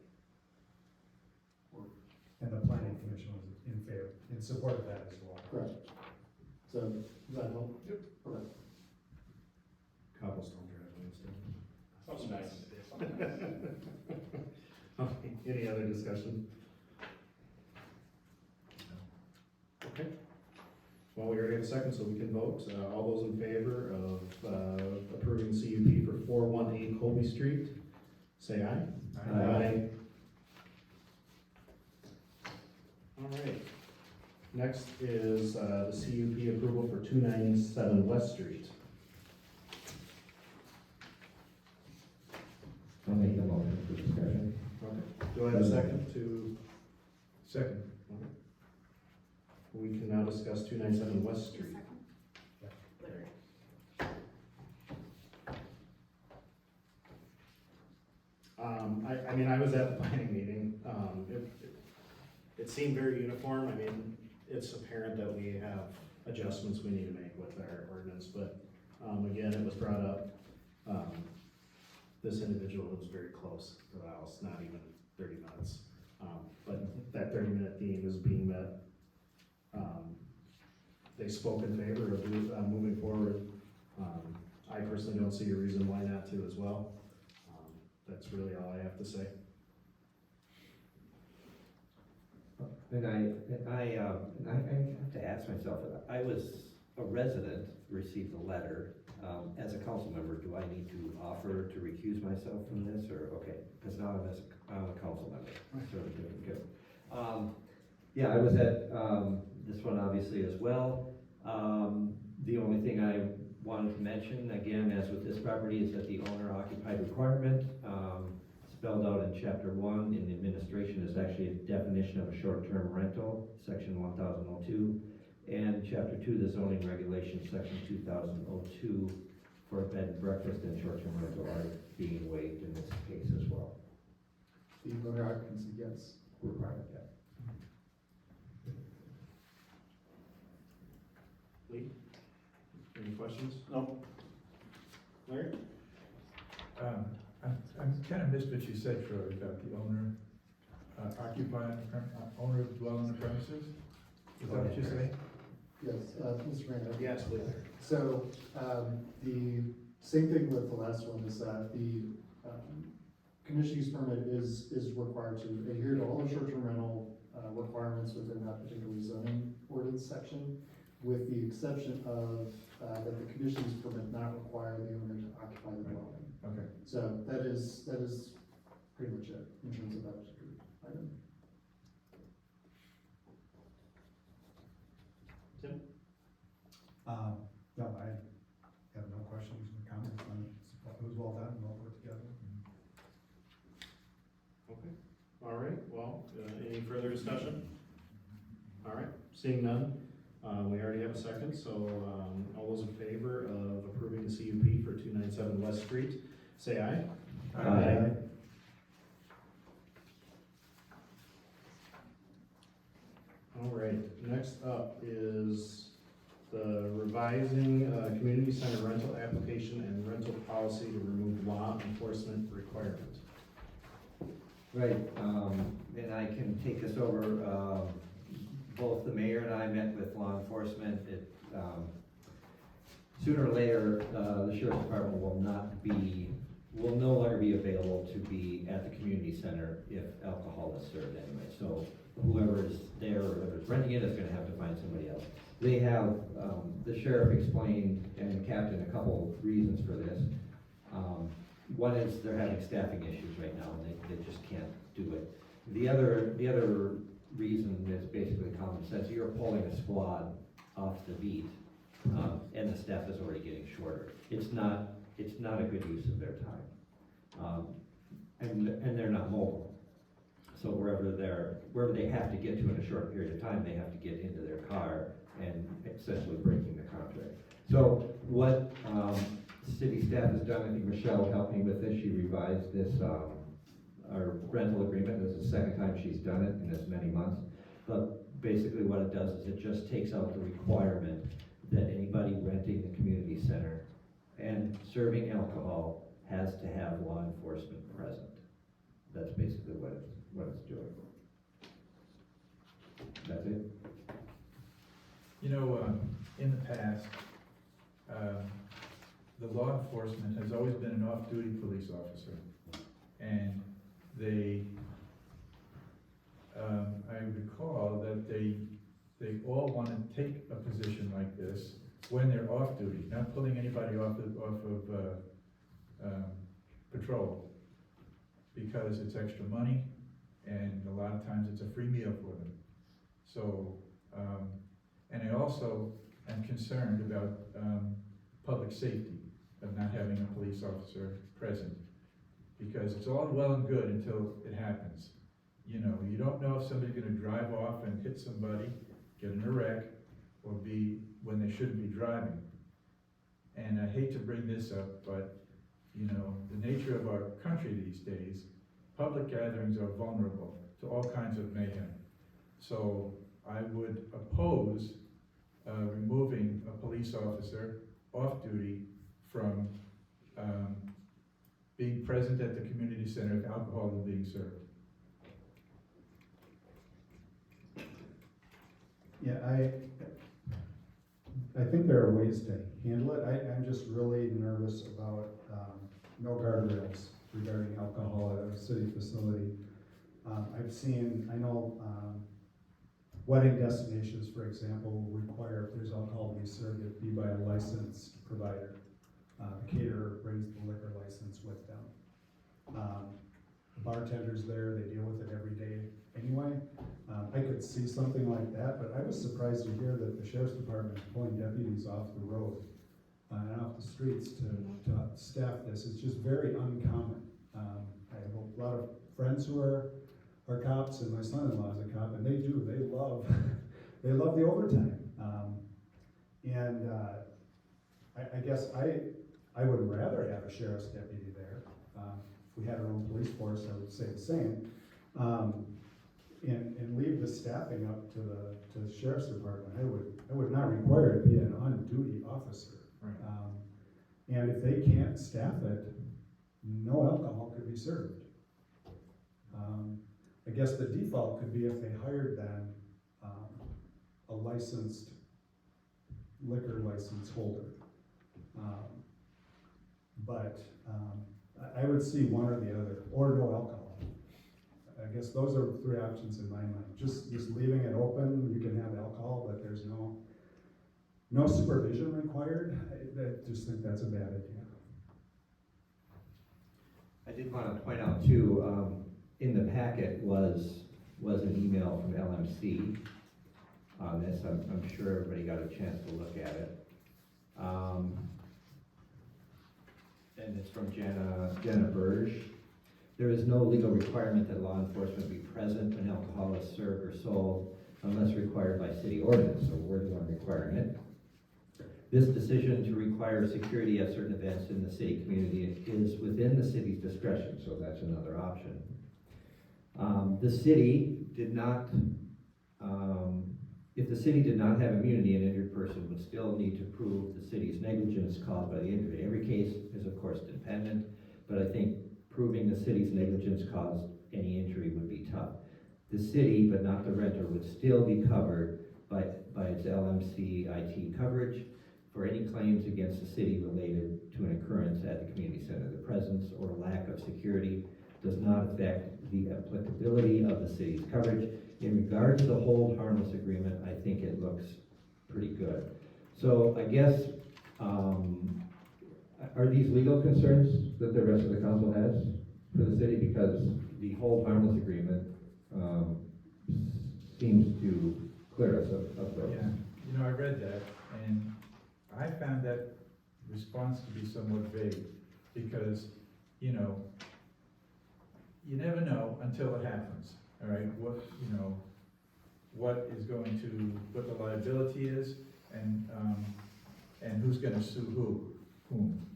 And the planning commission was in favor, in support of that as well. Correct. So, does that help? Yep. Okay. Cobblestone driveway instead. Sounds nice. Okay, any other discussion? Okay. Well, we already have a second, so we can vote. All those in favor of approving CUP for 418 Colby Street, say aye. Aye. All right. Next is, the CUP approval for 297 West Street. I'll make the motion for discussion. Okay. Do I have a second to? Second. We can now discuss 297 West Street. Larry. I mean, I was at the planning meeting, it seemed very uniform, I mean, it's apparent that we have adjustments we need to make with our ordinance, but, again, it was brought up, this individual was very close to the house, not even 30 minutes. But that 30-minute theme is being met. They spoke in favor of moving forward. I personally don't see a reason why not to as well. That's really all I have to say. And I have to ask myself, I was a resident, received a letter. As a council member, do I need to offer to recuse myself from this, or, okay, because now I'm a council member, sort of different, good. Yeah, I was at, this one obviously as well. The only thing I wanted to mention, again, as with this property, is that the owner occupied requirement, spelled out in chapter 1 in the administration is actually a definition of a short-term rental, section 1002. And chapter 2, the zoning regulations, section 2002, for bed and breakfast and short-term rental are being waived in this case as well. The owner occupancy, yes. Requirement, yeah. Lee? Any questions? No. Larry? I'm kind of missed what you said, Troy, about the owner occupying, owner dwelling on the premises. Is that what you say? Yes, Mr. Mayor. Yes, please. So, the same thing with the last one is that the, conditional use permit is required to adhere to all the short-term rental, requirements within that particular zoning ordinance section, with the exception of, that the conditional use permit not require the owner to occupy the dwelling. Okay. So that is pretty much it in terms of that particular item. Tim? No, I have no questions or comments on it. It was well done, well put together. Okay, all right, well, any further discussion? All right, seeing none, we already have a second, so, all those in favor of approving the CUP for 297 West Street, say aye. Aye. All right, next up is the revising, community center rental application and rental policy to remove law enforcement requirement. Right, and I can take this over, both the mayor and I met with law enforcement. Sooner or later, the sheriff's department will no longer be available to be at the community center if alcohol is served anyway. So whoever is there, or whoever's renting it is gonna have to find somebody else. They have, the sheriff explained, and the captain, a couple reasons for this. One is they're having staffing issues right now, and they just can't do it. The other reason is basically common sense. You're pulling a squad off the beat, and the staff is already getting shorter. It's not a good use of their time. And they're not mobile. So wherever they have to get to in a short period of time, they have to get into their car and essentially breaking the contract. So what, city staff has done, I think Michelle helped me with this, she revised this, our rental agreement. This is the second time she's done it in this many months. But basically what it does is it just takes out the requirement that anybody renting the community center and serving alcohol has to have law enforcement present. That's basically what it's doing. That's it. You know, in the past, the law enforcement has always been an off-duty police officer. And they, I recall that they all want to take a position like this when they're off duty, not pulling anybody off of patrol, because it's extra money, and a lot of times it's a free meal for them. So And I also am concerned about, public safety of not having a police officer present. Because it's all well and good until it happens. You know, you don't know if somebody's gonna drive off and hit somebody, get in a wreck, or be, when they shouldn't be driving. And I hate to bring this up, but, you know, the nature of our country these days, public gatherings are vulnerable to all kinds of mayhem. So I would oppose removing a police officer off duty from being present at the community center if alcohol is being served. Yeah, I think there are ways to handle it. I'm just really nervous about, no guardrails regarding alcohol at a city facility. I know, wedding destinations, for example, will require if there's alcohol to be served, it be by a licensed provider. The caterer brings the liquor license with them. The bartenders there, they deal with it every day anyway. I could see something like that, but I was surprised to hear that the sheriff's department is pulling deputies off the road and off the streets to staff this. It's just very uncommon. I have a lot of friends who are cops, and my son-in-law is a cop, and they love they love the overtime. I guess I would rather have a sheriff's deputy there. If we had our own police force, I would say the same. And leave the staffing up to the sheriff's department. I would not require it to be an on-duty officer. Right. And if they can't staff it, no alcohol could be served. I guess the default could be if they hired then a licensed liquor license holder. I would see one or the other, or no alcohol. I guess those are three options in my mind. Just leaving it open, you can have alcohol, but there's no supervision required. I just think that's a bad idea. I did want to point out too, in the packet was an email from LMC on this. I'm sure everybody got a chance to look at it. And it's from Jenna Burge. There is no legal requirement that law enforcement be present when alcohol is served or sold unless required by city ordinance, so we're the one requiring it. This decision to require security at certain events in the city community is within the city's discretion, so that's another option. The city did not, if the city did not have immunity, an injured person would still need to prove the city's negligence caused by the injury. Every case is of course dependent, but I think proving the city's negligence caused any injury would be tough. The city, but not the renter, would still be covered by its LMC IT coverage for any claims against the city related to an occurrence at the community center. The presence or lack of security does not affect the applicability of the city's coverage. In regard to the hold harmless agreement, I think it looks pretty good. So I guess, are these legal concerns that the rest of the council has for the city? Because the hold harmless agreement seems to clear us of those. Yeah, you know, I read that, and I found that response to be somewhat vague, because, you know, you never know until it happens, all right? What is going to, what the liability is, and who's gonna sue whom.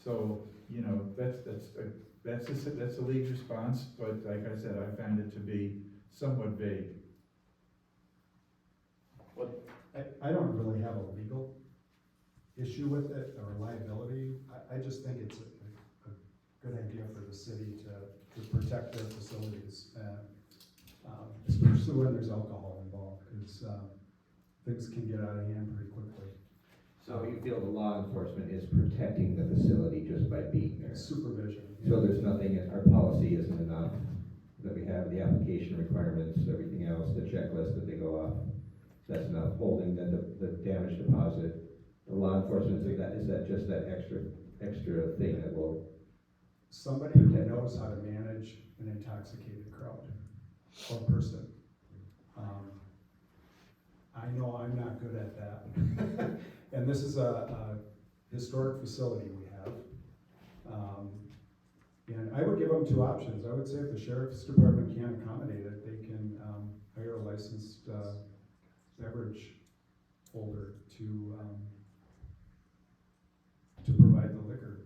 So, you know, that's a legal response, but like I said, I found it to be somewhat vague. I don't really have a legal issue with it or liability. I just think it's a good idea for the city to protect their facilities, especially when there's alcohol involved, because things can get out of hand pretty quickly. So you feel the law enforcement is protecting the facility just by being there? Supervision. So there's nothing, our policy isn't enough, that we have the application requirements, everything else, the checklist that they go off. That's enough. Holding the damage deposit. The law enforcement, is that just that extra thing that will? Somebody who knows how to manage an intoxicated crowd or person. I know I'm not good at that. And this is a historic facility we have. And I would give them two options. I would say if the sheriff's department can't accommodate it, they can hire a licensed beverage holder to provide the liquor.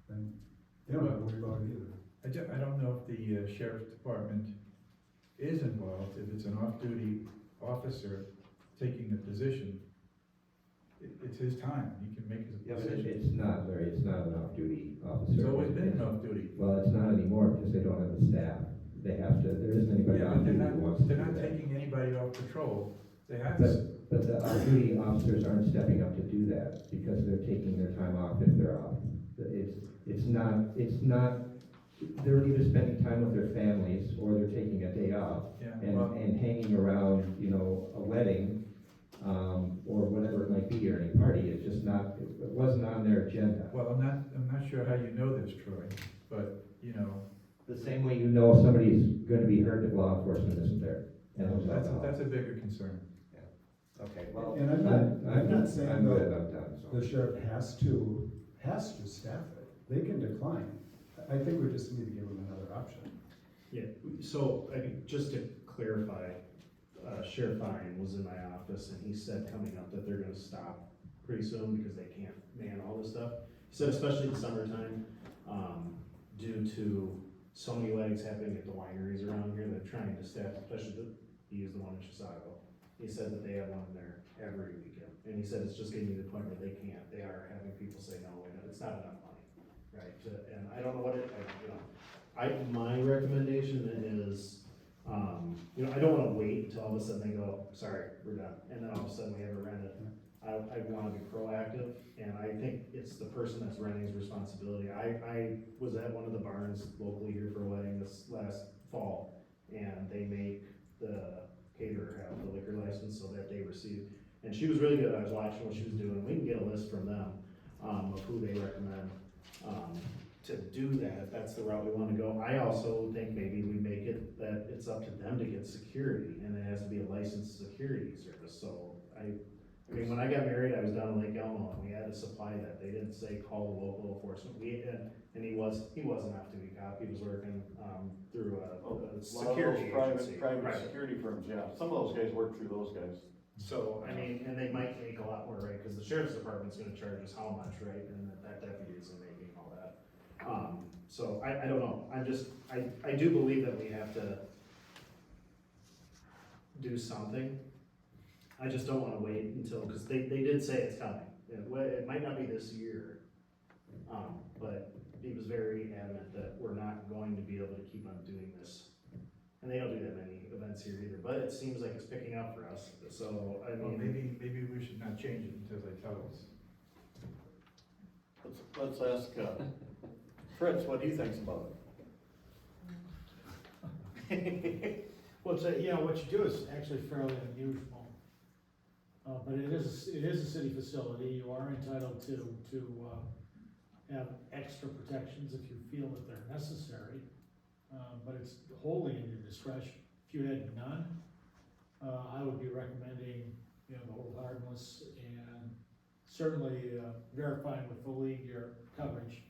And they don't have to worry about it either. I don't know if the sheriff's department is involved, if it's an off-duty officer taking the position. It's his time, he can make his Yeah, but decision. it's not, Larry, it's not an off-duty officer. It's always been an off-duty. Well, it's not anymore because they don't have the staff. They have to, there isn't anybody Yeah, on but duty who wants to do they're not that. taking anybody off patrol, they have to. But the off-duty officers aren't stepping up to do that because they're taking their time off if they're off. It's not, they're either spending time with their families or they're taking a day off Yeah, and, well, and hanging around, you know, a wedding, or whatever it might be, or any party. It's just not, it wasn't on their agenda. well, I'm not sure how you know this, Troy, but, you know, The same way you know somebody's gonna be hurt if law enforcement isn't there. And there's alcohol. that's a bigger concern. Okay, well, And I'm not saying I'm good, though, I'm done, so. the sheriff has to staff it. They can decline. I think we just need to give them another option. Yeah, so, I mean, just to clarify, Sheriff Fine was in my office and he said coming up that they're gonna stop pretty soon because they can't man all this stuff. He said especially in the summertime, due to so many weddings happening at the wineries around here, they're trying to staff, especially he used the one in Chisago. He said that they have one there every weekend, and he said it's just getting to the point where they can't, they are having people say, no, it's not enough money, right? And I don't know what my recommendation is, I don't wanna wait until all of a sudden they go, sorry, we're done, and then all of a sudden we have it rented. I wanna be proactive, and I think it's the person that's renting's responsibility. I was at one of the barns locally here for a wedding this last fall, and they make the caterer have the liquor license so that they receive, and she was really good. I was watching what she was doing. We can get a list from them, of who they recommend, to do that, if that's the route we wanna go. I also think maybe we make it that it's up to them to get security, and it has to be a licensed security service, so I mean, when I got married, I was down in Lake Elmo, and we had to supply that. They didn't say call the local enforcement. And he was an off-duty cop. He was working, through a security agency. Private Right. security firms, yeah, some of those guys work through those guys. So, I mean, and they might make a lot more, right, because the sheriff's department's gonna charge us how much, right, and that deputy isn't making all that. So I don't know, I do believe that we have to do something. I just don't wanna wait until, because they did say it's coming. It might not be this year, but he was very adamant that we're not going to be able to keep on doing this. And they don't do that many events here either, but it seems like it's picking up for us, so, I Well, mean. maybe we should not change it until they tell us. Let's ask, Fritz, what he thinks about it. Well, what you do is actually fairly unusual. But it is a city facility, you are entitled to have extra protections if you feel that they're necessary. But it's wholly in your discretion. If you had none, I would be recommending, the hold harmless and certainly verifying with the league your coverage.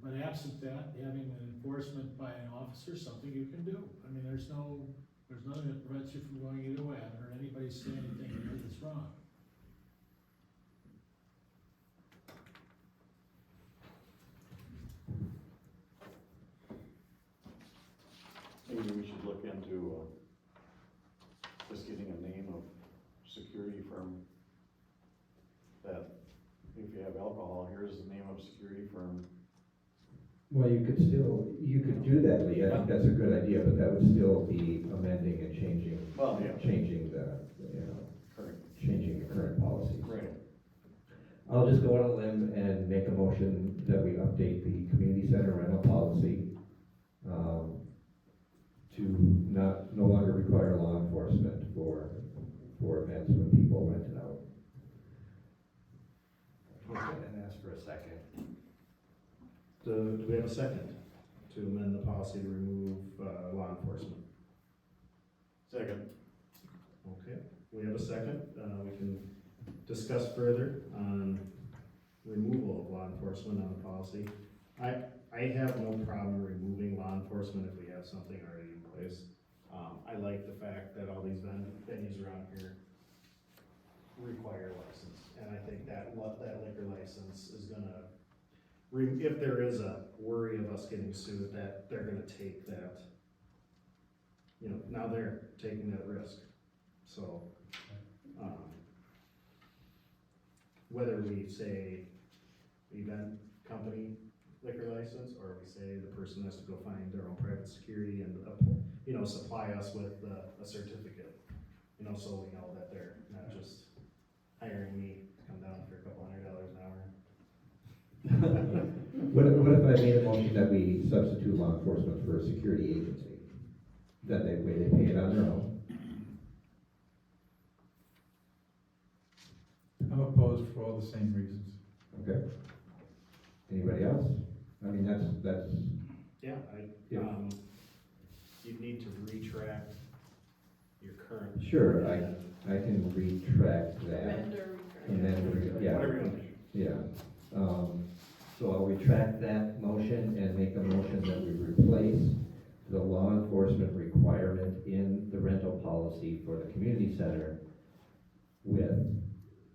But absent that, having an enforcement by an officer is something you can do. I mean, there's nothing that prevents you from going either way. I haven't heard anybody say anything here that's wrong. Maybe we should look into, just getting a name of security firm that, if you have alcohol, here's the name of security firm. Well, you could do that, Lee. I think that's a good idea, but that would still be amending and changing. Well, yeah. Changing the, Correct. changing the current policies. Right. I'll just go on a limb and make a motion that we update the community center rental policy, to no longer require law enforcement for events when people rent it out. And ask for a second. Do we have a second to amend the policy to remove, law enforcement? Second. Okay, we have a second, we can discuss further on removal of law enforcement on the policy. I have no problem removing law enforcement if we have something already in place. I like the fact that all these venues around here require a license, and I think that liquor license is gonna, if there is a worry of us getting sued, that they're gonna take that, you know, now they're taking that risk, so, whether we say event company liquor license, or we say the person has to go find their own private security and, you know, supply us with a certificate, you know, so we know that they're not just hiring me to come down for a couple $100 an hour. What if I made a motion that we substitute law enforcement for a security agency? That they pay it on their own? I'm opposed for all the same reasons. Okay. Anybody else? I mean, that's. Yeah, Yeah. You'd need to retract your current. Sure, I can retract that. Amend or Yeah. Whatever you want to do. Yeah, so I'll retract that motion and make a motion that we replace the law enforcement requirement in the rental policy for the community center with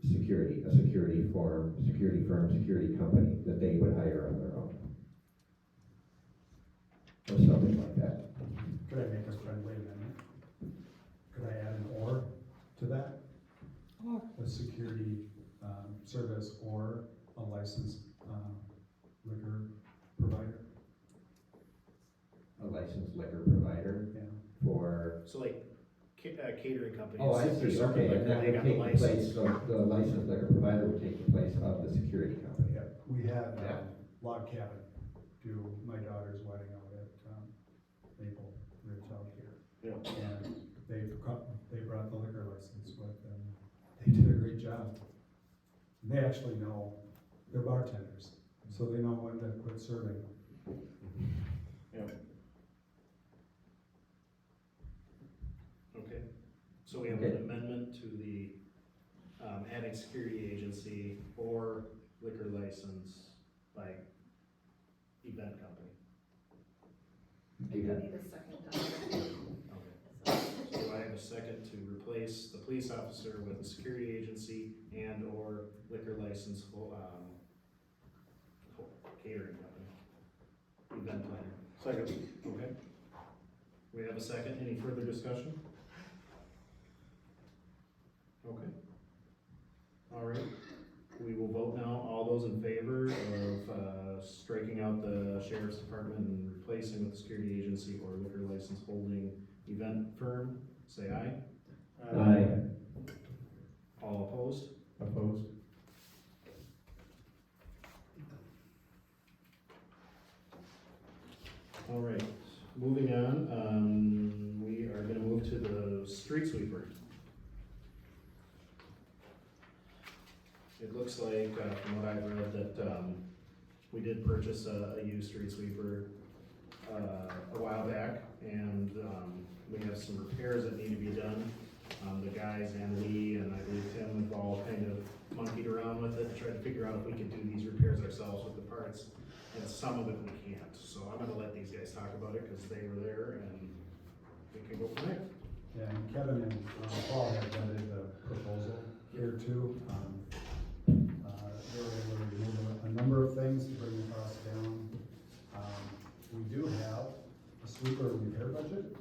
security, a security firm, security company that they would hire on their own. Or something like that. Could I make a friendly amendment? Could I add an or to that? Or. A security, service or a licensed, liquor provider? A licensed liquor provider Yeah. for, So like catering companies. oh, I if they're see, serving okay, liquor, and that they would got the take the license. place, the licensed liquor provider would take the place of the security company. Yeah, we had, Yeah. Log Cabin do my daughter's wedding out at, Maple Ridge out here. Yeah. And they brought the liquor license with them. They did a great job. And they actually know, they're bartenders, so they know when to quit serving. Yeah. Okay, so we have Okay. an amendment to the, adding security agency or liquor license by event company. You need a second on that. Okay. So do I have a second to replace the police officer with a security agency and or liquor license for, catering company? Event planner. Second. Okay. We have a second, any further discussion? Okay. All right, we will vote now, all those in favor of, striking out the sheriff's department and replacing with the security agency or liquor license holding event firm, say aye. Aye. All opposed? Opposed? All right, moving on, we are gonna move to the street sweeper. It looks like, from what I've read, that, we did purchase a used street sweeper, a while back, and, we have some repairs that need to be done. The guys and Lee and I believe Tim have all kind of monkeyed around with it, tried to figure out if we could do these repairs ourselves with the parts, and some of it we can't. So I'm gonna let these guys talk about it, cause they were there, and we can go from there. Yeah, and Kevin and Paul have vetted the proposal here too. They were able to remove a number of things to bring the cost down. We do have a sweeper repair budget.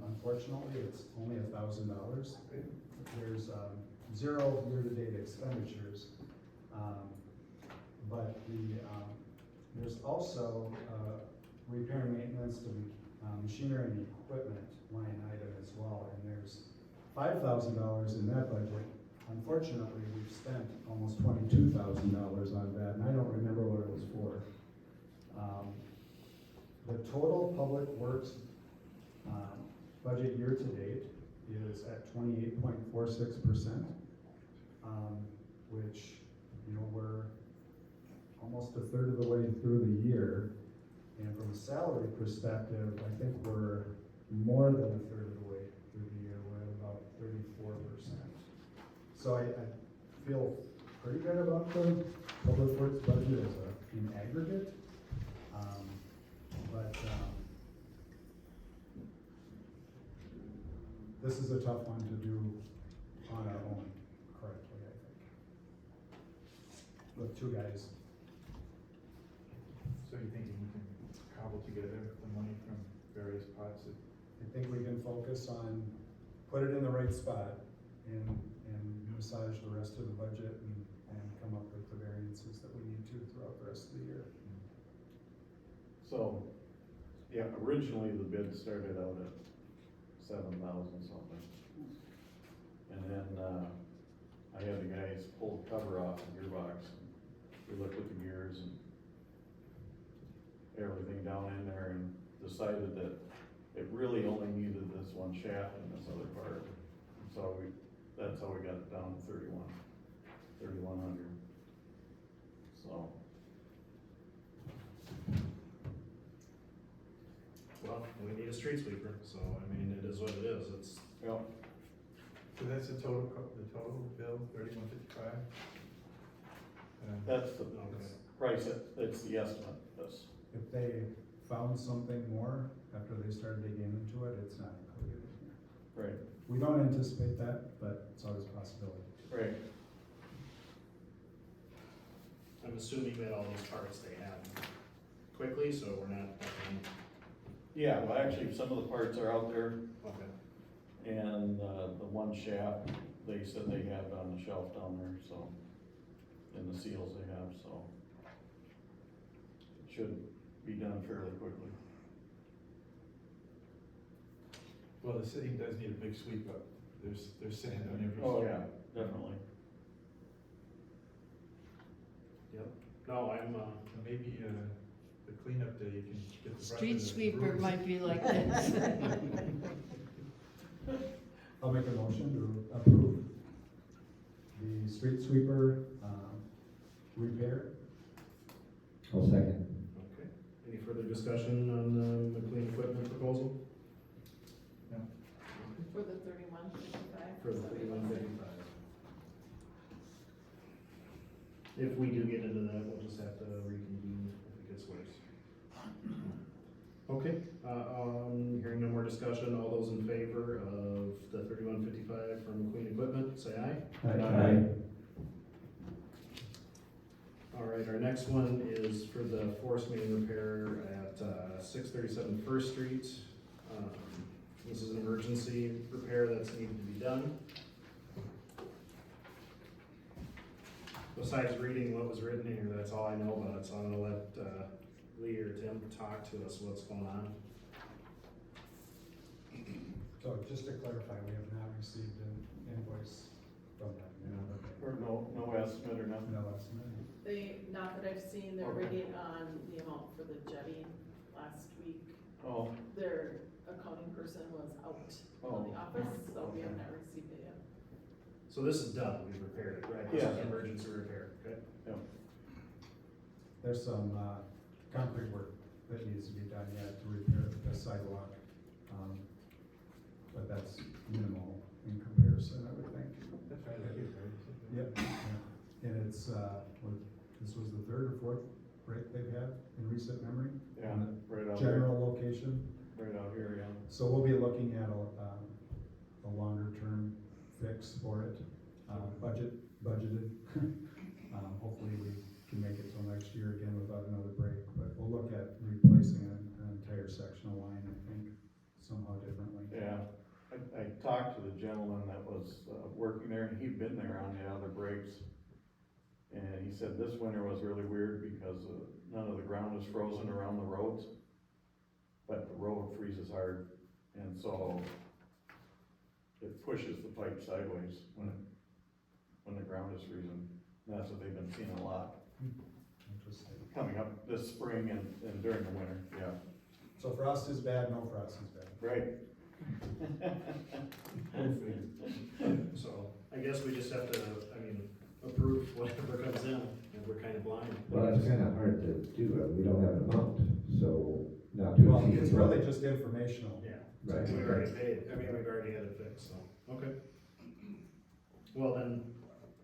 Unfortunately, it's only $1,000. There's zero year-to-date expenditures. But there's also repair and maintenance to machinery and equipment line item as well, and there's $5,000 in that budget. Unfortunately, we've spent almost $22,000 on that, and I don't remember what it was for. The total public works budget year-to-date is at 28.46%, which, you know, we're almost a third of the way through the year. And from a salary perspective, I think we're more than a third of the way So I feel pretty good about the public works budget as in aggregate. But this is a tough one to do on our own correctly, I think. With two guys. So you're thinking you can cobble together the money from various pots that I think we can focus on, put it in the right spot and massage the rest of the budget and come up with the variances that we need to throughout the rest of the year. So, yeah, originally the bid started out at 7,000 something. And then, I had the guys pull the cover off the gearbox, and we looked at the gears and everything down in there and decided that it really only needed this one shaft and this other part. So that's how we got it down to 3,100. So. Well, we need a street sweeper, so I mean, it is what it is, it's. Yep. So that's the total bill, 3155? That's the price, that's the estimate, that's. If they found something more after they started digging into it, it's not included in here. Right. We don't anticipate that, but it's always a possibility. Right. I'm assuming that all those parts they have quickly, so we're not. Yeah, well, actually, some of the parts are out there, Okay. and, the one shaft, they said they have it on the shelf down there, so, and the seals they have, so. It should be done fairly quickly. Well, the city does need a big sweep up. There's sand on every. Oh, street. yeah, definitely. Yep. No, I'm, Maybe, the cleanup day, you can get the. brush Street and the sweeper brooms. might be like this. I'll make a motion to approve the street sweeper, repair. I'll second. okay. Any further discussion on the McLean equipment proposal? No. For the 3155? For the 3155. If we do get into that, we'll just have to reconvene if it gets worse. Okay, hearing no more discussion, all those in favor of the 3155 from McLean Equipment, say aye. Aye. All right, our next one is for the force main repair at 637 First Street. This is an emergency repair that's needed to be done. Besides reading what was written here, that's all I know about it, so I'm gonna let Lee or Tim talk to us what's going on. So just to clarify, we have not received an invoice from them. Or no estimate or nothing? No estimate. They, not that I've seen, they're waiting on the amount for the jetty last week. Oh, Their accounting person was out of the office, so we have not received it yet. So this is done, we've repaired it, right? This is Yeah. emergency repair, okay? There's some, concrete work that needs to be done yet to repair the sidewalk. But that's minimal in comparison, I would think. That's right, that is, right? Yep. Yeah. And it's, this was the third or fourth break they've had in recent memory. yeah, in right the out here, general location. right out here, yeah. So we'll be looking at a longer term fix for it, budgeted. Hopefully we can make it till next year again without another break, but we'll look at replacing an entire sectional line, I think, somehow differently. Yeah, I talked to the gentleman that was working there, and he'd been there on the other breaks. And he said this winter was really weird because none of the ground is frozen around the roads, but the road freezes hard, and so it pushes the pipe sideways when the ground is freezing. And that's what they've been seeing a lot Interesting. coming up this spring and during the winter, yeah. So frost is bad, no frost is bad. Right. So I guess we just have to, approve whatever comes in, and we're kind of blind. Well, it's kind of hard to do, we don't have an amount, so not to Well, exceed. it's really just informational. Yeah. Right. We've already paid, we've already had it fixed, so, okay. Well, then,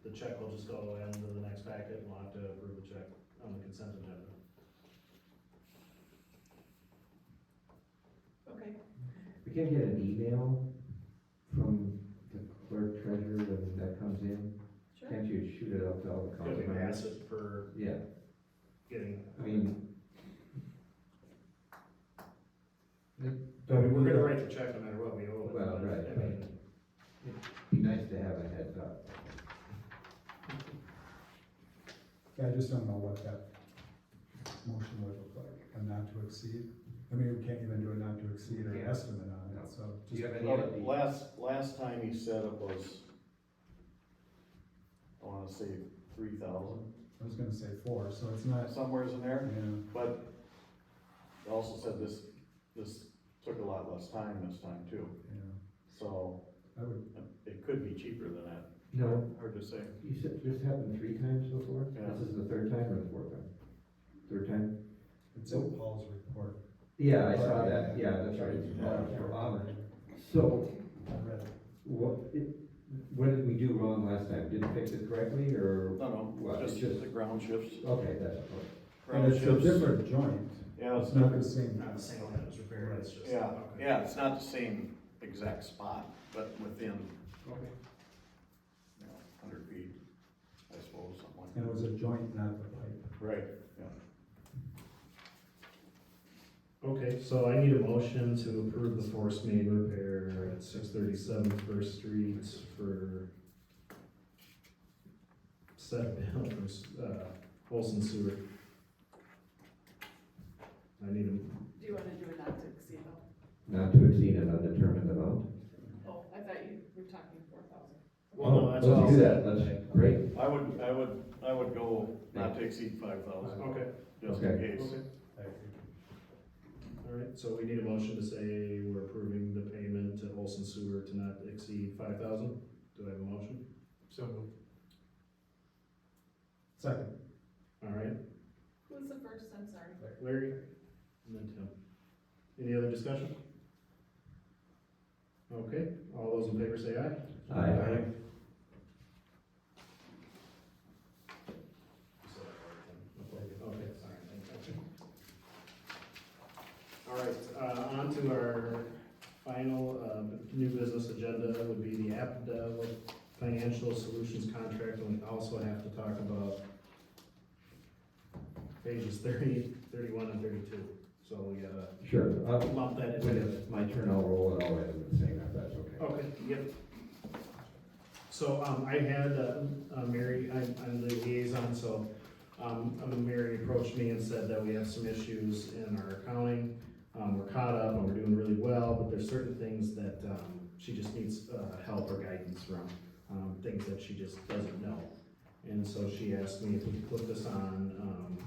the check will just go into the next packet, and we'll have to approve the check on the consent agenda. Okay, We can get an email from the clerk treasurer when that comes in. sure. Can't you shoot it out to all the Can council we members? pass it for Yeah, getting, I mean. I mean, we're gonna write the check no matter what we owe it. Well, but, right, I mean, Be nice to have a heads up. Yeah, I just don't know what that motion would look like, a not to exceed. I mean, we can't even do a not to exceed or Yeah. estimate on it, so. Do you just- have any Well, idea? last time he said it was, I wanna say 3,000, I was gonna say 4, so it's not, somewhere's in there, yeah, but he also said this took a lot less time this time too, yeah, so I would, it could be cheaper than that. No, Hard to say. you said this happened 3 times before? Yeah. This is the 3rd time or the 4th time? 3rd time? it's in Paul's report. Yeah, I saw that, yeah, that's right. So, I read it. what did we do wrong last time? Didn't fix it correctly, or? No, What, it's just the ground shifts. Okay, that's, And Ground it's a shifts. different joint, Yeah, it's not the same. not the same one that was repaired, it's just. Yeah, okay. yeah, it's not the same exact spot, but within, Okay. 100 feet, I suppose, something like And that. it was a joint, not the pipe. Right, yeah. Okay, so I need a motion to approve the force main repair at 637 First Street for set bill for, Olson Sewer. I need a, Do you wanna do a not to exceed though? not to exceed an undetermined amount? Oh, I thought you were talking 4,000. well, no, that's what Let's I'll do say. that, let's, great. I would go not to exceed 5,000, Okay, just in Okay. case. okay. All right, so we need a motion to say we're approving the payment to Olson Sewer to not exceed 5,000. Do I have a motion? So moved. Second. All right, Who was the first, I'm sorry? Larry, and then Tim. Any other discussion? Okay, all those in favor say aye. Aye. Okay, all right, on to our final, new business agenda would be the AppDev Financial Solutions Contract, and we also have to talk about pages 30, 31, and 32, so we gotta Sure, lump that in when together. it's my turn, I'll roll it all in the same, if that's okay. Okay, yep. So, I had, Mary, I'm the liaison, so, Mary approached me and said that we have some issues in our accounting. We're caught up and we're doing really well, but there's certain things that, she just needs, help or guidance from, things that she just doesn't know. And so she asked me if we could put this on,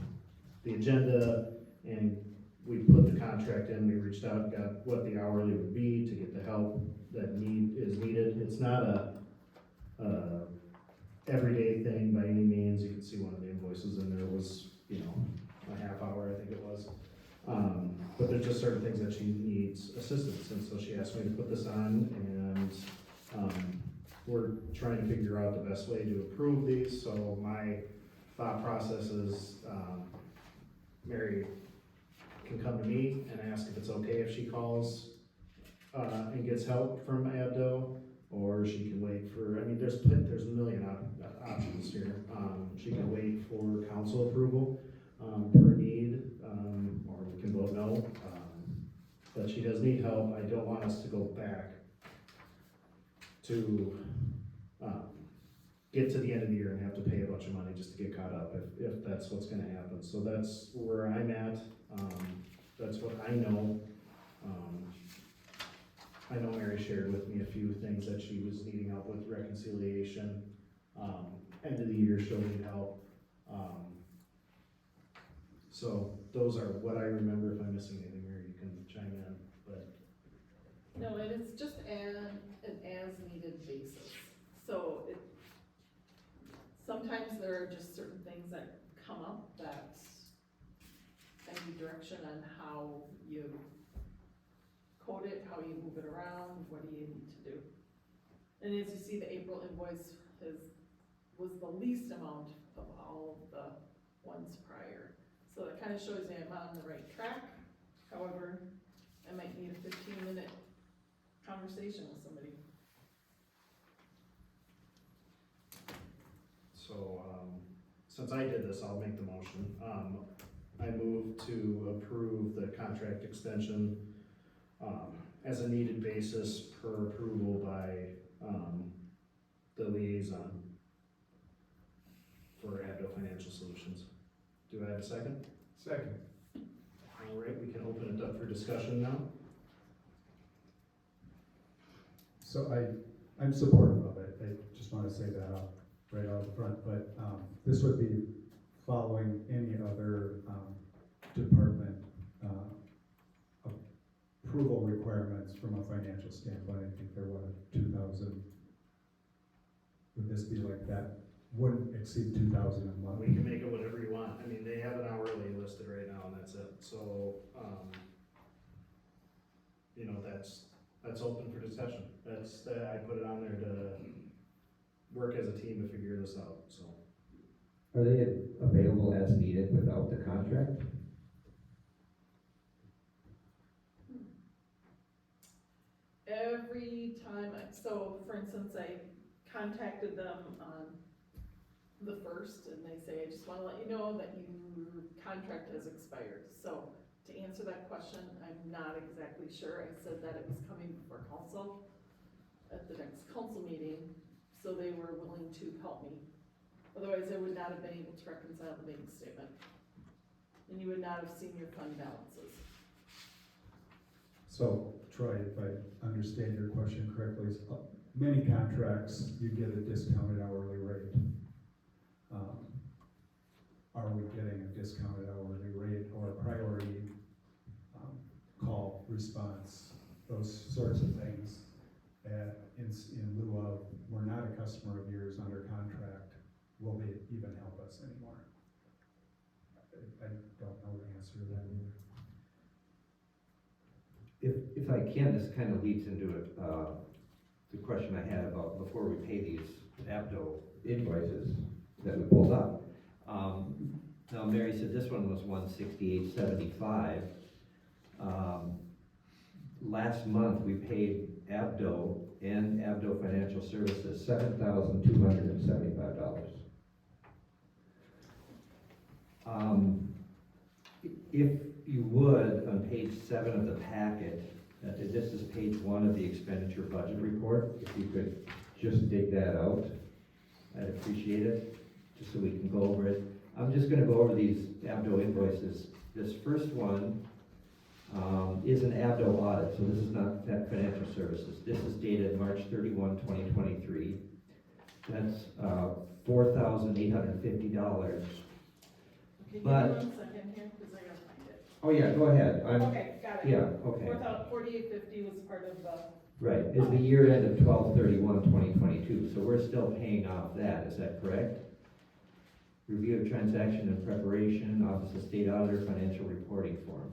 the agenda, and we put the contract in, we reached out, got what the hourly would be to get the help that is needed. It's not a everyday thing by any means. You can see one of the invoices in there was, a half hour, I think it was. But there's just certain things that she needs assistance, and so she asked me to put this on, and, we're trying to figure out the best way to approve these, so my thought process is, Mary can come to me and ask if it's okay if she calls, and gets help from Abdo, or she can wait for, there's a million options here. She can wait for council approval, per need, or we can vote no. But she does need help. I don't want us to go back to, get to the end of the year and have to pay a bunch of money just to get caught up, if that's what's gonna happen. So that's where I'm at. That's what I know. I know Mary shared with me a few things that she was needing help with, reconciliation. End of the year, she'll need help. So those are what I remember. If I'm missing anything, Mary, you can chime in, but. No, and it's just an as-needed basis. So sometimes there are just certain things that come up that I need direction on how you code it, how you move it around, what do you need to do. And as you see, the April invoice was the least amount of all of the ones prior. So that kind of shows me I'm on the right track. However, I might need a 15-minute conversation with somebody. So, since I did this, I'll make the motion. I move to approve the contract extension, as a needed basis per approval by, the liaison for Abdo Financial Solutions. Do I have a second? Second. All right, we can open it up for discussion now. So I'm supportive of it, I just wanna say that up right out front, but, this would be following any other, department, approval requirements from a financial standpoint. I think there were 2,000. Would this be like that? Wouldn't exceed 2,000 a month? We can make it whatever you want. I mean, they have an hourly listed right now and that's it. So, you know, that's open for discussion. I put it on there to work as a team to figure this out, so. Are they available as needed without the contract? Every time, so for instance, I contacted them on the 1st and they say, I just wanna let you know that your contract has expired. So to answer that question, I'm not exactly sure. I said that it was coming before council at the next council meeting, so they were willing to help me. Otherwise, I would not have been able to reconcile the bank statement. And you would not have seen your fund balances. So Troy, if I understand your question correctly, is, many contracts, you get a discounted hourly rate. Are we getting a discounted hourly rate or a priority call response, those sorts of things? In lieu of, we're not a customer of yours under contract, will they even help us anymore? I don't know the answer to that either. If I can, this kind of leads into it, the question I had about before we pay these Abdo invoices that we pulled up. Now Mary said this one was $168.75. Last month we paid Abdo and Abdo Financial Services $7,275. If you would, on page 7 of the packet, this is page 1 of the expenditure budget report. If you could just dig that out, I'd appreciate it, just so we can go over it. I'm just gonna go over these Abdo invoices. This first one is an Abdo audit, so this is not financial services. This is dated March 31, 2023. That's $4,850. Can you give me But- 1 second here, because I gotta find it. Oh yeah, go ahead. Okay, got it. Yeah, okay. 4850 was part of the, Right, is the year end of 12/31/2022, so we're still paying off that, is that correct? Review of transaction and preparation, Office of State Auditor, financial reporting form.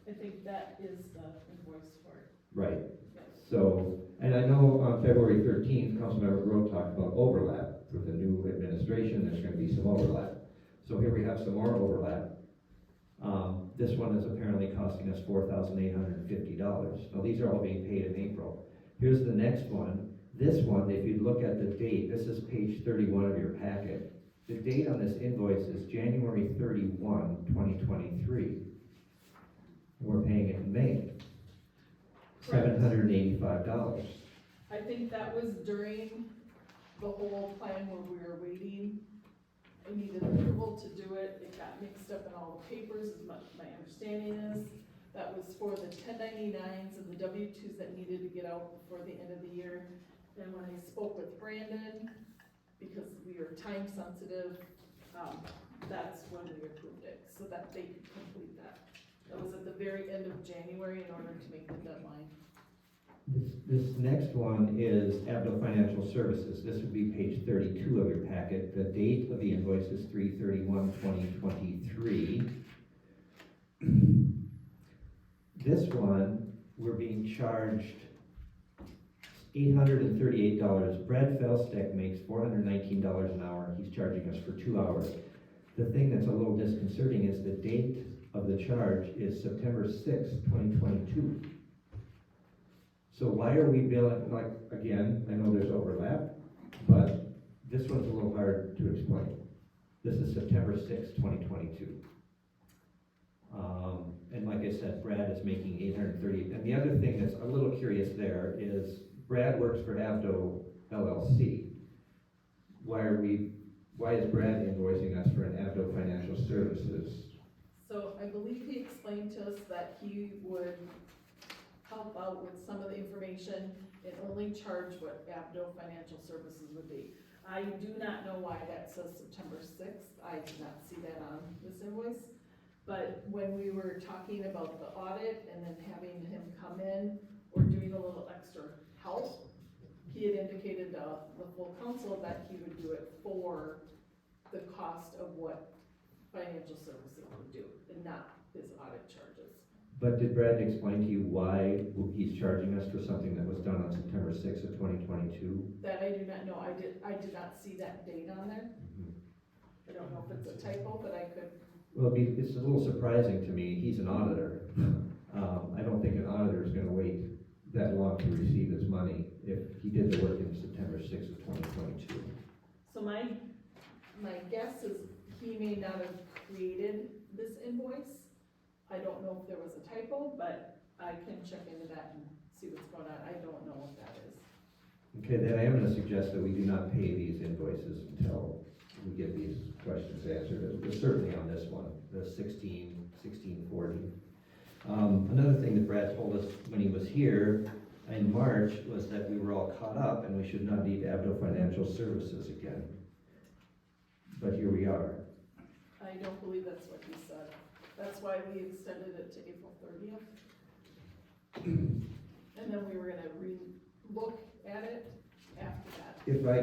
I think that is the invoice for it. Right, Yes. so, and I know on February 13th, Councilmember Grote talked about overlap. With the new administration, there's gonna be some overlap. So here we have some more overlap. This one is apparently costing us $4,850. Now, these are all being paid in April. Here's the next one. This one, if you look at the date, this is page 31 of your packet. The date on this invoice is January 31, 2023. We're paying it in May. $785. I think that was during the whole plan where we were waiting. I needed approval to do it. It got mixed up in all the papers, is what my understanding is. That was for the 1099s and the W-2s that needed to get out before the end of the year. And when I spoke with Brandon, because we are time sensitive, that's when we approved it, so that they could complete that. That was at the very end of January in order to make the deadline. This next one is Abdo Financial Services. This would be page 32 of your packet. The date of the invoice is 3/31/2023. This one, we're being charged $838. Brad Felsteck makes $419 an hour. He's charging us for 2 hours. The thing that's a little disconcerting is the date of the charge is September 6th, 2022. So why are we billing, like, again, I know there's overlap, but this one's a little hard to explain. This is September 6th, 2022. And like I said, Brad is making $838. And the other thing that's a little curious there is Brad works for Avdo LLC. Why is Brad invoicing us for an Avdo Financial Services? So I believe he explained to us that he would help out with some of the information and only charge what Abdo Financial Services would be. I do not know why that says September 6th. I did not see that on this invoice. But when we were talking about the audit and then having him come in or doing a little extra help, he had indicated to the full council that he would do it for the cost of what financial services would do and not his audit charges. But did Brad explain to you why he's charging us for something that was done on September 6th of 2022? That I do not know. I did not see that date on there. I don't know if it's a typo, but I could. Well, it's a little surprising to me. He's an auditor. I don't think an auditor is gonna wait that long to receive his money if he did the work in September 6th of 2022. So my guess is he may not have created this invoice. I don't know if there was a typo, but I can check into that and see what's going on. I don't know what that is. Okay, then I am gonna suggest that we do not pay these invoices until we get these questions answered, certainly on this one, the 1640. Another thing that Brad told us when he was here in March was that we were all caught up and we should not need Abdo Financial Services again. But here we are. I don't believe that's what he said. That's why we extended it to April 30th. And then we were gonna re-look at it after that. If I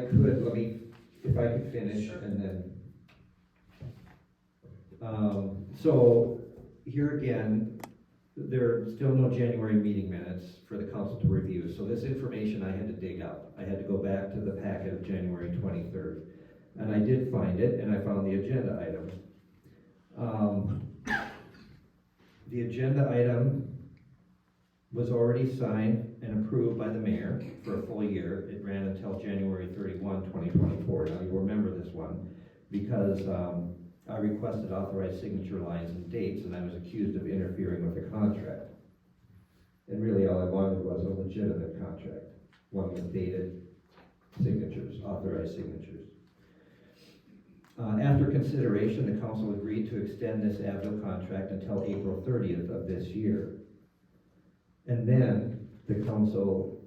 could finish. Sure. And then. So here again, there are still no January meeting minutes for the council to review. So this information I had to dig up. I had to go back to the packet of January 23rd. And I did find it, and I found the agenda item. The agenda item was already signed and approved by the mayor for a full year. It ran until January 31, 2024. Now, you'll remember this one because I requested authorized signature lines and dates, and I was accused of interfering with the contract. And really, all I wanted was a legitimate contract, one with dated signatures, authorized signatures. After consideration, the council agreed to extend this Avdo contract until April 30th of this year. And then the council,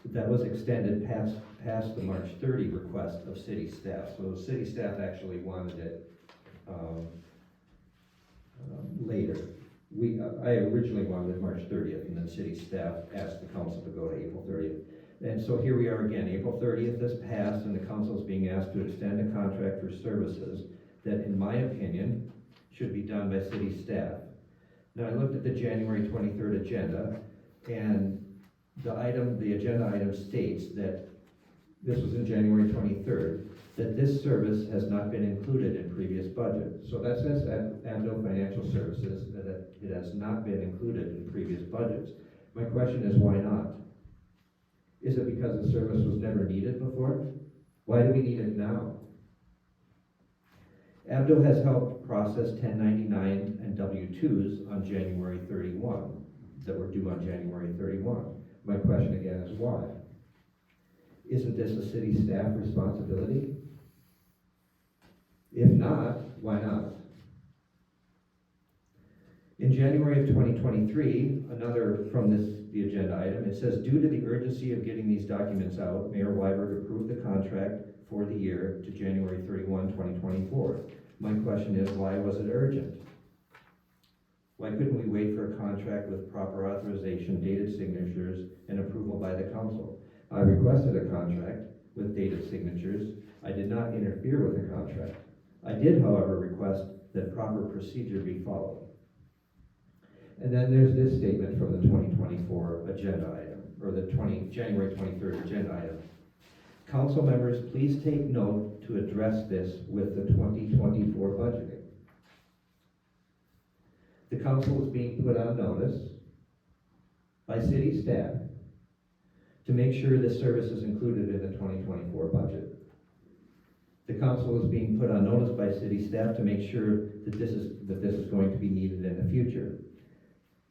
that was extended past the March 30 request of city staff. So city staff actually wanted it later. I originally wanted it March 30th, and then city staff asked the council to go to April 30th. And so here we are again, April 30th has passed, and the council is being asked to extend a contract for services that, in my opinion, should be done by city staff. Now, I looked at the January 23rd agenda, and the agenda item states that, this was in January 23rd, that this service has not been included in previous budget. So that says at Avdo Financial Services that it has not been included in previous budgets. My question is, why not? Is it because the service was never needed before? Why do we need it now? Avdo has helped process 1099 and W-2s on January 31, that were due on January 31. My question again is why? Isn't this a city staff responsibility? If not, why not? In January of 2023, another from the agenda item, it says, due to the urgency of getting these documents out, Mayor Weiberg approved the contract for the year to January 31, 2024. My question is, why was it urgent? Why couldn't we wait for a contract with proper authorization, dated signatures, and approval by the council? I requested a contract with dated signatures. I did not interfere with the contract. I did, however, request that proper procedure be followed. And then there's this statement from the 2024 agenda item, or the January 23rd agenda item. Council members, please take note to address this with the 2024 budgeting. The council is being put on notice by city staff to make sure this service is included in the 2024 budget. The council is being put on notice by city staff to make sure that this is going to be needed in the future.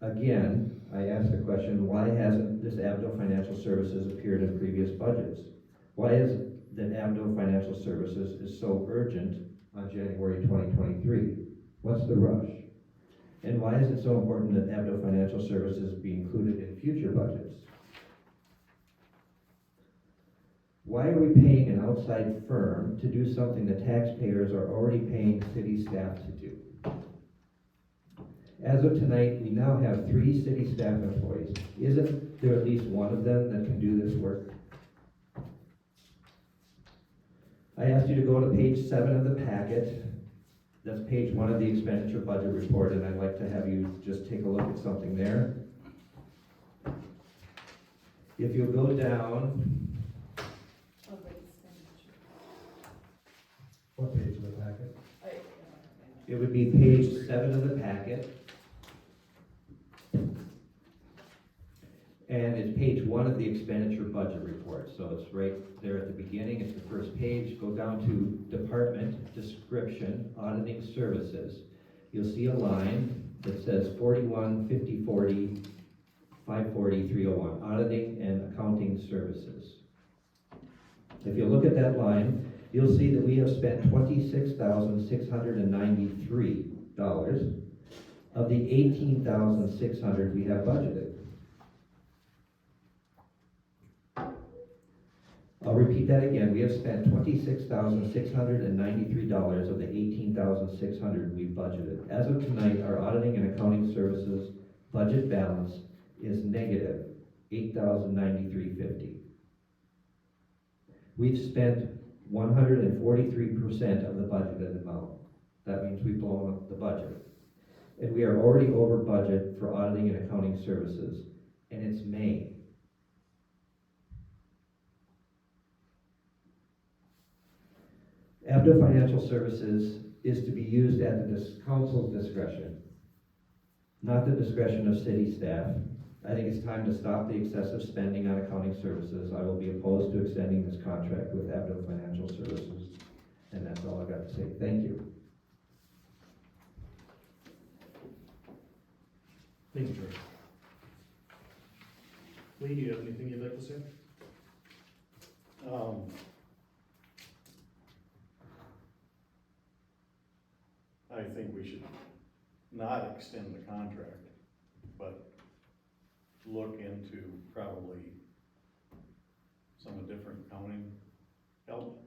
Again, I ask the question, why hasn't this Abdo Financial Services appeared in previous budgets? Why is it that Abdo Financial Services is so urgent on January 2023? What's the rush? And why is it so important that Abdo Financial Services be included in future budgets? Why are we paying an outside firm to do something the taxpayers are already paying city staff to do? As of tonight, we now have 3 city staff employees. Isn't there at least one of them that can do this work? I asked you to go to page 7 of the packet. That's page 1 of the expenditure budget report, and I'd like to have you just take a look at something there. If you'll go down, What page of the packet? it would be page 7 of the packet. And it's page 1 of the expenditure budget report, so it's right there at the beginning, it's the first page. Go down to Department Description, Auditing Services. You'll see a line that says 41, 50, 40, 540, 301, Auditing and Accounting Services. If you look at that line, you'll see that we have spent $26,693 of the $18,600 we have budgeted. I'll repeat that again. We have spent $26,693 of the $18,600 we budgeted. As of tonight, our auditing and accounting services budget balance is negative $8,093.50. We've spent 143% of the budgeted amount. That means we've blown up the budget. And we are already over budget for auditing and accounting services, and it's May. Abdo Financial Services is to be used at the council's discretion, not the discretion of city staff. I think it's time to stop the excessive spending on accounting services. I will be opposed to extending this contract with Abdo Financial Services. And that's all I've got to say. Thank you. Thank you, George. Lee, do you have anything you'd like to say? I think we should not extend the contract, but look into probably some different accounting help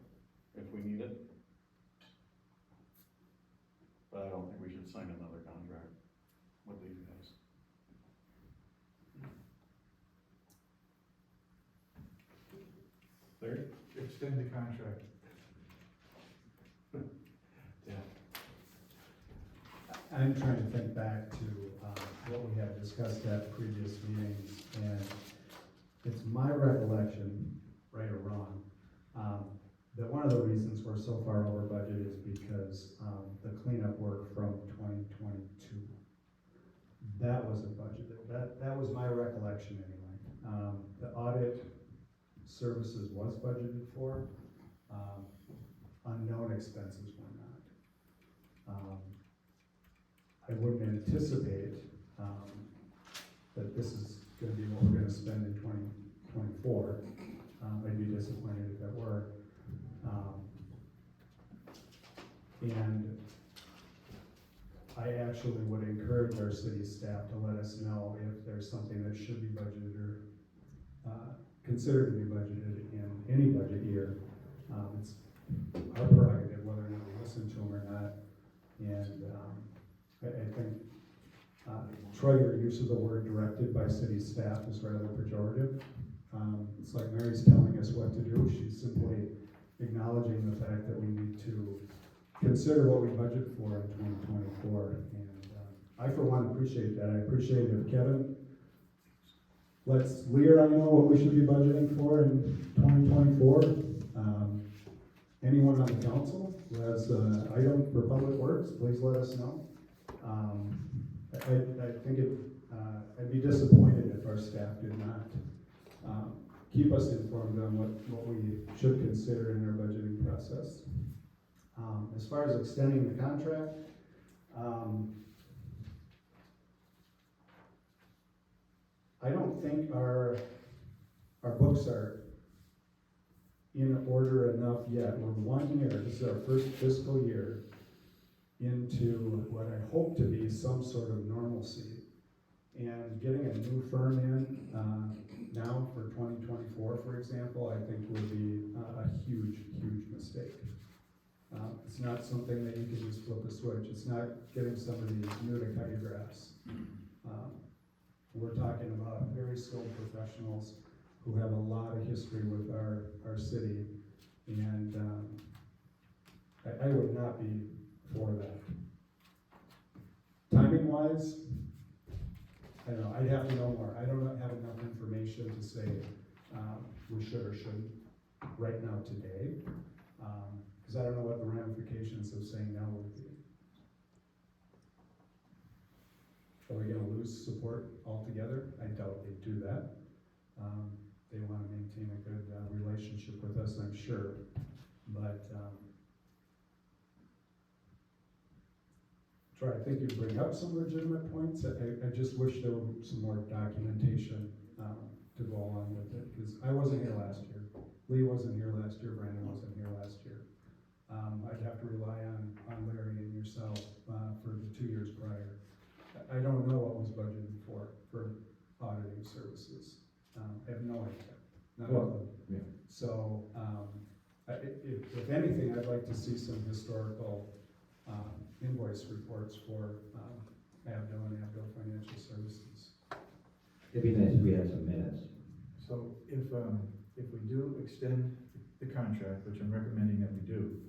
if we need it. But I don't think we should sign another contract with these guys. Larry? Extend the contract. I'm trying to think back to what we had discussed at previous meetings, and it's my recollection, right or wrong, that one of the reasons we're so far over budget is because the cleanup work from 2022. That wasn't budgeted. That was my recollection anyway. The audit services was budgeted for. Unknown expenses were not. I wouldn't anticipate that this is gonna be what we're gonna spend in 2024. I'd be disappointed if it were. And I actually would encourage our city staff to let us know if there's something that should be budgeted or considered to be budgeted in any budget year. It's our prerogative whether or not we listen to them or not. And I think, Troy, your use of the word directed by city staff is rather pejorative. It's like Mary's telling us what to do. She's simply acknowledging the fact that we need to consider what we budget for in 2024. And I, for one, appreciate that. I appreciate if Kevin lets Leah and I know what we should be budgeting for in 2024. Anyone on the council who has an item for Public Works, please let us know. I think I'd be disappointed if our staff did not keep us informed on what we should consider in our budgeting process. As far as extending the contract, I don't think our books are in order enough yet. We're 1 year, this is our first fiscal year, into what I hope to be some sort of normalcy. And getting a new firm in now for 2024, for example, I think would be a huge, huge mistake. It's not something that you can just flip a switch. It's not getting somebody new to cut your grass. We're talking about very skilled professionals who have a lot of history with our city, and I would not be for that. Timing wise, I don't know, I'd have to know more. I don't have enough information to say we should or shouldn't right now today, because I don't know what the ramifications of saying no would be. Are we gonna lose support altogether? I doubt they'd do that. They wanna maintain a good relationship with us, I'm sure, but Troy, I think you bring up some legitimate points. I just wish there were some more documentation to go along with it, because I wasn't here last year. Lee wasn't here last year, Brandon wasn't here last year. I'd have to rely on Larry and yourself for the 2 years prior. I don't know what was budgeted for auditing services. I have no idea. Not a clue. Yeah. So, if anything, I'd like to see some historical invoice reports for Abdo and Abdo Financial Services. It'd be nice if we had some minutes. So if we do extend the contract, which I'm recommending that we do,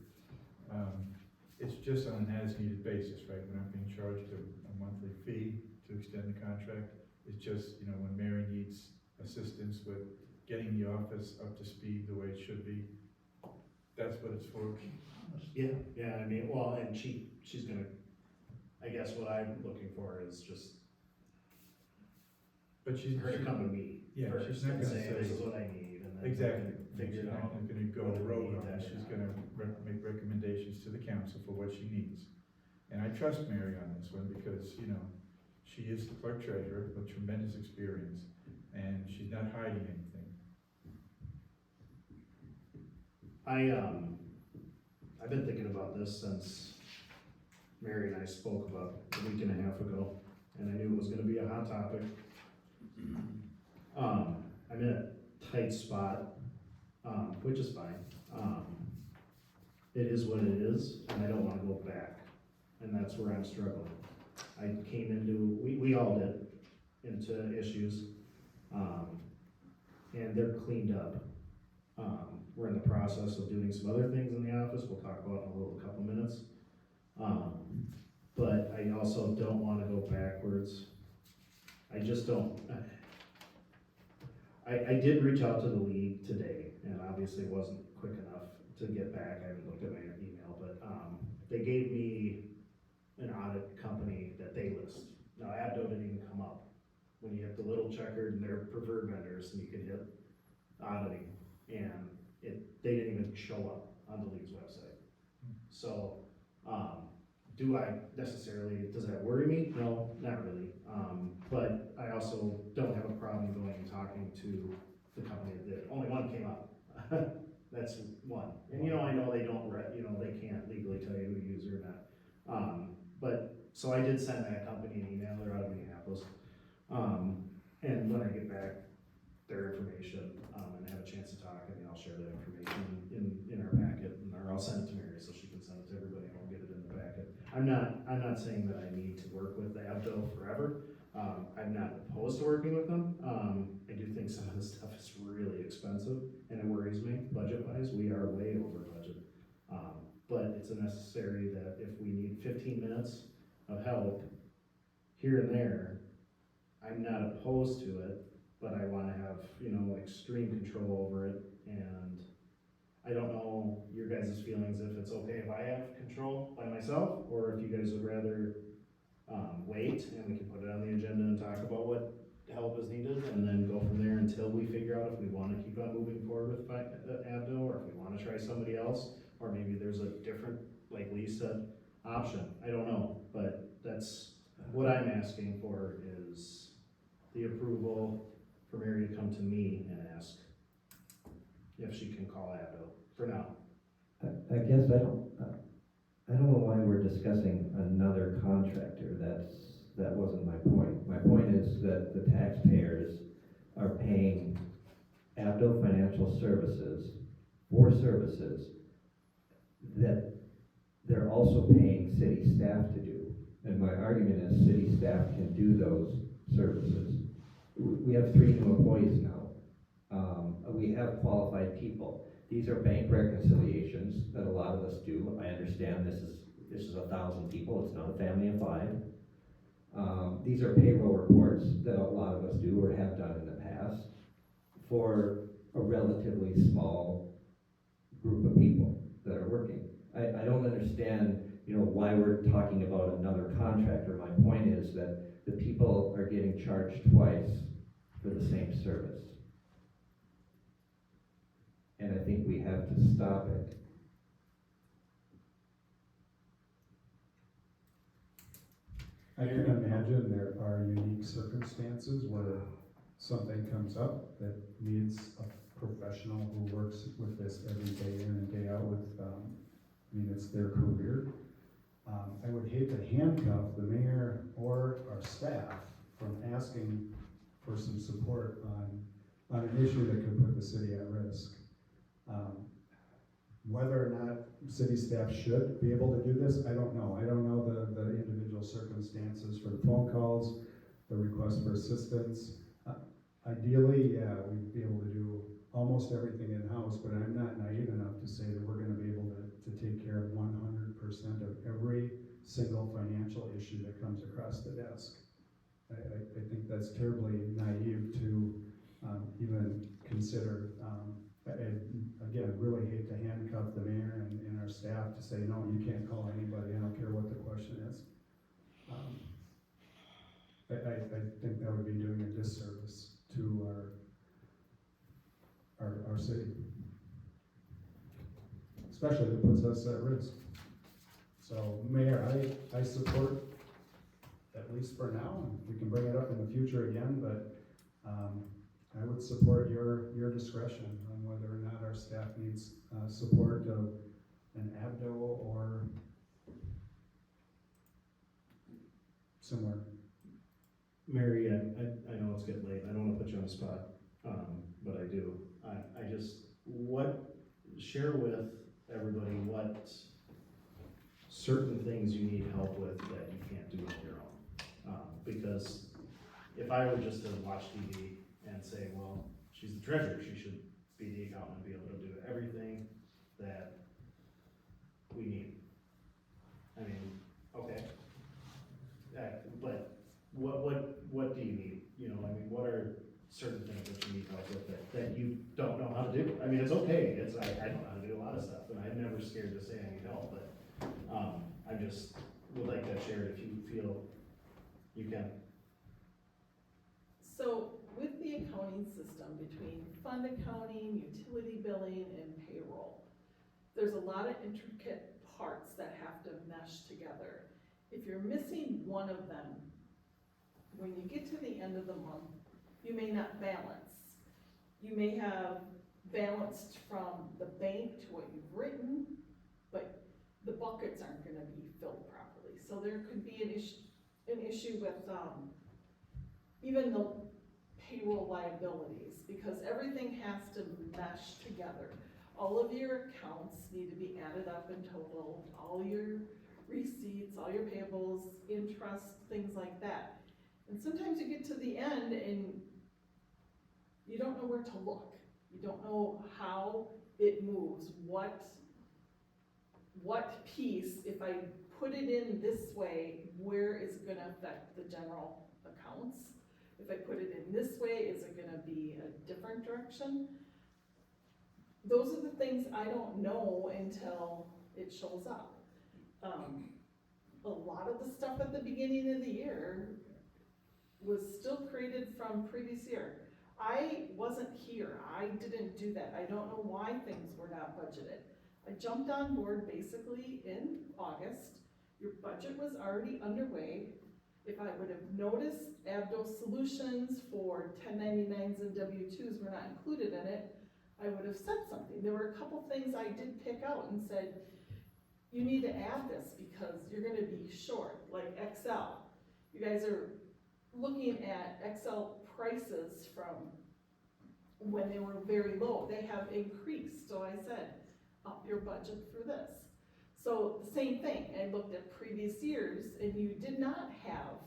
it's just on an as-needed basis, right? We're not being charged a monthly fee to extend the contract. It's just, when Mary needs assistance with getting the office up to speed the way it should be, that's what it's for. Yeah, I mean, well, and she's gonna, I guess what I'm looking for is just But she's her to come to me Yeah, first she's not and gonna say, this say- is what I need, and then exactly. figure She's it not out. gonna go what we rogue need on it. to She's have. gonna make recommendations to the council for what she needs. And I trust Mary on this one because, she is the clerk treasurer with tremendous experience, and she's not hiding anything. I've been thinking about this since Mary and I spoke about a week and a half ago, and I knew it was gonna be a hot topic. I'm in a tight spot, which is fine. It is what it is, and I don't wanna go back, and that's where I'm struggling. I came into, we all did, into issues, and they're cleaned up. We're in the process of doing some other things in the office, we'll talk about in a couple minutes. But I also don't wanna go backwards. I just don't. I did reach out to the league today, and obviously it wasn't quick enough to get back, I haven't looked at my email, but, they gave me an audit company that they list. Now, Abdo didn't even come up. When you hit the little checkered and their preferred vendors, and you can hit auditing, and they didn't even show up on the league's website. So, do I necessarily, does that worry me? No, not really. But I also don't have a problem going and talking to the company that did. Only one came up. That's one. And I know they don't, they can't legally tell you who to use or not. But, so I did send that company an email, they're out of Minneapolis. And when I get back their information, and have a chance to talk, I'll share that information in our packet, or I'll send it to Mary so she can send it to everybody, and we'll get it in the packet. I'm not saying that I need to work with the Abdo forever. I'm not opposed to working with them. I do think some of this stuff is really expensive, and it worries me, budget-wise, we are way over budget. But it's a necessary that if we need 15 minutes of help here and there, I'm not opposed to it, but I wanna have, you know, extreme control over it, and I don't know your guys' feelings, if it's okay if I have control by myself, or if you guys would rather, wait, and we can put it on the agenda and talk about what help is needed, and then go from there until we figure out if we wanna keep on moving forward with Abdo, or if we wanna try somebody else, or maybe there's a different, like Lee said, option, I don't know, but that's, what I'm asking for is the approval for Mary to come to me and ask if she can call Abdo, for now. I guess I don't know why we're discussing another contractor, that wasn't my point. My point is that the taxpayers are paying Abdo Financial Services for services that they're also paying city staff to do. And my argument is city staff can do those services. We have 3 new employees now. We have qualified people. These are bank reconciliations that a lot of us do. I understand this is 1,000 people, it's not a family of 5. These are payroll reports that a lot of us do or have done in the past for a relatively small group of people that are working. I don't understand, you know, why we're talking about another contractor. My point is that the people are getting charged twice for the same service. And I think we have to stop it. I can imagine there are unique circumstances where something comes up that needs a professional who works with this every day in and day out with, I mean, it's their career. I would hate to handcuff the mayor or our staff from asking for some support on an issue that could put the city at risk. Whether or not city staff should be able to do this, I don't know. I don't know the individual circumstances for the phone calls, the request for assistance. Ideally, yeah, we'd be able to do almost everything in-house, but I'm not naive enough to say that we're gonna be able to take care of 100% of every single financial issue that comes across the desk. I think that's terribly naive to even consider. Again, really hate to handcuff the mayor and our staff to say, no, you can't call anybody, I don't care what the question is. I think that would be doing a disservice to our city. Especially if it puts us at risk. So, Mayor, I support, at least for now, and we can bring it up in the future again, but I would support your discretion on whether or not our staff needs support of an Abdo or similar. Mary, I know it's getting late, I don't wanna put you on the spot, but I do. I just, share with everybody what certain things you need help with that you can't do on your own. Because if I were just to watch TV and say, well, she's the treasurer, she should be the accountant and be able to do everything that we need. I mean, okay. But what do you need? You know, I mean, what are certain things that you need help with that you don't know how to do? I mean, it's okay, I don't know how to do a lot of stuff, and I'm never scared to say I need help, but, I just would like that shared if you feel you can. So with the accounting system between fund accounting, utility billing, and payroll, there's a lot of intricate parts that have to mesh together. If you're missing one of them, when you get to the end of the month, you may not balance. You may have balanced from the bank to what you've written, but the buckets aren't gonna be filled properly. So there could be an issue with even the payroll liabilities, because everything has to mesh together. All of your accounts need to be added up in total, all your receipts, all your payables, interest, things like that. And sometimes you get to the end and you don't know where to look. You don't know how it moves, what piece, if I put it in this way, where is it gonna affect the general accounts? If I put it in this way, is it gonna be a different direction? Those are the things I don't know until it shows up. A lot of the stuff at the beginning of the year was still created from previous year. I wasn't here, I didn't do that, I don't know why things were not budgeted. I jumped on board basically in August, your budget was already underway. If I would have noticed Abdo Solutions for 1099s and W-2s were not included in it, I would have said something. There were a couple things I did pick out and said, you need to add this because you're gonna be short, like Excel. You guys are looking at Excel prices from when they were very low. They have increased, so I said, up your budget for this. So the same thing, I looked at previous years and you did not have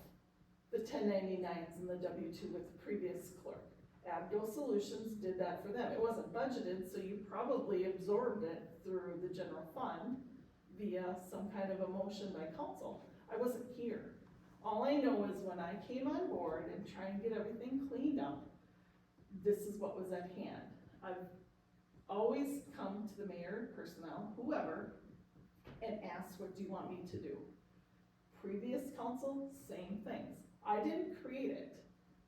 the 1099s and the W-2 with the previous clerk. Abdo Solutions did that for them. It wasn't budgeted, so you probably absorbed it through the general fund via some kind of a motion by council. I wasn't here. All I know is when I came on board and trying to get everything cleaned up, this is what was at hand. I've always come to the mayor, personnel, whoever, and asked, what do you want me to do? Previous council, same things. I didn't create it,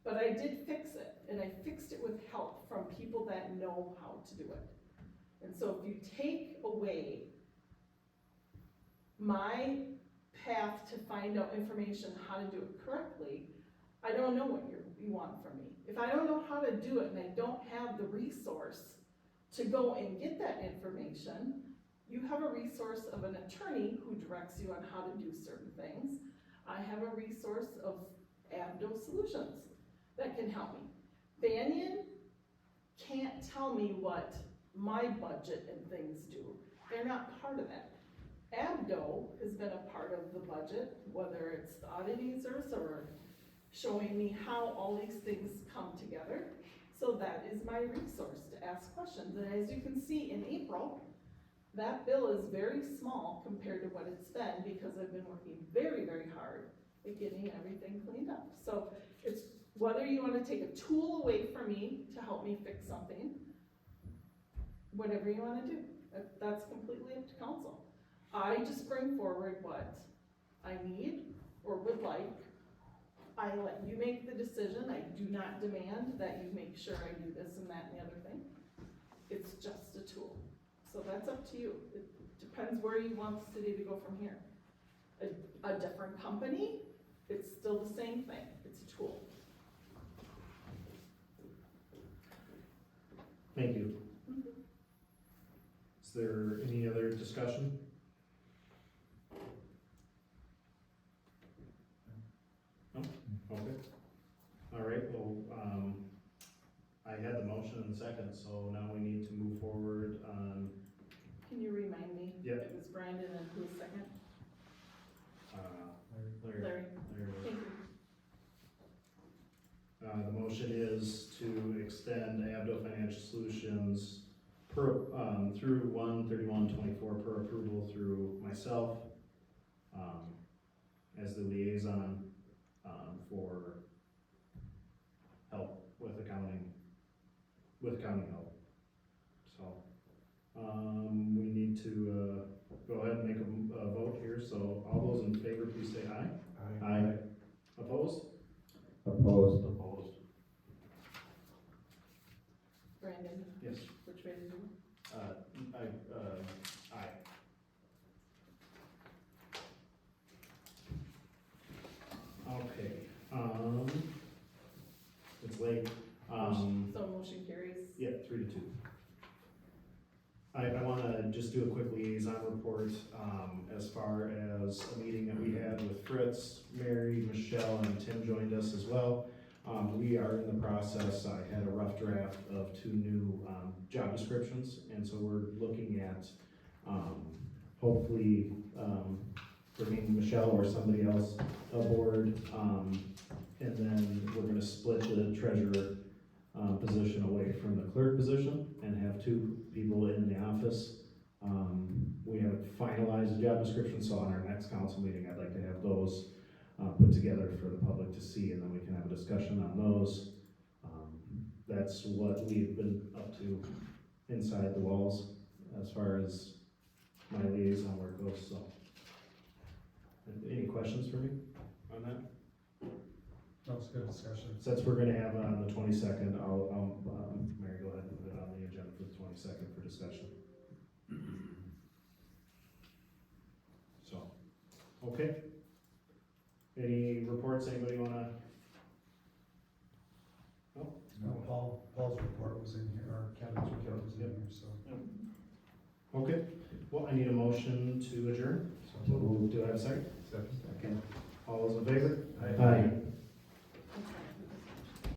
but I did fix it, and I fixed it with help from people that know how to do it. And so if you take away my path to find out information how to do it correctly, I don't know what you want from me. If I don't know how to do it and I don't have the resource to go and get that information, you have a resource of an attorney who directs you on how to do certain things. I have a resource of Abdo Solutions that can help me. Banyan can't tell me what my budget and things do. They're not part of that. Abdo has been a part of the budget, whether it's the auditing service or showing me how all these things come together. So that is my resource to ask questions. And as you can see in April, that bill is very small compared to what it's been because I've been working very, very hard at getting everything cleaned up. So it's whether you want to take a tool away from me to help me fix something, whatever you want to do, that's completely up to council. I just bring forward what I need or would like. I let you make the decision. I do not demand that you make sure I do this and that and the other thing. It's just a tool. So that's up to you. It depends where you want the city to go from here. A different company, it's still the same thing. It's a tool. Thank you. Is there any other discussion? No? Okay. All right, well, I had the motion in the second, so now we need to move forward on, Can you remind me? Yep. It was Brandon and who's second? Larry. Thank you. The motion is to extend Abdo Financial Solutions per, through 1/31/24 per approval through myself, as the liaison, for help with accounting help. So, we need to, go ahead and make a vote here, so all those in favor, please say aye. Aye. Opposed? Opposed. Opposed. Brandon, Yes. which way did you? Aye. Okay, it's late, So motion carries. yeah, 3-2. I wanna just do a quick liaison report, as far as a meeting that we had with Fritz, Mary, Michelle, and Tim joined us as well. We are in the process, I had a rough draft of 2 new, job descriptions, and so we're looking at, hopefully, bringing Michelle or somebody else aboard, and then we're gonna split the treasurer, position away from the clerk position and have 2 people in the office. We haven't finalized the job description, so on our next council meeting, I'd like to have those, put put together for the public to see, and then we can have a discussion on those. That's what we've been up to inside the walls, as far as my liaison work goes, so. Any questions for me on that? That was a good discussion. Since we're gonna have it on the 22nd, I'll, Mary, go ahead and put it on the agenda for the 22nd for discussion. So, okay. Any reports, anybody wanna? No? No, Paul's report was in here, or Kevin's report was in here, so. Okay, well, I need a motion to adjourn. Do I have a second? Second. Okay. All those in favor? Aye.